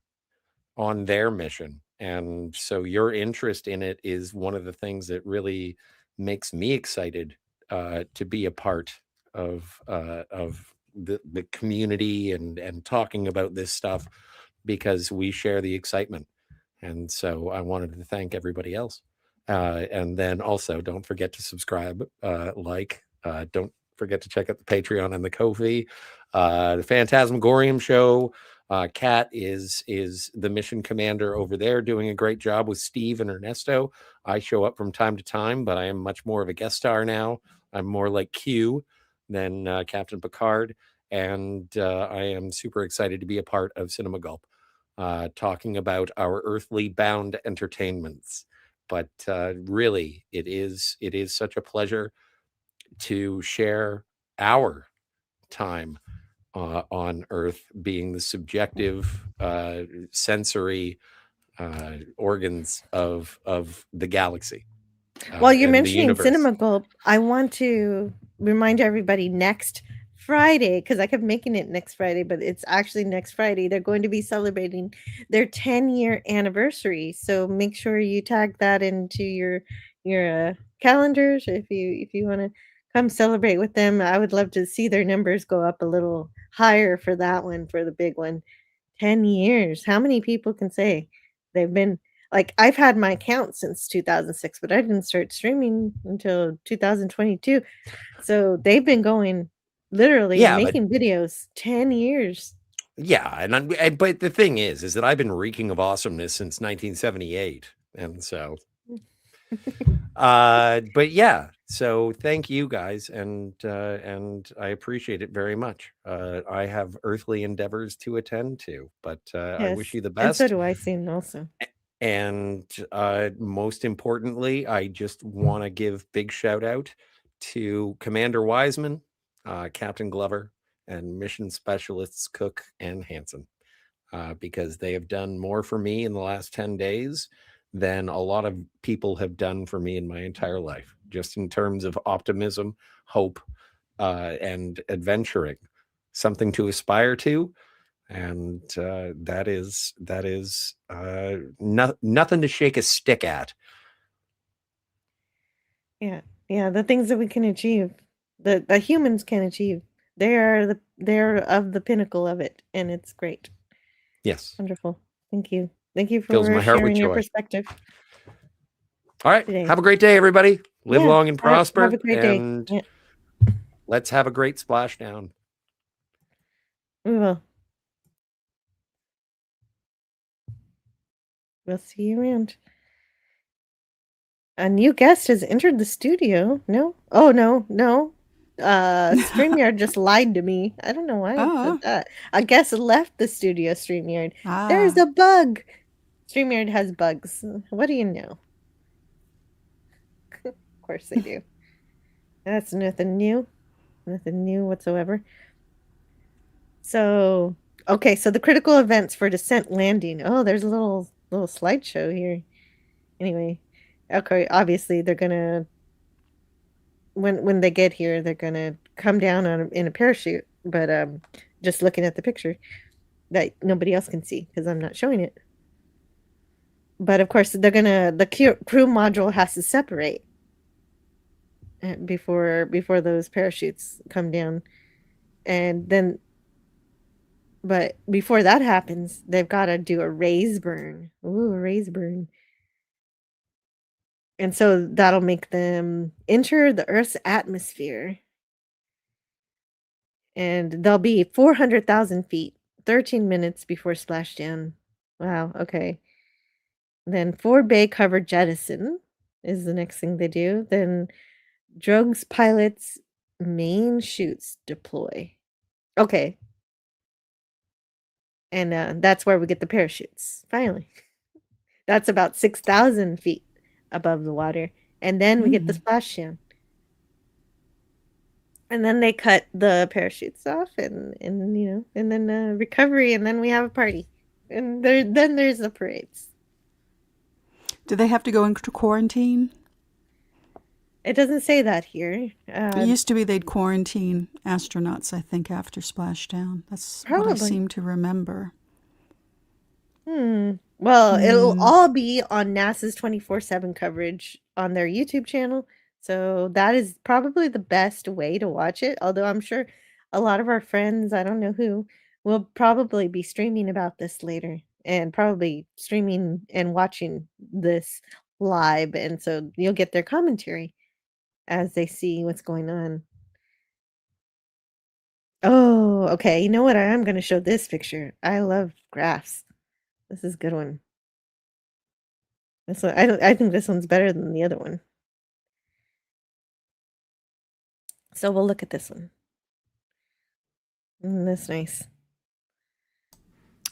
on their mission. And so your interest in it is one of the things that really makes me excited to be a part of the community and talking about this stuff, because we share the excitement. And so I wanted to thank everybody else. And then also don't forget to subscribe, don't forget to check out the Patreon and the Ko-fi. The Phantasmagorium show. Kat is the mission commander over there, doing a great job with Steve and Ernesto. I show up from time to time, but I am much more of a guest star now. I'm more like Q than Captain Picard. And I am super excited to be a part of Cinema Gulp, talking about our earthly bound entertainments. But really, it is such a pleasure to share our time on Earth, being the subjective sensory organs of the galaxy. While you're mentioning Cinema Gulp, I want to remind everybody next Friday, because I kept making it next Friday, but it's actually next Friday. They're going to be celebrating their 10-year anniversary. So make sure you tag that into your calendars if you want to come celebrate with them. I would love to see their numbers go up a little higher for that one, for the big one. 10 years. How many people can say they've been, like, I've had my account since 2006, but I didn't start streaming until 2022. So they've been going literally making videos 10 years. Yeah, but the thing is that I've been reeking of awesomeness since 1978, and so but yeah, So thank you guys, and I appreciate it very much. I have earthly endeavors to attend to, but I wish Yes. you the And so best. do I, soon also. And most importantly, I just want to give big shout out to Commander Wiseman, Captain Glover, and Mission Specialists Cook and Hanson, because they have done more for me in the last 10 days than a lot of people have done for me in my entire life, just in terms of optimism, hope, and adventuring, something to aspire to. And that is nothing to shake a stick at. Yeah. Yeah. The things that we can achieve, the humans can achieve. They're of the pinnacle of it, and it's great. Yes, Wonderful. Thank you. Thank you fills for my heart with sharing your joy. perspective All right, today. have a great day, everybody. Live Yeah. long and Have a prosper, great day. and Yeah, let's have a great splashdown. we will. We'll see you around. A new guest has entered the studio. No? Oh, no. StreamYard just lied to me. I don't know why it Oh. said that. A guest left the studio, StreamYard. There's Ah. a bug. StreamYard has bugs. What do you know? Of course they do. That's nothing new. Nothing new whatsoever. So, okay, so the critical events for descent landing. Oh, there's a little slideshow here. Anyway, okay, obviously they're gonna when they get here, they're gonna come down in a parachute. But just looking at the picture that nobody else can see because I'm not showing it. But of course, the crew module has to separate before those parachutes come down, and then. But before that happens, they've got to do a raise burn. Ooh, a raise burn. And so that'll make them enter the Earth's atmosphere. And they'll be 400,000 feet, 13 minutes before splashdown. Wow, okay. Then 4 bay cover jettison is the next thing they do. Then Drogue's pilots main chutes deploy. Okay. And that's where we get the parachutes, finally. That's about 6,000 feet above the water. And then we get the splashdown. And then they cut the parachutes off and then recovery, and then we have a party. And then there's the parades. Do they have to go into quarantine? It doesn't say that here. It used to be they'd quarantine astronauts, I think, after splashdown. That's what I Probably. seem to remember. Well, it'll all be on NASA's 24/7 coverage on their YouTube channel. So that is probably the best way to watch it. Although I'm sure a lot of our friends, I don't know who, will probably be streaming about this later and probably streaming and watching this live. And so you'll get their commentary as they see what's going on. Oh, okay. You know what? I am going to show this picture. I love graphs. This is a good one. This one, I think this one's better than the other one. So we'll look at this one. That's nice.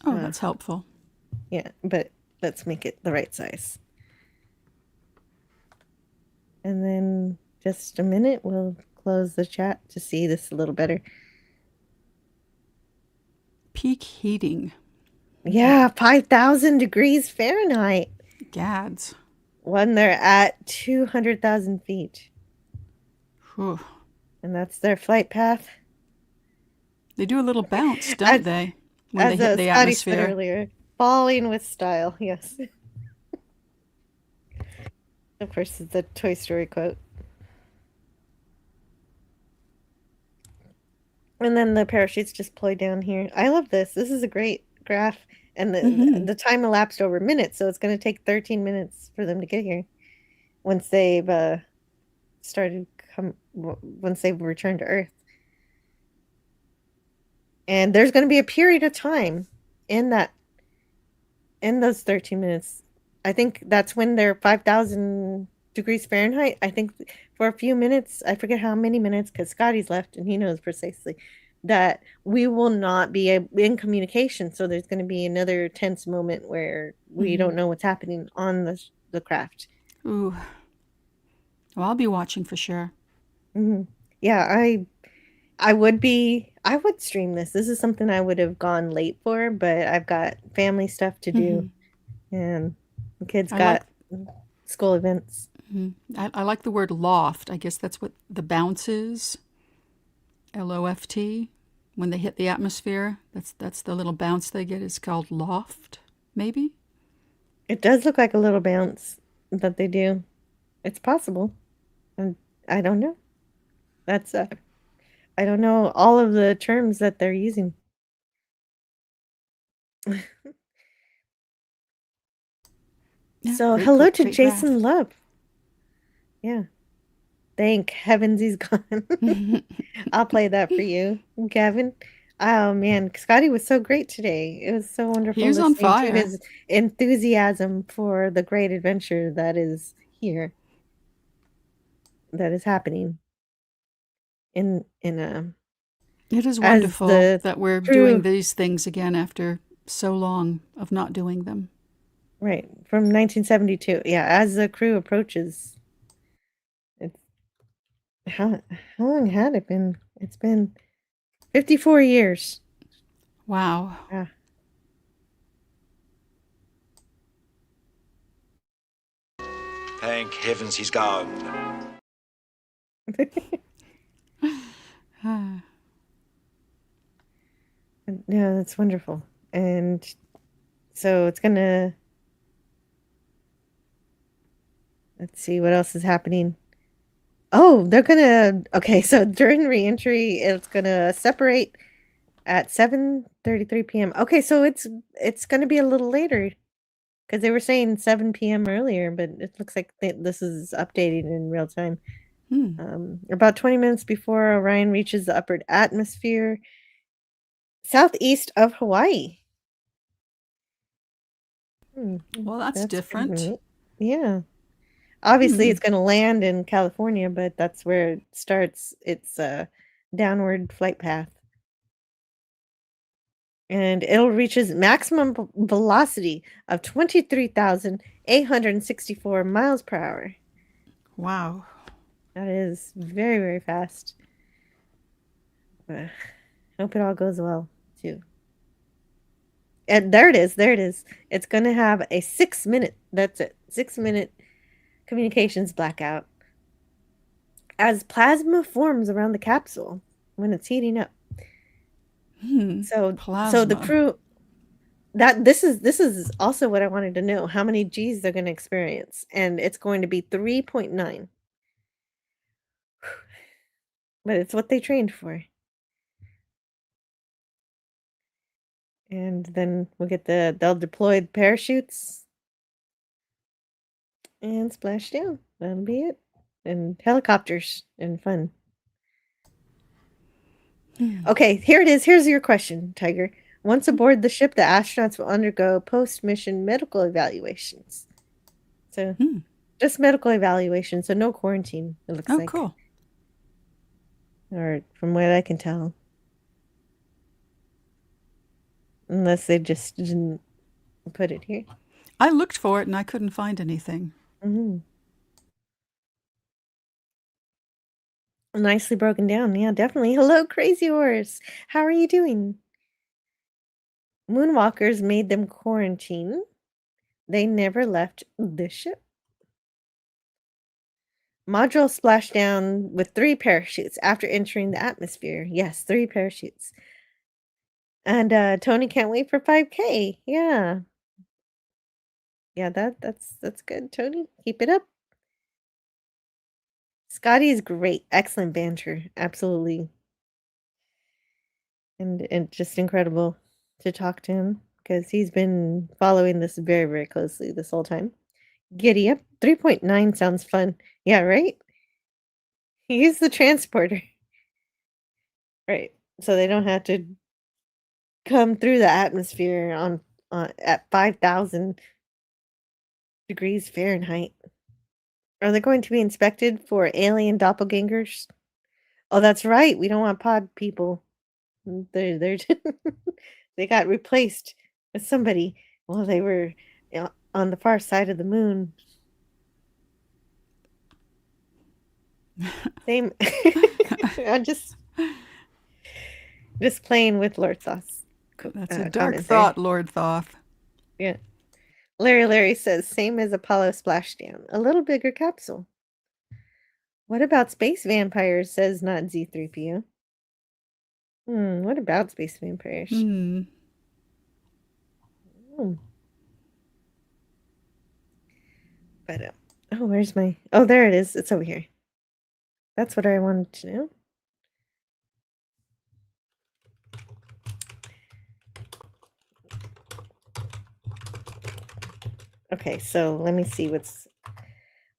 Oh, that's helpful. Yeah, but let's make it the right size. And then just a minute, we'll close the chat to see this a little better. Peak heating. Yeah, 5,000 degrees Fahrenheit Gads. when they're at 200,000 feet. Whew. And that's their flight path. They do a little bounce, don't they? When they hit the Scotty said atmosphere. earlier, falling with style. Yes. Of course, it's a Toy Story quote. And then the parachutes just deploy down here. I love this. This is a great graph. And the time elapsed over minutes, so it's going to take 13 minutes for them to get here. Once they've once they've returned to Earth. And there's going to be a period of time in those 13 minutes. I think that's when their 5,000 degrees Fahrenheit. I think for a few minutes, I forget how many minutes, because Scotty's left and he knows precisely that we will not be in communication. So there's going to be another tense moment where we don't know what's happening on the craft. Ooh. Well, I'll be watching for sure. Yeah, I would stream this. This is something I would have gone late for, but I've got family stuff to do, and the kids got school events. I like the word loft. I guess that's what the bounce is. LOFT. When they hit the atmosphere, that's the little bounce they get. It's called loft, maybe? It does look like a little bounce that they do. It's possible. And I don't know. That's I don't know all of the terms that they're using. Yeah, So great hello gra- to great Jason graph. Love. Yeah. Thank heavens he's gone. I'll play that for you, Gavin. Oh man, Scotty was so great today. It was so wonderful He was on listening to fire. his enthusiasm for the great adventure that is here, that is happening in It is as wonderful the that we're doing crew, these things again after so long of not doing them. right, from 1972. Yeah, as the crew approaches, it's how long had it been? It's been 54 years. Wow. Yeah. Thank heavens he's gone. Yeah, that's wonderful. And so it's gonna, let's see what else is happening. Oh, they're gonna, okay, so during reentry, it's gonna separate at 7:33 p.m. Okay, so it's gonna be a little later because they were saying 7 p.m. earlier, but it looks like this is updating in real time. About 20 minutes before Orion reaches the upper atmosphere, southeast of Hawaii. Well, that's That's pretty different. neat. Yeah. Obviously, it's going to land in California, but that's where it starts its downward flight path. And it'll reach its maximum velocity of 23,864 miles per hour. Wow. That is very, very fast. But hope it all goes well, too. And there it is. There it is. It's going to have a 6-minute, that's it, 6-minute communications blackout as plasma forms around the capsule when it's heating up. So the Plasma. crew, that this is also what I wanted to know, how many G's they're going to experience, and it's going to be 3.9. But it's what they trained for. And then we'll get they'll deploy the parachutes and splash down. That'll be it. And helicopters and fun. Okay, here it is. Here's your question, Tiger. Once aboard the ship, the astronauts will undergo post-mission medical evaluations. So just medical evaluation, so no quarantine, it looks like. Cool. Or from what I can tell. Unless they just didn't put it here. I looked for it and I couldn't find anything. Nicely broken down. Yeah, definitely. Hello, Crazy Horse. How are you doing? Moonwalkers made them quarantine. They never left the ship. Module splashed down with 3 parachutes after entering the atmosphere. Yes, 3 parachutes. And Tony can't wait for 5K. Yeah. Yeah, that's good, Tony. Keep it up. Scotty is great. Excellent banter. Absolutely. And just incredible to talk to him because he's been following this very, very closely this whole time. Giddy up. 3.9 sounds fun. Yeah, right? He's the transporter. Right. So they don't have to come through the atmosphere on at 5,000 degrees Fahrenheit. Are they going to be inspected for alien doppelgangers? Oh, that's right. We don't want pod people. They're they got replaced with somebody while they were on the far side of the moon. Same. I'm just playing with Lord Thoth's That's a dark comments there. thought, Lord Thoth. Yeah. Larry says, same as Apollo Splashdown. A little bigger capsule. What about space vampires, says not Z3PO. What about space vampires? Hmm. But, oh, where's my... Oh, there it is. It's over here. That's what I wanted to know. Okay, so let me see what's...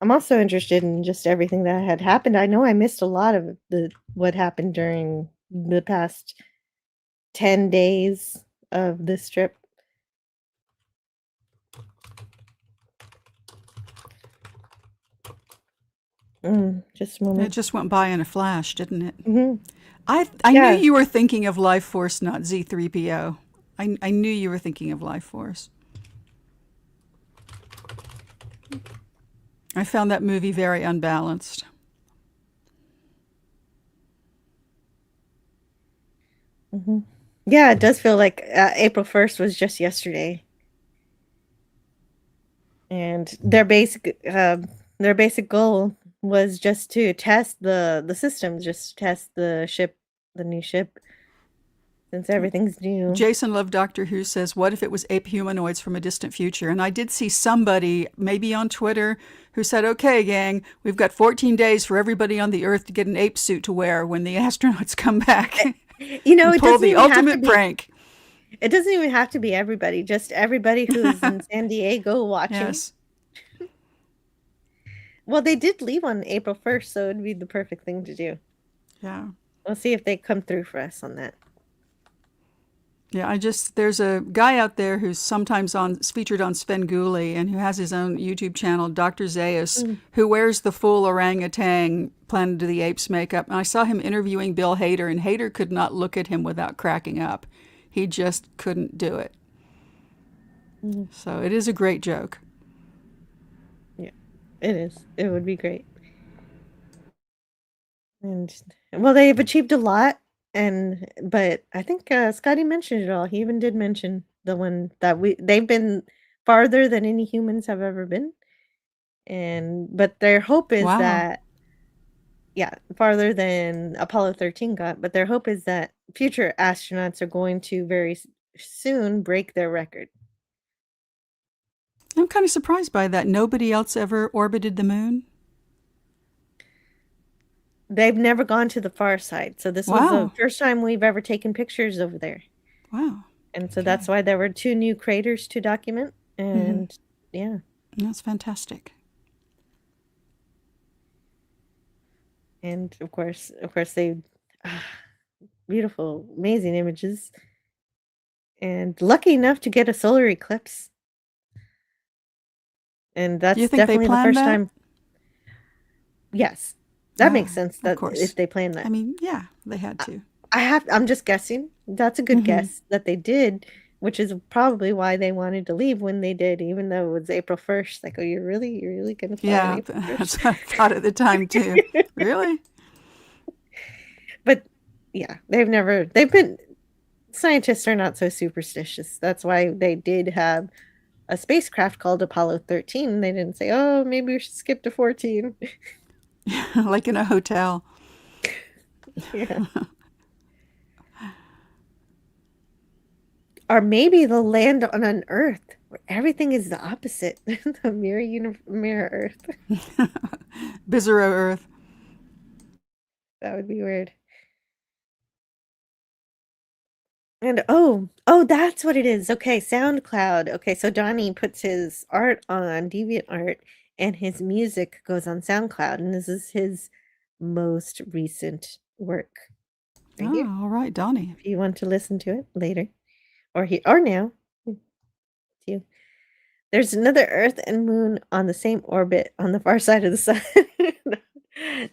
I'm also interested in just everything that had happened. I know I missed a lot of what happened during the past 10 days of this trip. Just a moment. It just went by in a flash, didn't it? Mm-hmm. I Yeah. knew you were thinking of Life Force, not Z3PO. I knew you were thinking of Life Force. I found that movie very unbalanced. Mm-hmm. Yeah, it does feel like April 1st was just yesterday. And their basic goal was just to test the systems, just test the new ship, since everything's new. Jason Love Doctor Who says, what if it was ape humanoids from a distant future? And I did see somebody, maybe on Twitter, who said, okay, gang, we've got 14 days for everybody on the Earth to get an ape suit to wear when the astronauts come back. You know, and it pull doesn't the even have to ultimate be, prank. It doesn't even have to be everybody, just everybody who's in San Diego watching. Yes. Well, they did leave on April 1st, so it'd be the perfect thing to do. Yeah. We'll see if they come through for us on that. Yeah, there's a guy out there who's sometimes featured on Svengoolie and who has his own YouTube channel, Dr. Zeus, who wears the full orangutan Planet of the Apes makeup. And I saw him interviewing Bill Hader, and Hader could not look at him without cracking up. He just couldn't do it. So it is a great joke. Yeah, it is. It would be great. And, well, they've achieved a lot. But I think Scotty mentioned it all. He even did mention the one that they've been farther than any humans have ever been. But their hope is that, farther than Apollo 13 got, but their hope is that future astronauts are going to very soon break their record. I'm kind of surprised by that. Nobody else ever orbited the moon? They've never gone to the far side. So this was the first time we've ever taken pictures over there. Wow. And so that's why there were 2 new craters to document. And yeah. That's fantastic. And of course they beautiful, amazing images. And lucky enough to get a solar eclipse. And that's definitely the first time. Yes. That makes sense. That if they planned that. I mean, yeah, they had to. I'm just guessing. That's a good guess that they did, which is probably why they wanted to leave when they did, even though it was April 1st. Like, oh, you're really going to fly on April 1st? That's what I thought at the time too. Really? But yeah, scientists are not so superstitious. That's why they did have a spacecraft called Apollo 13. They didn't say, oh, maybe we should skip to 14. Like in a hotel. Yeah. Or maybe they'll land on an Earth where everything is the opposite. The mirror Earth. Bizarro Earth. That would be weird. And oh, that's what it is. Okay, SoundCloud. Okay, so Donnie puts his art on DeviantArt and his music goes on SoundCloud, and this is his most recent work. Right here. All right, Donnie. If you want to listen to it later, or now, it's you. There's another Earth and moon on the same orbit on the far side of the sun.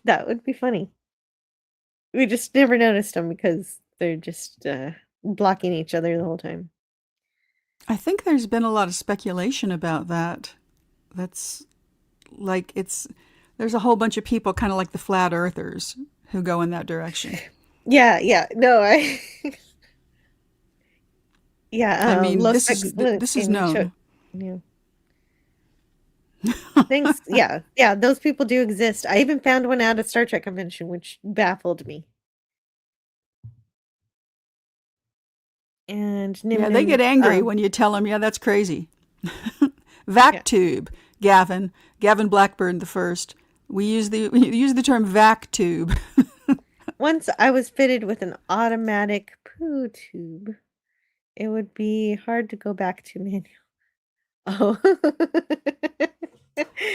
That would be funny. We just never noticed them because they're just blocking each other the whole time. I think there's been a lot of speculation about that. That's like there's a whole bunch of people kind of like the flat earthers who go in that direction. Yeah. No, I mean, Los this is known. Yeah. Thanks. Yeah, those people do exist. I even found one at a Star Trek convention, which baffled me. And Nim Yeah, they get angry when you tell them, yeah, that's crazy. Vac tube, Gavin Blackburn the first. We use the term vac tube. Once I was fitted with an automatic poo tube, it would be hard to go back to manual. Oh.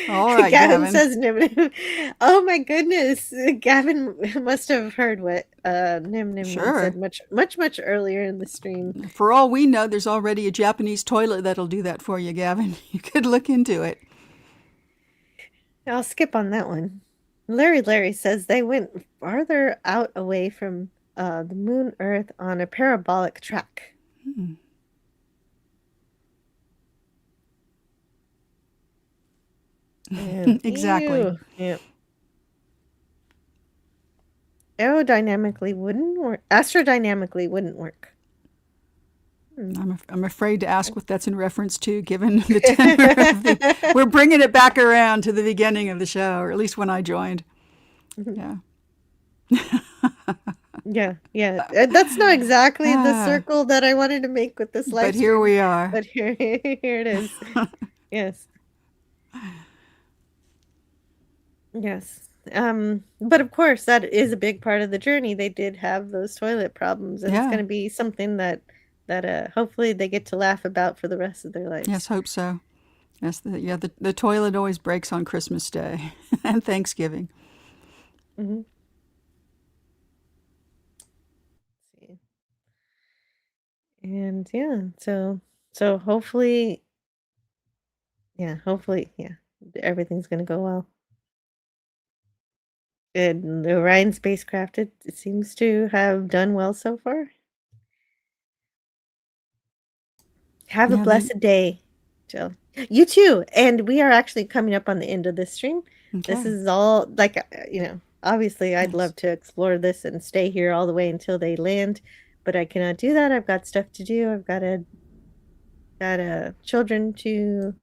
All right, Gavin Gavin. says Nim Nim. Oh my goodness. Gavin must have heard what Nim Nim said much earlier in the stream. For all we know, there's already a Japanese toilet that'll do that for you, Gavin. You could look into it. I'll skip on that one. Larry says they went farther out away from the moon Earth on a parabolic track. Exactly. Yeah. Aerodynamically wouldn't work. Astrodynamically wouldn't work. I'm afraid to ask what that's in reference to, given the tenor of we're bringing it back around to the beginning of the show, or at least when I joined. Yeah. Yeah. That's not exactly the circle that I wanted to make with this live But here we are. But here it is. Yes. Yes. But of course, that is a big part of the journey. They did have those toilet problems, and it's going to be something that hopefully they get to laugh about for the rest of their lives. Yes, hope so. Yes, the toilet always breaks on Christmas Day and Thanksgiving. Mm-hmm. And so hopefully, everything's going to go well. And the Orion spacecraft, it seems to have done well so far. Have a blessed day, Jill. You too. And we are actually coming up on the end of this stream. Okay. This is all like, obviously I'd love to explore this and stay here all the way until they land, but I cannot do that. I've got stuff to do. I've got children to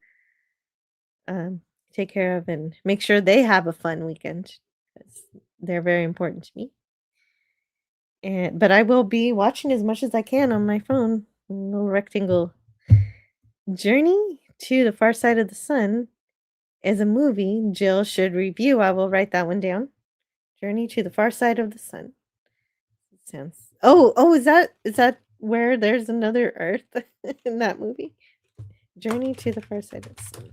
take care of and make sure they have a fun weekend. They're very important to me. But I will be watching as much as I can on my phone. A little rectangle. Journey to the Far Side of the Sun is a movie Jill should review. I will write that one down. Journey to the Far Side of the Sun. Sounds. Oh, is that where there's another Earth in that movie? Journey to the Far Side of the Sun.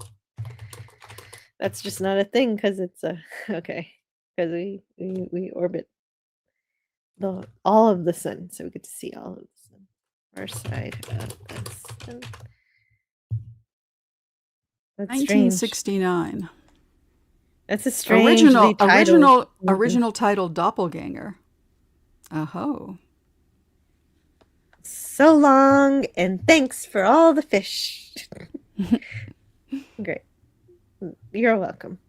That's just not a thing because it's okay. Because we orbit all of the sun, so we get to see all of the sun. Far side of the sun. That's 1969. Strange. That's a strange original title Doppelganger. Oh. So long, and thanks for all the fish. Great. You're welcome.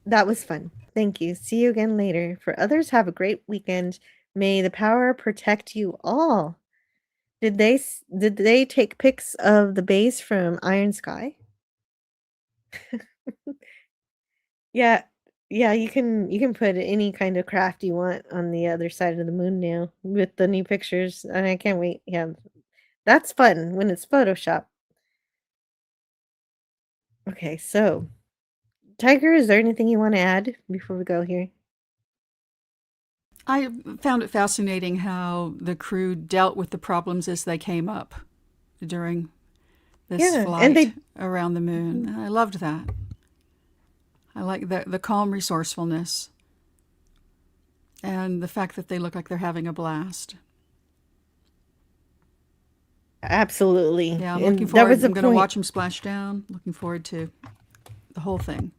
That was fun. Thank you. See you again later. For others, have a great weekend. May the power protect you all. Did they take pics of the base from Iron Sky? Yeah, you can put any kind of craft you want on the other side of the moon now with the new pictures, and I can't wait. Yeah, that's fun when it's Photoshop. Okay, so Tiger, is there anything you want to add before we go here? I found it fascinating how the crew dealt with the problems as they came up during this flight around the moon. I loved that. I like the calm resourcefulness and the fact that they look like they're having a blast. Absolutely. Yeah, I'm And looking there forward. was a I'm going to point. watch them splash down. Looking forward to the whole thing.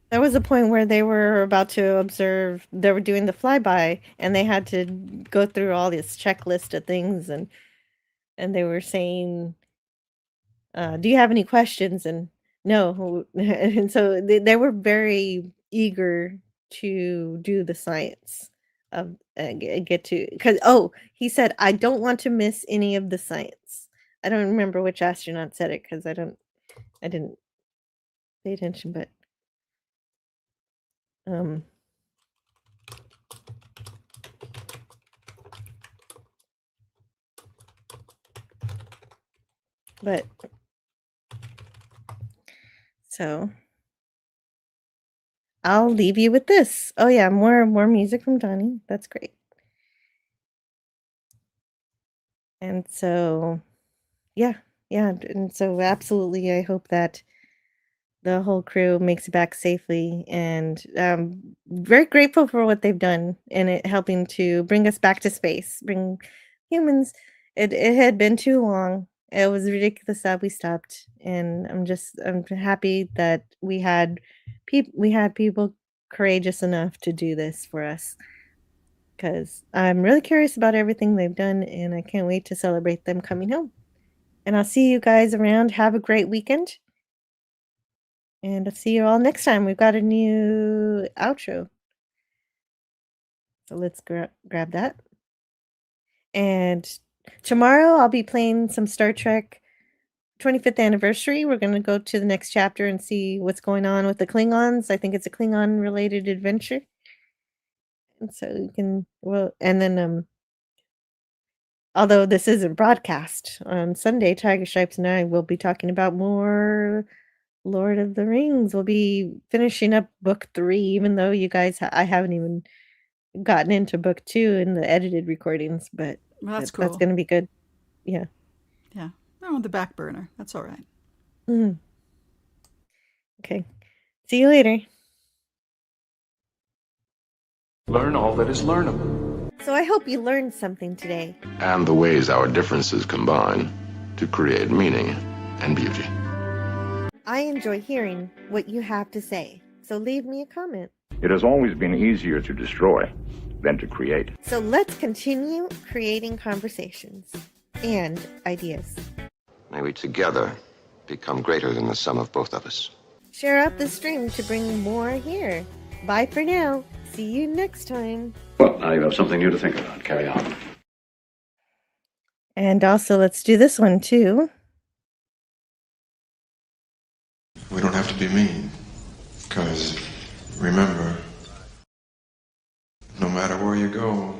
There was a point where they were about to observe, they were doing the flyby, and they had to go through all this checklist of things, and they were saying, do you have any questions? And no. And so they were very eager to do the science of get to, because he said, I don't want to miss any of the science. I don't remember which astronaut said it because I didn't pay attention, but um but so I'll leave you with this. Oh yeah, more music from Donnie. That's great. And so yeah, yeah, and so absolutely I hope that the whole crew makes it back safely, and very grateful for what they've done in it helping to bring us back to space, bring humans. It had been too long. It was ridiculous that we stopped, and I'm happy that we had people courageous enough to do this for us, because I'm really curious about everything they've done, and I can't wait to celebrate them coming home. And I'll see you guys around. Have a great weekend. And I'll see you all next time. We've got a new outro. So let's grab that. And tomorrow I'll be playing some Star Trek 25th anniversary. We're going to go to the next chapter and see what's going on with the Klingons. I think it's a Klingon related adventure. And so you can, and then, although this isn't broadcast on Sunday, Tiger Stripes and I will be talking about more Lord of the Rings. We'll be finishing up book 3, even though you guys, I haven't even gotten into book 2 in the edited recordings, but Well, that's that's cool. going to be good. Yeah. Yeah. They're on the back burner. That's all right. Mhm. Okay. See you later. Learn all that is learnable. So I hope you learned something today. And the ways our differences combine to create meaning and beauty. I enjoy hearing what you have to say. So leave me a comment. It has always been easier to destroy than to create. So let's continue creating conversations and ideas. May we together become greater than the sum of both of us. Share out the stream to bring more here. Bye for now. See you next time. Well, now you have something new to think about. Carry on. And also, let's do this one too. We don't have to be mean, because remember, no matter where you go,